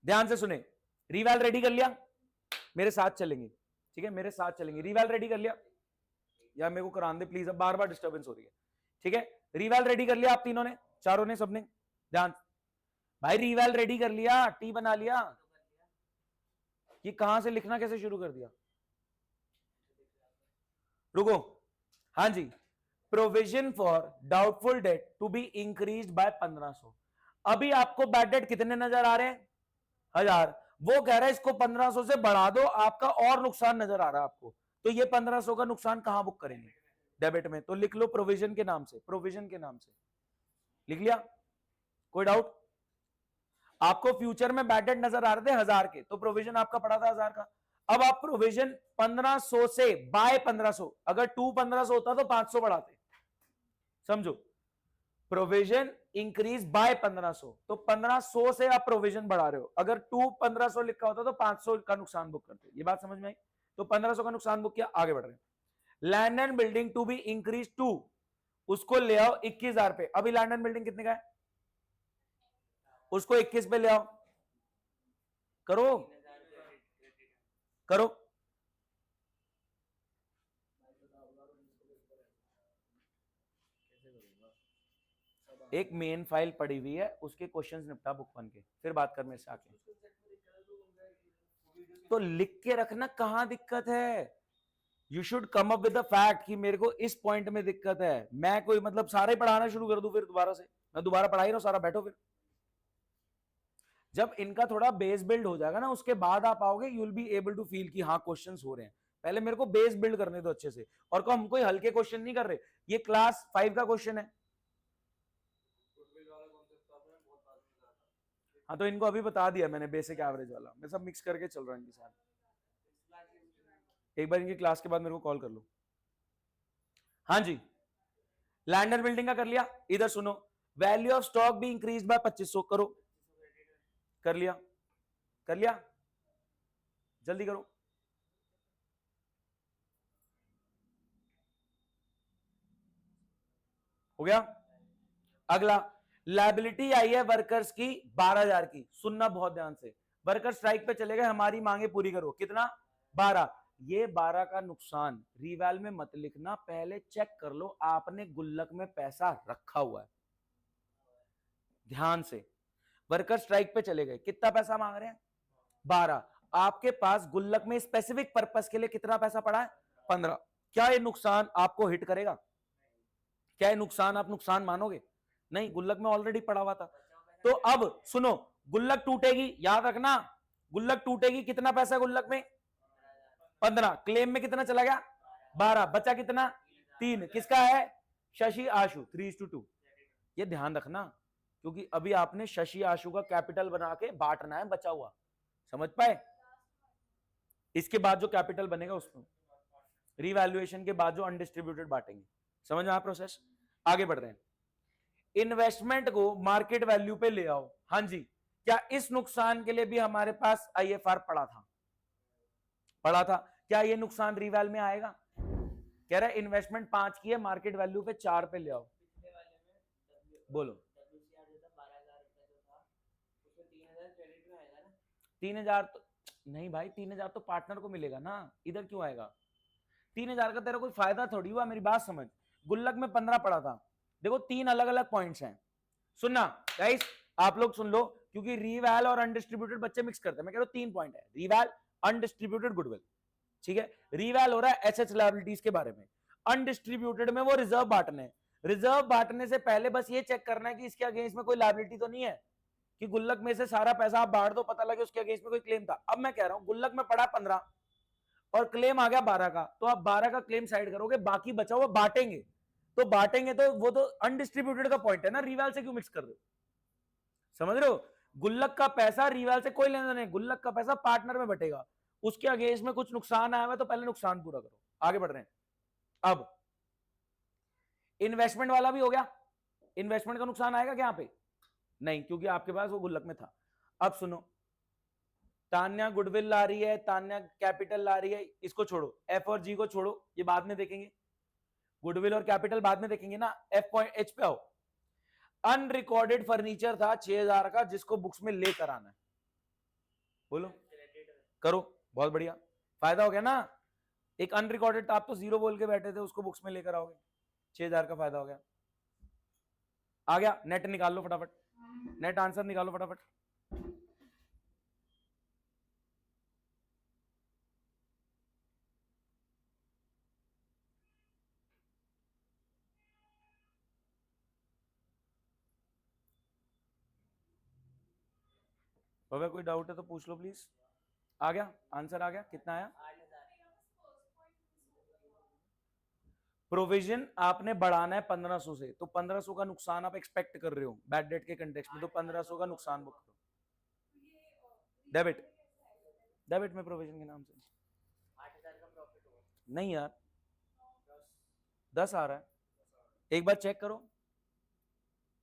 ध्यान से सुने, रीवैल रेडी कर लिया, मेरे साथ चलेंगे, ठीक है मेरे साथ चलेंगे, रीवैल रेडी कर लिया, यार मेरे को करान दे प्लीज, अब बार बार डिस्टर्बेंस हो रही है, ठीक है। रीवैल रेडी कर लिया आप तीनों ने, चारों ने, सबने? ध्यान भाई, रीवैल रेडी कर लिया, टी बना लिया, ये कहां से लिखना कैसे शुरू कर दिया, रुको, हाँ जी, provision for doubtful debt to be increase by 1500। अभी आपको बैड डेट कितने नजर आ रहे हैं, 1000, वो कह रहा है इसको 1500 से बढ़ा दो, आपका और नुकसान नजर आ रहा है आपको, तो ये 1500 का नुकसान कहां बुक करेंगे, डेबिट में, तो लिख लो प्रोविजन के नाम से, प्रोविजन के नाम से लिख लिया। कोई डाउट? आपको फ्यूचर में बैड डेट नजर आ रहे थे 1000 के, तो प्रोविजन आपका पड़ा था 1000 का, अब आप प्रोविजन 1500 से बाय 1500, अगर 1500 होता तो 500 बढ़ाते, समझो, प्रोविजन इंक्रीज बाय 1500, तो 1500 से आप प्रोविजन बढ़ा रहे हो, अगर 1500 लिखा होता तो 500 का नुकसान बुक करते, ये बात समझ में आई? तो 1500 का नुकसान बुक किया, आगे बढ़ रहे हैं। Land and building to be increase to, उसको ले आओ 21,000 पे, अभी लैंड एंड बिल्डिंग कितने का है, उसको 21 पे ले आओ, करो करो, एक मेन फाइल पड़ी हुई है, उसके क्वेश्चंस निपटा बुक 1 के, फिर बात कर मेरे से आके। तो लिख के रखना, कहां दिक्कत है, you should come up with the fact कि मेरे को इस पॉइंट में दिक्कत है, मैं कोई मतलब सारे पढ़ाना शुरू कर दूं फिर दोबारा से, मैं दोबारा पढ़ा ही रहा हूं सारा, बैठो फिर। जब इनका थोड़ा बेस बिल्ड हो जाएगा ना, उसके बाद आप आओगे, you will be able to feel कि हाँ क्वेश्चंस हो रहे हैं, पहले मेरे को बेस बिल्ड करने दो अच्छे से, और को हम कोई हल्के क्वेश्चन नहीं कर रहे, ये क्लास 5 का क्वेश्चन है। हाँ तो इनको अभी बता दिया मैंने, बेसिक एवरेज वाला, मैं सब मिक्स करके चल रहा हूँ इनके साथ, एक बार इनकी क्लास के बाद मेरे को कॉल कर लो। हाँ जी, लैंड एंड बिल्डिंग का कर लिया, इधर सुनो, वैल्यू ऑफ स्टॉक भी इंक्रीज बाय 2500, करो, कर लिया, कर लिया, जल्दी करो। हो गया। अगला, लायबिलिटी आई है वर्कर्स की 12,000 की, सुनना बहुत ध्यान से, वर्कर स्ट्राइक पे चले गए, हमारी मांगे पूरी करो, कितना 12, ये 12 का नुकसान रिवैल में मत लिखना, पहले चेक कर लो आपने गुल्लक में पैसा रखा हुआ है। ध्यान से, वर्कर स्ट्राइक पे चले गए, कितना पैसा मांग रहे हैं 12, आपके पास गुल्लक में स्पेसिफिक पर्पस के लिए कितना पैसा पड़ा है 15, क्या ये नुकसान आपको हिट करेगा? क्या ये नुकसान आप नुकसान मानोगे? नहीं, गुल्लक में ऑलरेडी पड़ा हुआ था। तो अब सुनो, गुल्लक टूटेगी, याद रखना, गुल्लक टूटेगी, कितना पैसा है गुल्लक में 15, क्लेम में कितना चला गया 12, बचा कितना 3, किसका है शशि आशु 3:2। ये ध्यान रखना, क्योंकि अभी आपने शशि आशु का कैपिटल बना के बांटना है बचा हुआ, समझ पाए? इसके बाद जो कैपिटल बनेगा उसमें रिवैल्यूएशन के बाद जो अनडिस्ट्रीब्यूटेड बांटेंगे, समझ में आया प्रोसेस? आगे बढ़ रहे हैं, इन्वेस्टमेंट को मार्केट वैल्यू पे ले आओ। हाँ जी, क्या इस नुकसान के लिए भी हमारे पास आईएफआर पड़ा था? क्या ये नुकसान रिवैल में आएगा? कह रहा है इन्वेस्टमेंट 5 की है, मार्केट वैल्यू पे 4 पे ले आओ, बोलो 3,000 तो नहीं भाई, 3,000 तो पार्टनर को मिलेगा ना, इधर क्यों आएगा 3,000 का? तेरा कोई फायदा थोड़ी हुआ, मेरी बात समझ। गुल्लक में 15 पड़ा था, देखो 3 अलग अलग पॉइंट्स हैं, सुनना गाइस, आप लोग सुन लो, क्योंकि रिवैल और अनडिस्ट्रीब्यूटेड बच्चे मिक्स करते हैं। मैं कह रहा हूं 3 पॉइंट है, रिवैल, अनडिस्ट्रीब्यूटेड, गुडविल, ठीक है? रिवैल हो रहा है एसेट्स लायबिलिटीज के बारे में, अनडिस्ट्रीब्यूटेड में वो रिजर्व बांटने, रिजर्व बांटने से पहले बस ये चेक करना है कि इसके अगेंस्ट में कोई लायबिलिटी तो नहीं है, कि गुल्लक में से सारा पैसा आप बांट दो, पता लगे उसके अगेंस्ट में कोई क्लेम था। अब मैं कह रहा हूं गुल्लक में पड़ा 15 और क्लेम आ गया 12 का, तो आप 12 का क्लेम साइड करोगे, बाकी बचा हुआ बांटेंगे, तो बांटेंगे तो वो तो अनडिस्ट्रीब्यूटेड का पॉइंट है ना, रिवैल से क्यों मिक्स कर रहे हो? समझ रहे हो? गुल्लक का पैसा रिवैल से कोई लेना नहीं, गुल्लक का पैसा पार्टनर में बटेगा, उसके अगेंस्ट में कुछ नुकसान आया हुआ तो पहले नुकसान पूरा करो। आगे बढ़ रहे हैं, अब इन्वेस्टमेंट वाला भी हो गया, इन्वेस्टमेंट का नुकसान आएगा क्या यहाँ पे? नहीं, क्योंकि आपके पास वो गुल्लक में था। अब सुनो, तान्या गुडविल ला रही है, तान्या कैपिटल ला रही है, इसको छोड़ो, एफ और जी को छोड़ो, ये बाद में देखेंगे, गुडविल और कैपिटल बाद में देखेंगे ना। एफ पॉइंट एच पे आओ, अनरिकॉर्डेड फर्नीचर था 6,000 का, जिसको बुक्स में लेकर आना है, बोलो करो, बहुत बढ़िया, फायदा हो गया ना। एक अनरिकॉर्डेड था, आप तो 0 बोल के बैठे थे, उसको बुक्स में लेकर आओगे, 6,000 का फायदा हो गया। आ गया, नेट निकाल लो फटाफट, नेट आंसर निकालो फटाफट। अगर कोई डाउट है तो पूछ लो प्लीज। आ गया आंसर, आ गया, कितना आया? प्रोविजन आपने बढ़ाना है 1500 से, तो 1500 का नुकसान आप एक्सपेक्ट कर रहे हो बैड डेट के कंटेक्स्ट में, तो 1500 का नुकसान बुक करो, डेबिट, डेबिट में प्रोविजन के नाम से 8,000 का प्रॉफिट हुआ नहीं यार, 10 आ रहा है, एक बार चेक करो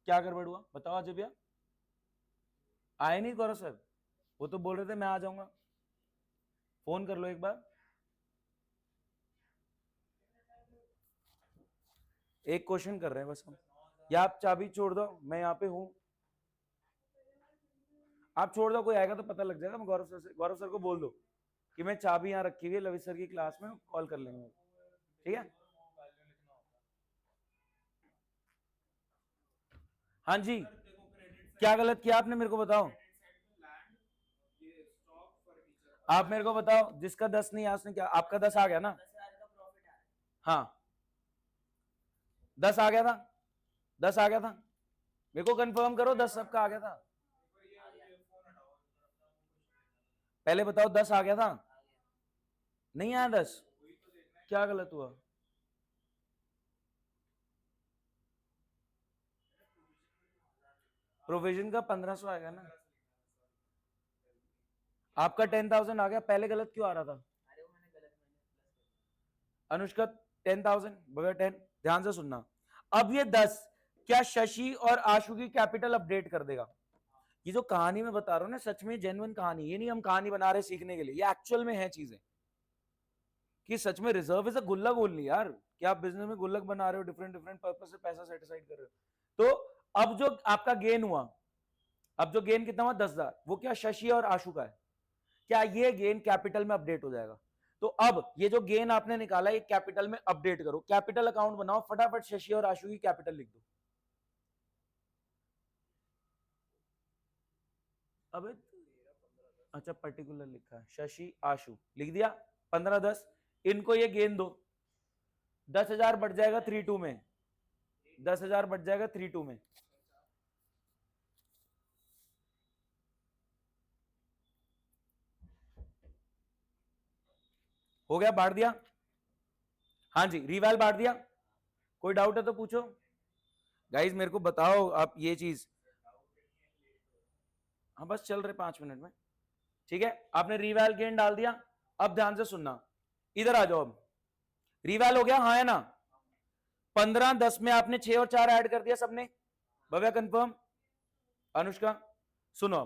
क्या गड़बड़ हुआ, बताओ अजय भैया। आए नहीं गौरव सर, वो तो बोल रहे थे मैं आ जाऊंगा, फोन कर लो एक बार। एक क्वेश्चन कर रहे हैं बस हम, या आप चाबी छोड़ दो, मैं यहाँ पे हूं, आप छोड़ दो, कोई आएगा तो पता लग जाएगा। मैं गौरव सर से, गौरव सर को बोल दो कि मैं चाबी यहाँ रखी हुई है लविश सर की क्लास में, कॉल कर लेंगे, ठीक है? हाँ जी, क्या गलत किया आपने, मेरे को बताओ, आप मेरे को बताओ, जिसका 10 नहीं आया उसने क्या, आपका 10 आ गया ना? हाँ 10 आ गया था, 10 आ गया था, मेरे को कंफर्म करो 10 सबका आ गया था, पहले बताओ 10 आ गया था, नहीं आया 10, क्या गलत हुआ? प्रोविजन का 1500 आएगा ना, आपका 10,000 आ गया, पहले गलत क्यों आ रहा था? अनुष्का 10,000 बगैर 10, ध्यान से सुनना, अब ये 10 क्या शशि और आशु की कैपिटल अपडेट कर देगा? ये जो कहानी में बता रहा हूं ना, सच में जेन्युइन कहानी, ये नहीं हम कहानी बना रहे सीखने के लिए, ये एक्चुअल में है चीजें, कि सच में रिजर्व इज अ गुल्लक ओनली यार, कि आप बिजनेस में गुल्लक बना रहे हो, डिफरेंट डिफरेंट पर्पस से पैसा सेट असाइड कर रहे हो। तो अब जो आपका गेन हुआ, अब जो गेन कितना हुआ 10,000, वो क्या शशि और आशु का है, क्या ये गेन कैपिटल में अपडेट हो जाएगा? तो अब ये जो गेन आपने निकाला ये कैपिटल में अपडेट करो, कैपिटल अकाउंट बनाओ, फटाफट शशि और आशु की कैपिटल लिख दो। अब अच्छा पर्टिकुलर लिखा है, शशि आशु लिख दिया, 15-10, इनको ये गेन दो, 10,000 बढ़ जाएगा 3-2 में, 10,000 बढ़ जाएगा 3-2 में। हो गया, बांट दिया? हाँ जी, रिवैल बांट दिया? कोई डाउट है तो पूछो गाइस, मेरे को बताओ आप ये चीज। हाँ बस चल रहे 5 मिनट में, ठीक है। आपने रिवैल गेन डाल दिया, अब ध्यान से सुनना, इधर आ जाओ। अब रिवैल हो गया, हाँ है ना? 15-10 में आपने 6 और 4 ऐड कर दिया सबने, भव्या कंफर्म, अनुष्का सुनो।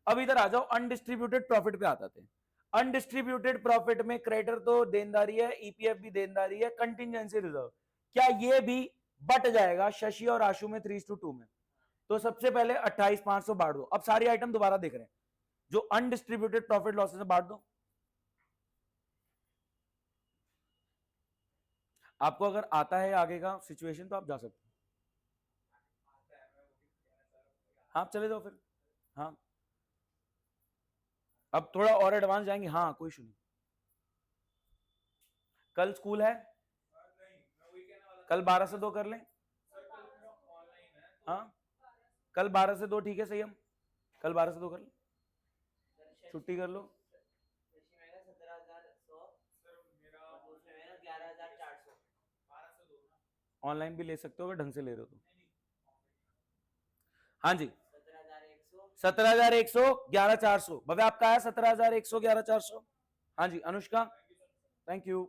अब इधर आ जाओ, अनडिस्ट्रीब्यूटेड प्रॉफिट पे आते थे। अनडिस्ट्रीब्यूटेड प्रॉफिट में क्रेडिटर तो देनदारी है, ईपीएफ भी देनदारी है, कंटिजेंसी रिजर्व, क्या ये भी बट जाएगा शशि और आशु में 3:2 में? तो सबसे पहले 28,500 बांट दो। अब सारी आइटम दोबारा देख रहे हैं, जो अनडिस्ट्रीब्यूटेड प्रॉफिट लॉसेस बांट दो। आपको अगर आता है आगे का सिचुएशन तो आप जा सकते हो, आप चले जाओ फिर। हाँ अब थोड़ा और एडवांस जाएंगे, हाँ कोई इशू नहीं। कल स्कूल है, कल 12 से 2 कर लें। हाँ कल 12 से 2 ठीक है, सही, हम कल 12 से 2 कर लें, छुट्टी कर लो। ऑनलाइन भी ले सकते हो अगर ढंग से ले रहे हो तो। हाँ जी 17,100 11,400, भव्य आपका है 17,100 11,400। हाँ जी अनुष्का, थैंक यू,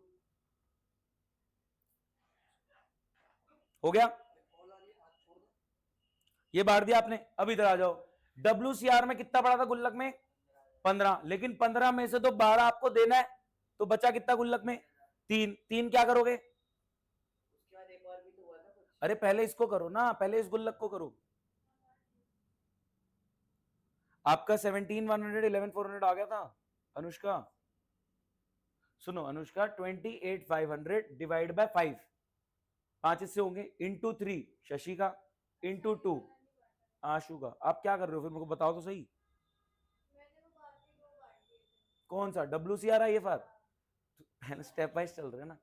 हो गया, ये बांट दिया आपने। अब इधर आ जाओ, WCR में कितना पड़ा था गुल्लक में? 15, लेकिन 15 में से तो 12 आपको देना है, तो बचा कितना गुल्लक में? 3। 3 क्या करोगे? अरे पहले इसको करो ना, पहले इस गुल्लक को करो। आपका 17,100 11,400 आ गया था अनुष्का, सुनो अनुष्का, 28,500 डिवाइड बाय 5, 5 इससे होंगे, इंटू 3 शशि का, इंटू 2 आशु का। आप क्या कर रहे हो फिर, मेरे को बताओ तो सही, कौन सा WCR आई एफ आर? पहले स्टेप वाइज चल रहे हैं ना।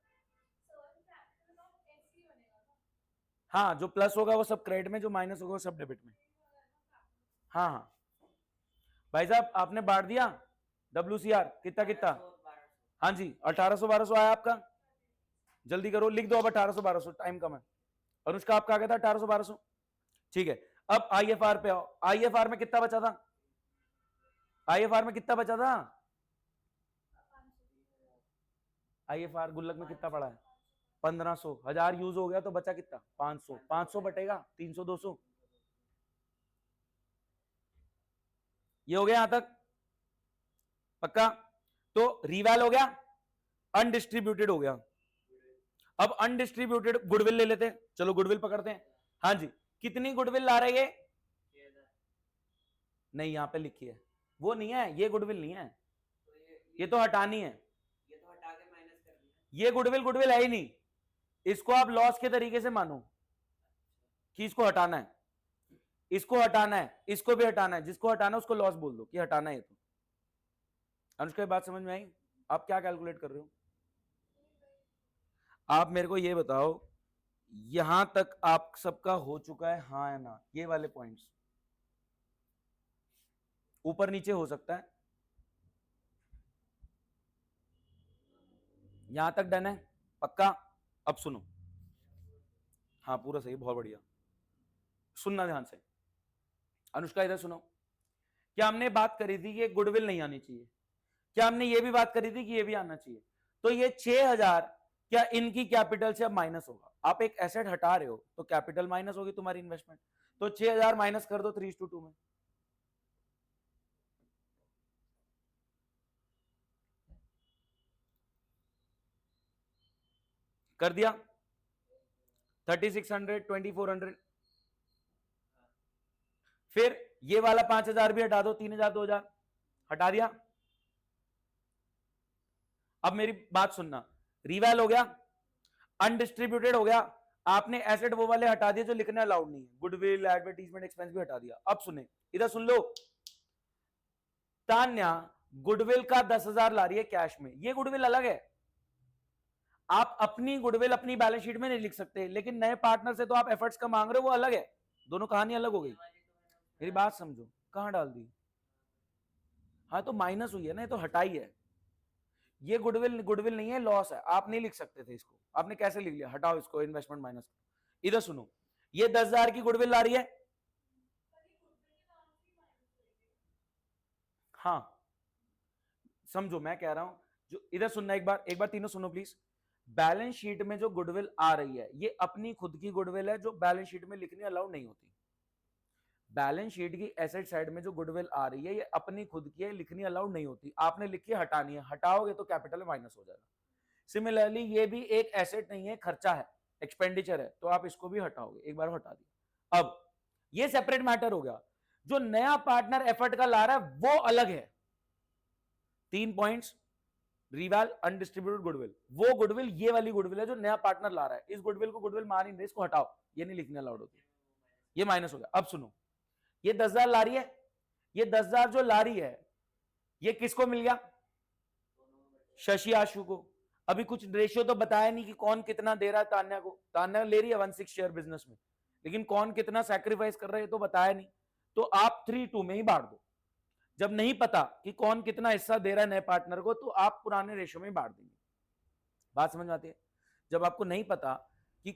हाँ जो प्लस होगा वो सब क्रेडिट में, जो माइनस होगा वो सब डेबिट में। हाँ हाँ भाई साहब आपने बांट दिया, WCR कितना कितना? हाँ जी 1800-1200 आया आपका, जल्दी करो लिख दो अब 1800-1200, टाइम कम है। अनुष्का आपका आ गया था 1800-1200, ठीक है। अब IFR पे आओ, IFR में कितना बचा था? IFR में कितना बचा था? IFR गुल्लक में कितना पड़ा है? 1500, 1000 यूज हो गया तो बचा कितना? 500, 500 बटेगा 300 200, ये हो गया यहां तक पक्का? तो रिवैल हो गया, अनडिस्ट्रीब्यूटेड हो गया। अब अनडिस्ट्रीब्यूटेड गुडविल ले लेते हैं, चलो गुडविल पकड़ते हैं। हाँ जी कितनी गुडविल ला रहे हैं? नहीं यहां पे लिखी है, वो नहीं है, ये गुडविल नहीं है, ये तो हटानी है, ये गुडविल गुडविल है ही नहीं, इसको आप लॉस के तरीके से मानो कि इसको हटाना है, इसको हटाना है, इसको भी हटाना है, जिसको हटाना है उसको लॉस बोल दो कि हटाना है। तो अनुष्का ये बात समझ में आई? आप क्या कैलकुलेट कर रहे हो? आप मेरे को ये बताओ, यहां तक आप सबका हो चुका है हाँ या ना? ये वाले पॉइंट्स ऊपर नीचे हो सकता है, यहां तक डन है पक्का? अब सुनो, हाँ पूरा सही, बहुत बढ़िया, सुनना ध्यान से। अनुष्का इधर सुनो, क्या हमने बात करी थी कि गुडविल नहीं आनी चाहिए? क्या हमने ये भी बात करी थी कि ये भी आना चाहिए? तो ये 6,000 क्या इनकी कैपिटल से अब माइनस होगा? आप एक एसेट हटा रहे हो तो कैपिटल माइनस होगी तुम्हारी इन्वेस्टमेंट, तो 6,000 माइनस कर दो 3:2 में। कर दिया 3600 2400, फिर ये वाला 5000 भी हटा दो, 3000 2000 हटा दिया। अब मेरी बात सुनना, रिवैल हो गया, अनडिस्ट्रीब्यूटेड हो गया, आपने एसेट वो वाले हटा दिए जो लिखने अलाउड नहीं है, गुडविल एडवर्टीजमेंट एक्सपेंस भी हटा दिया। अब सुने, इधर सुन लो, तान्या गुडविल का 10,000 ला रही है कैश में, ये गुडविल अलग है, आप अपनी गुडविल अपनी बैलेंस शीट में नहीं लिख सकते, लेकिन नए पार्टनर से तो आप एफर्ट्स का मांग रहे हो, वो अलग है, दोनों कहानी अलग हो गई। मेरी बात समझो, कहां डाल दी, हाँ तो माइनस हुई है ना, ये तो हटाई है, ये गुडविल गुडविल नहीं है, लॉस है, आप नहीं लिख सकते थे इसको, आपने कैसे लिख लिया, हटाओ इसको, इन्वेस्टमेंट माइनस। इधर सुनो, ये 10,000 की गुडविल ला रही है, हाँ समझो मैं कह रहा हूं, जो इधर सुनना, एक बार तीनों सुनो प्लीज। बैलेंस शीट में जो गुडविल आ रही है, ये अपनी खुद की गुडविल है जो बैलेंस शीट में लिखनी अलाउड नहीं होती। बैलेंस शीट की एसेट साइड में जो गुडविल आ रही है, ये अपनी खुद की है, लिखनी अलाउड नहीं होती, आपने लिखी है, हटानी है, हटाओगे तो कैपिटल माइनस हो जाएगा। सिमिलरली ये भी एक एसेट नहीं है, खर्चा है, एक्सपेंडिचर है, तो आप इसको भी हटाओगे, एक बार हटा दिया। अब ये सेपरेट मैटर हो गया, जो नया पार्टनर एफर्ट का ला रहा है वो अलग है। 3 पॉइंट्स, रिवैल, अनडिस्ट्रीब्यूटेड गुडविल, वो गुडविल ये वाली गुडविल है जो नया पार्टनर ला रहा है, इस गुडविल को गुडविल मान ही नहीं, इसको हटाओ, ये नहीं लिखने अलाउड होती, ये माइनस हो गया। अब सुनो, ये 10,000 ला रही है, ये 10,000 जो ला रही है, ये किसको मिल गया, शशि आशु को। अभी कुछ रेशियो तो बताया नहीं कि कौन कितना दे रहा है तान्या को, तान्या ले रही है 1/6 शेयर बिजनेस में, लेकिन कौन कितना सैक्रिफाइस कर रहा है तो बताया नहीं, तो आप 3-2 में ही बांट दो। जब नहीं पता कि कौन कितना हिस्सा दे रहा है नए पार्टनर को, तो आप पुराने रेशियो में बांट देंगे। बात समझ में आती है? जब आपको नहीं पता कि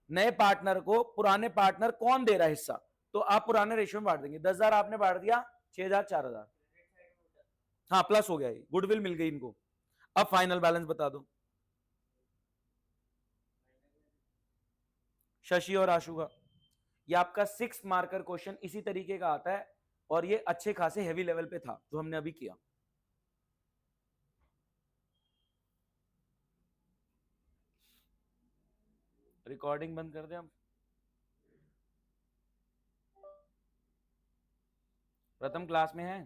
नए पार्टनर को पुराने पार्टनर कौन दे रहा है हिस्सा, तो आप पुराने रेशियो में बांट देंगे। 10,000 आपने बांट दिया, 6,000 4,000, हाँ प्लस हो गया, गुडविल मिल गई इनको। अब फाइनल बैलेंस बता दो, शशि और आशु का। ये आपका 6 मार्कर क्वेश्चन इसी तरीके का आता है, और ये अच्छे खासे हेवी लेवल पे था जो हमने अभी किया। रिकॉर्डिंग बंद कर दें हम, प्रथम क्लास में है।